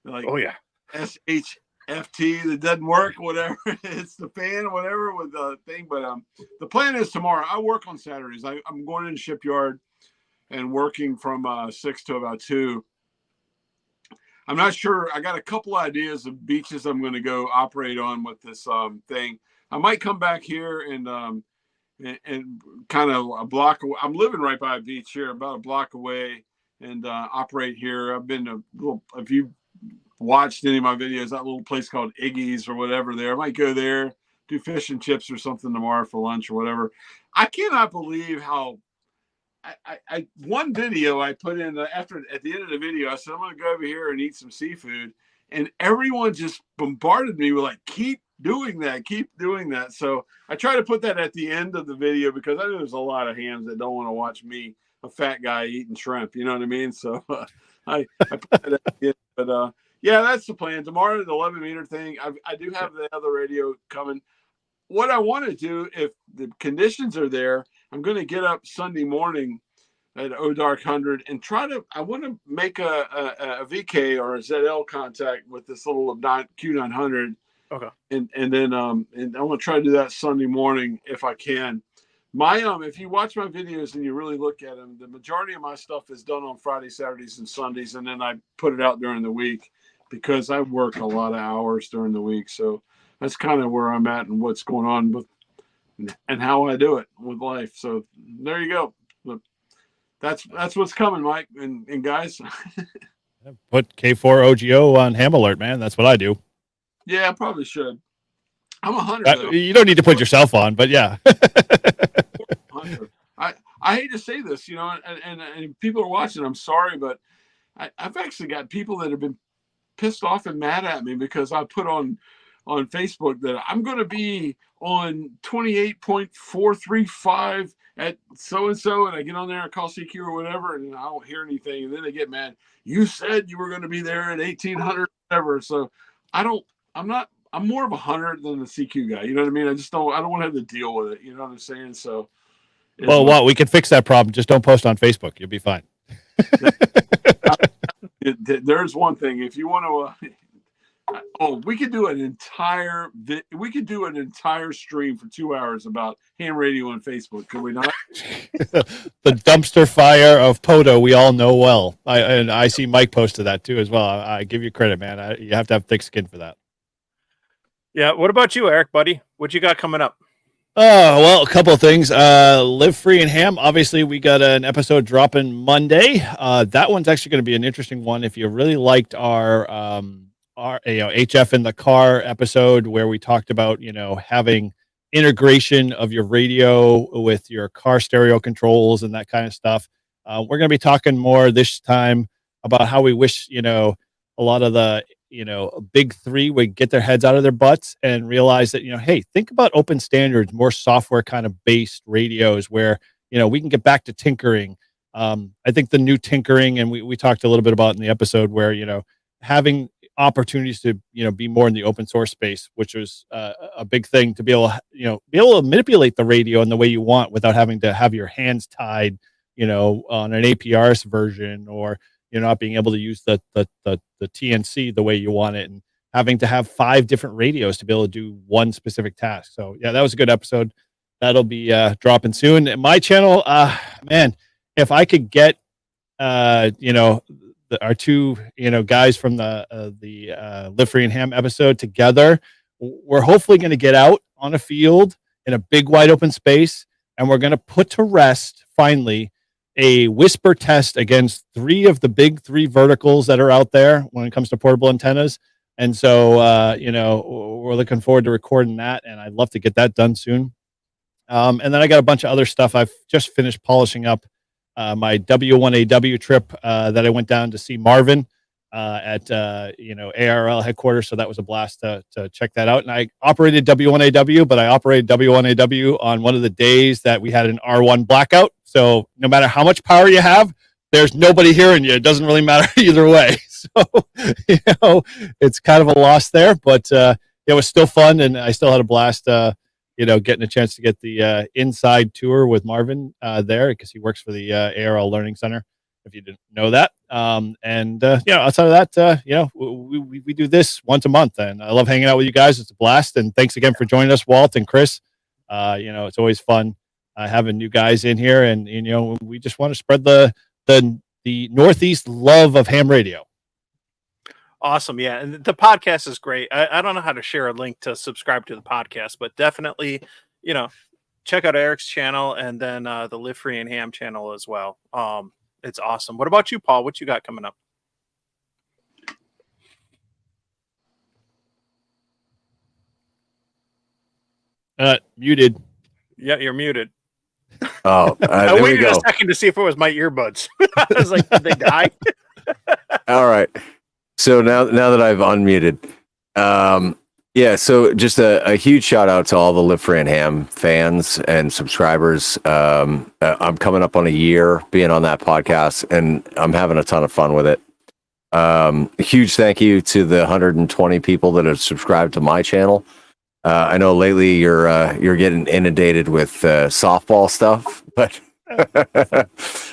oh yeah, SHFT that doesn't work, whatever. It's the fan, whatever with the thing. But the plan is tomorrow. I work on Saturdays. I'm going in the shipyard and working from 6 to about 2. I'm not sure. I got a couple ideas of beaches I'm going to go operate on with this thing. I might come back here and kind of a block away. I'm living right by a beach here, about a block away, and operate here. I've been if you watched any of my videos, that little place called Iggy's or whatever there. I might go there, do fish and chips or something tomorrow for lunch or whatever. I cannot believe how I one video I put in at the end of the video, I said, I'm going to go over here and eat some seafood. And everyone just bombarded me with like, keep doing that. So I try to put that at the end of the video because I know there's a lot of hams that don't want to watch me, a fat guy, eating shrimp. You know what I mean? So I put that at the end. But yeah, that's the plan. Tomorrow, the 11 meter thing. I do have the other radio coming. What I want to do, if the conditions are there, I'm going to get up Sunday morning at Dark 100 and I want to make a VK or a ZL contact with this little Q900. Okay. And then and I want to try to do that Sunday morning if I can. If you watch my videos and you really look at them, the majority of my stuff is done on Fridays, Saturdays, and Sundays, and then I put it out during the week because I work a lot of hours during the week. So that's kind of where I'm at and what's going on with and how I do it with life. So there you go. That's what's coming, Mike and guys. Put K4 OGO on Ham Alert, man. That's what I do. Yeah, I probably should. I'm a hunter. You don't need to put yourself on, but yeah. I hate to say this, and people are watching. I'm sorry, but I've actually got people that have been pissed off and mad at me because I put on Facebook that I'm going to be on 28.435 at so-and-so, and I get on there and call CQ or whatever, and I don't hear anything, and then they get mad. You said you were going to be there at 1800, whatever. So I'm more of a hunter than the CQ guy. You know what I mean? I don't want to have to deal with it. You know what I'm saying? So. Well, we can fix that problem. Just don't post on Facebook. You'll be fine. There's one thing. If you want to, Oh, we could do an entire stream for 2 hours about ham radio on Facebook. Could we not? The dumpster fire of Poto, we all know well. I see Mike posted that too as well. I give you credit, man. You have to have thick skin for that. Yeah. What about you, Eric, buddy? What you got coming up? Oh, well, a couple of things. Live Free and Ham. Obviously, we got an episode dropping Monday. That one's actually going to be an interesting one. If you really liked our HF in the car episode where we talked about, having integration of your radio with your car stereo controls and that kind of stuff. We're going to be talking more this time about how we wish, a lot of the, big three would get their heads out of their butts and realize that, hey, think about open standards, more software kind of based radios where, we can get back to tinkering. I think the new tinkering, and we talked a little bit about in the episode where, having opportunities to, be more in the open source space, which was a big thing to be able to manipulate the radio in the way you want without having to have your hands tied, on an APRS version, or you're not being able to use the TNC the way you want it, and having to have 5 different radios to be able to do one specific task. So yeah, that was a good episode. That'll be dropping soon. And my channel, man, if I could get, our 2, guys from the Live Free and Ham episode together, we're hopefully going to get out on a field in a big wide open space, and we're going to put to rest finally a whisper test against 3 of the big 3 verticals that are out there when it comes to portable antennas. And so, we're looking forward to recording that, and I'd love to get that done soon. And then I got a bunch of other stuff. I've just finished polishing up my W1AW trip that I went down to see Marvin at ARL headquarters. So that was a blast to check that out. And I operated W1AW, but I operated W1AW on one of the days that we had an R1 blackout. So no matter how much power you have, there's nobody hearing you. It doesn't really matter either way. So, it's kind of a loss there, but it was still fun, and I still had a blast, getting a chance to get the inside tour with Marvin there, because he works for the ARL Learning Center, if you didn't know that. Outside of that, we do this once a month, and I love hanging out with you guys. It's a blast, and thanks again for joining us, Walt and Chris. It's always fun having new guys in here, and we just want to spread the Northeast love of ham radio. Awesome. Yeah. And the podcast is great. I don't know how to share a link to subscribe to the podcast, but definitely, check out Eric's channel, and then the Live Free and Ham channel as well. It's awesome. What about you, Paul? What you got coming up? Muted. Yeah, you're muted. Oh, I there we waited go. a second to see if it was my earbuds. I was like, did they die? All right. So now that I've unmuted, so just a huge shout out to all the Live Free and Ham fans and subscribers. I'm coming up on a year being on that podcast, and I'm having a ton of fun with it. A huge thank you to the 120 people that have subscribed to my channel. I know lately you're getting inundated with softball stuff, but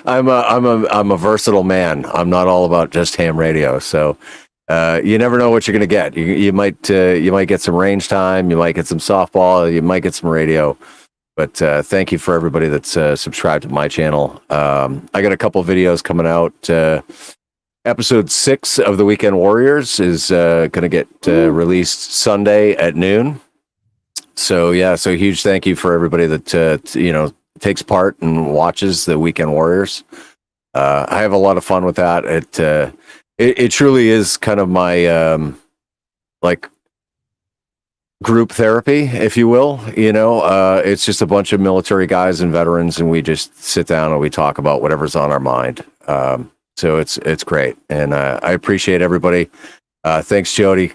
I'm a versatile man. I'm not all about just ham radio. So you never know what you're gonna get. You might get some range time. You might get some softball. You might get some radio. But thank you for everybody that's subscribed to my channel. I got a couple of videos coming out. Episode 6 of the Weekend Warriors is gonna get released Sunday at noon. So huge thank you for everybody that takes part and watches the Weekend Warriors. I have a lot of fun with that. It truly is kind of my like group therapy, if you will. It's just a bunch of military guys and veterans, and we just sit down and we talk about whatever's on our mind. So it's great, and I appreciate everybody. Thanks, Jody,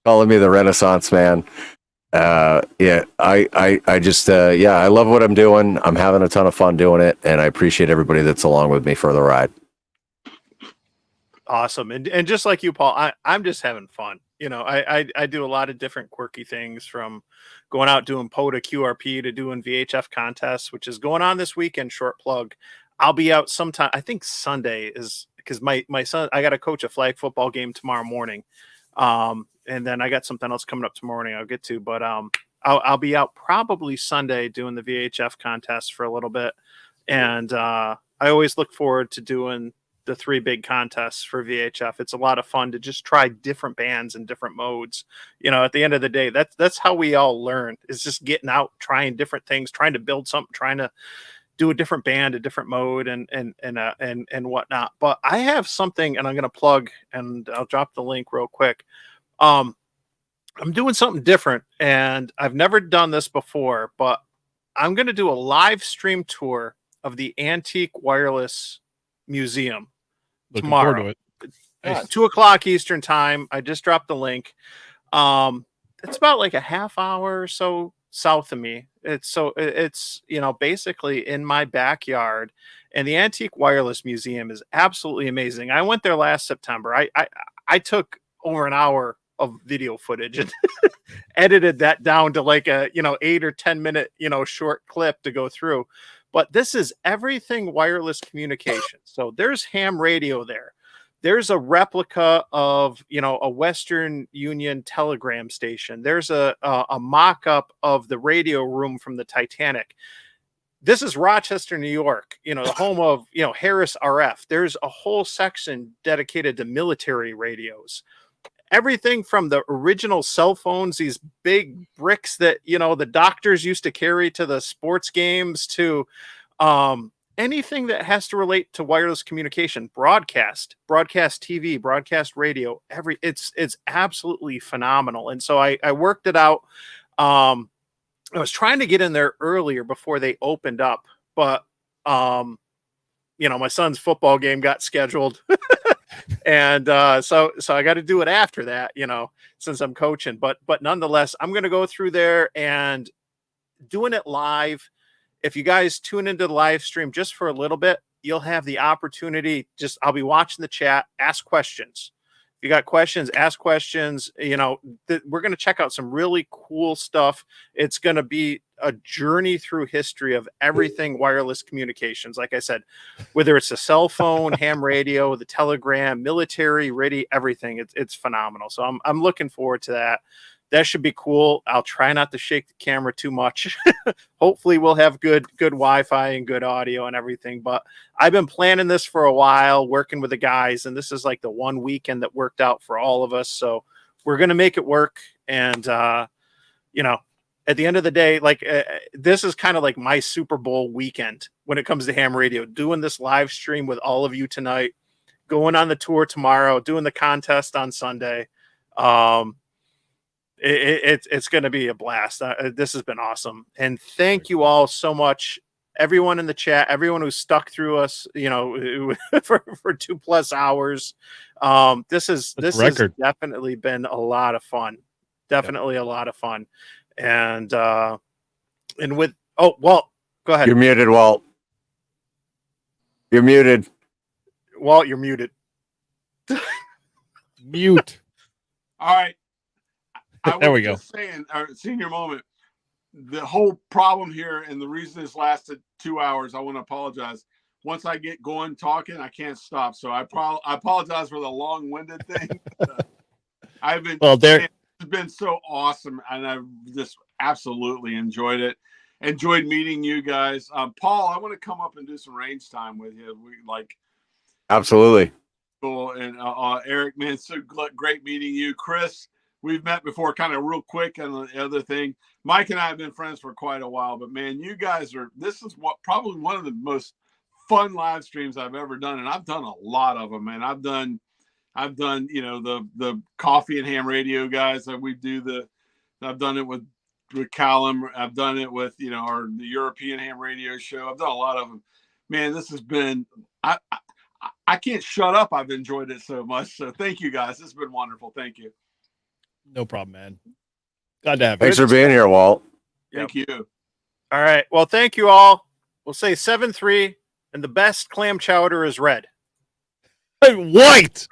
calling me the Renaissance man. I love what I'm doing. I'm having a ton of fun doing it, and I appreciate everybody that's along with me for the ride. Awesome. And just like you, Paul, I'm just having fun. I do a lot of different quirky things, from going out doing POTA QRP to doing VHF contests, which is going on this weekend. Short plug. I'll be out sometime. I think Sunday is, because my son, I got to coach a flag football game tomorrow morning. And then I got something else coming up tomorrow morning I'll get to, but I'll be out probably Sunday doing the VHF contest for a little bit. And I always look forward to doing the 3 big contests for VHF. It's a lot of fun to just try different bands and different modes. You know, at the end of the day, that's how we all learn, is just getting out, trying different things, trying to build something, trying to do a different band, a different mode, and whatnot. But I have something, and I'm going to plug, and I'll drop the link real quick. I'm doing something different, and I've never done this before, but I'm going to do a live stream tour of the Antique Wireless Museum Looking tomorrow. forward to it. It's 2:00 Eastern time. I just dropped the link. It's about like a half hour or so south of me. It's you know, basically in my backyard, and the Antique Wireless Museum is absolutely amazing. I went there last September. I took over an hour of video footage and edited that down to like a 8 or 10 minute short clip to go through. But this is everything wireless communication. So there's ham radio there. There's a replica of a Western Union telegram station. There's a mock-up of the radio room from the Titanic. This is Rochester, New York, the home of Harris RF. There's a whole section dedicated to military radios. Everything from the original cell phones, these big bricks that the doctors used to carry to the sports games, to anything that has to relate to wireless communication, broadcast TV, broadcast radio, it's absolutely phenomenal. And so I worked it out. I was trying to get in there earlier before they opened up, but my son's football game got scheduled. And so I got to do it after that, since I'm coaching. But nonetheless, I'm going to go through there and doing it live. If you guys tune into the live stream just for a little bit, you'll have the opportunity. I'll be watching the chat, ask questions. If you got questions, ask questions. We're going to check out some really cool stuff. It's going to be a journey through history of everything wireless communications. Like I said, whether it's a cell phone, ham radio, the telegram, military, radio, everything, it's phenomenal. So I'm looking forward to that. That should be cool. I'll try not to shake the camera too much. Hopefully we'll have good Wi-Fi and good audio and everything. But I've been planning this for a while, working with the guys, and this is like the one weekend that worked out for all of us. So we're going to make it work. And, at the end of the day, this is kind of like my Super Bowl weekend when it comes to ham radio, doing this live stream with all of you tonight, going on the tour tomorrow, doing the contest on Sunday. It's going to be a blast. This has been awesome. And thank you all so much. Everyone in the chat, everyone who stuck through us, for 2+ hours. This has definitely been a lot of fun. Definitely a lot of fun. And with, Walt, go ahead. You're muted, Walt. You're muted. Walt, you're muted. Mute. All right. There we go. Just saying, senior moment. The whole problem here, and the reason this lasted 2 hours, I want to apologize. Once I get going talking, I can't stop. So I apologize for the long-winded thing. It's been so awesome, and I've just absolutely enjoyed it. Enjoyed meeting you guys. Paul, I want to come up and do some range time with you. Absolutely. Cool. And Eric, man, so great meeting you. Chris, we've met before, kind of real quick. And the other thing, Mike and I have been friends for quite a while, but man, you guys this is probably one of the most fun live streams I've ever done. And I've done a lot of them, man. I've done, the coffee and ham radio guys that I've done it with Callum. I've done it with, the European ham radio show. I've done a lot of them, man. This has been, I can't shut up. I've enjoyed it so much. So thank you guys. It's been wonderful. Thank you. No problem, man. Glad to have you. Thanks for being here, Walt. Thank you. All right. Well, thank you all. We'll say 7-3, and the best clam chowder is red. White.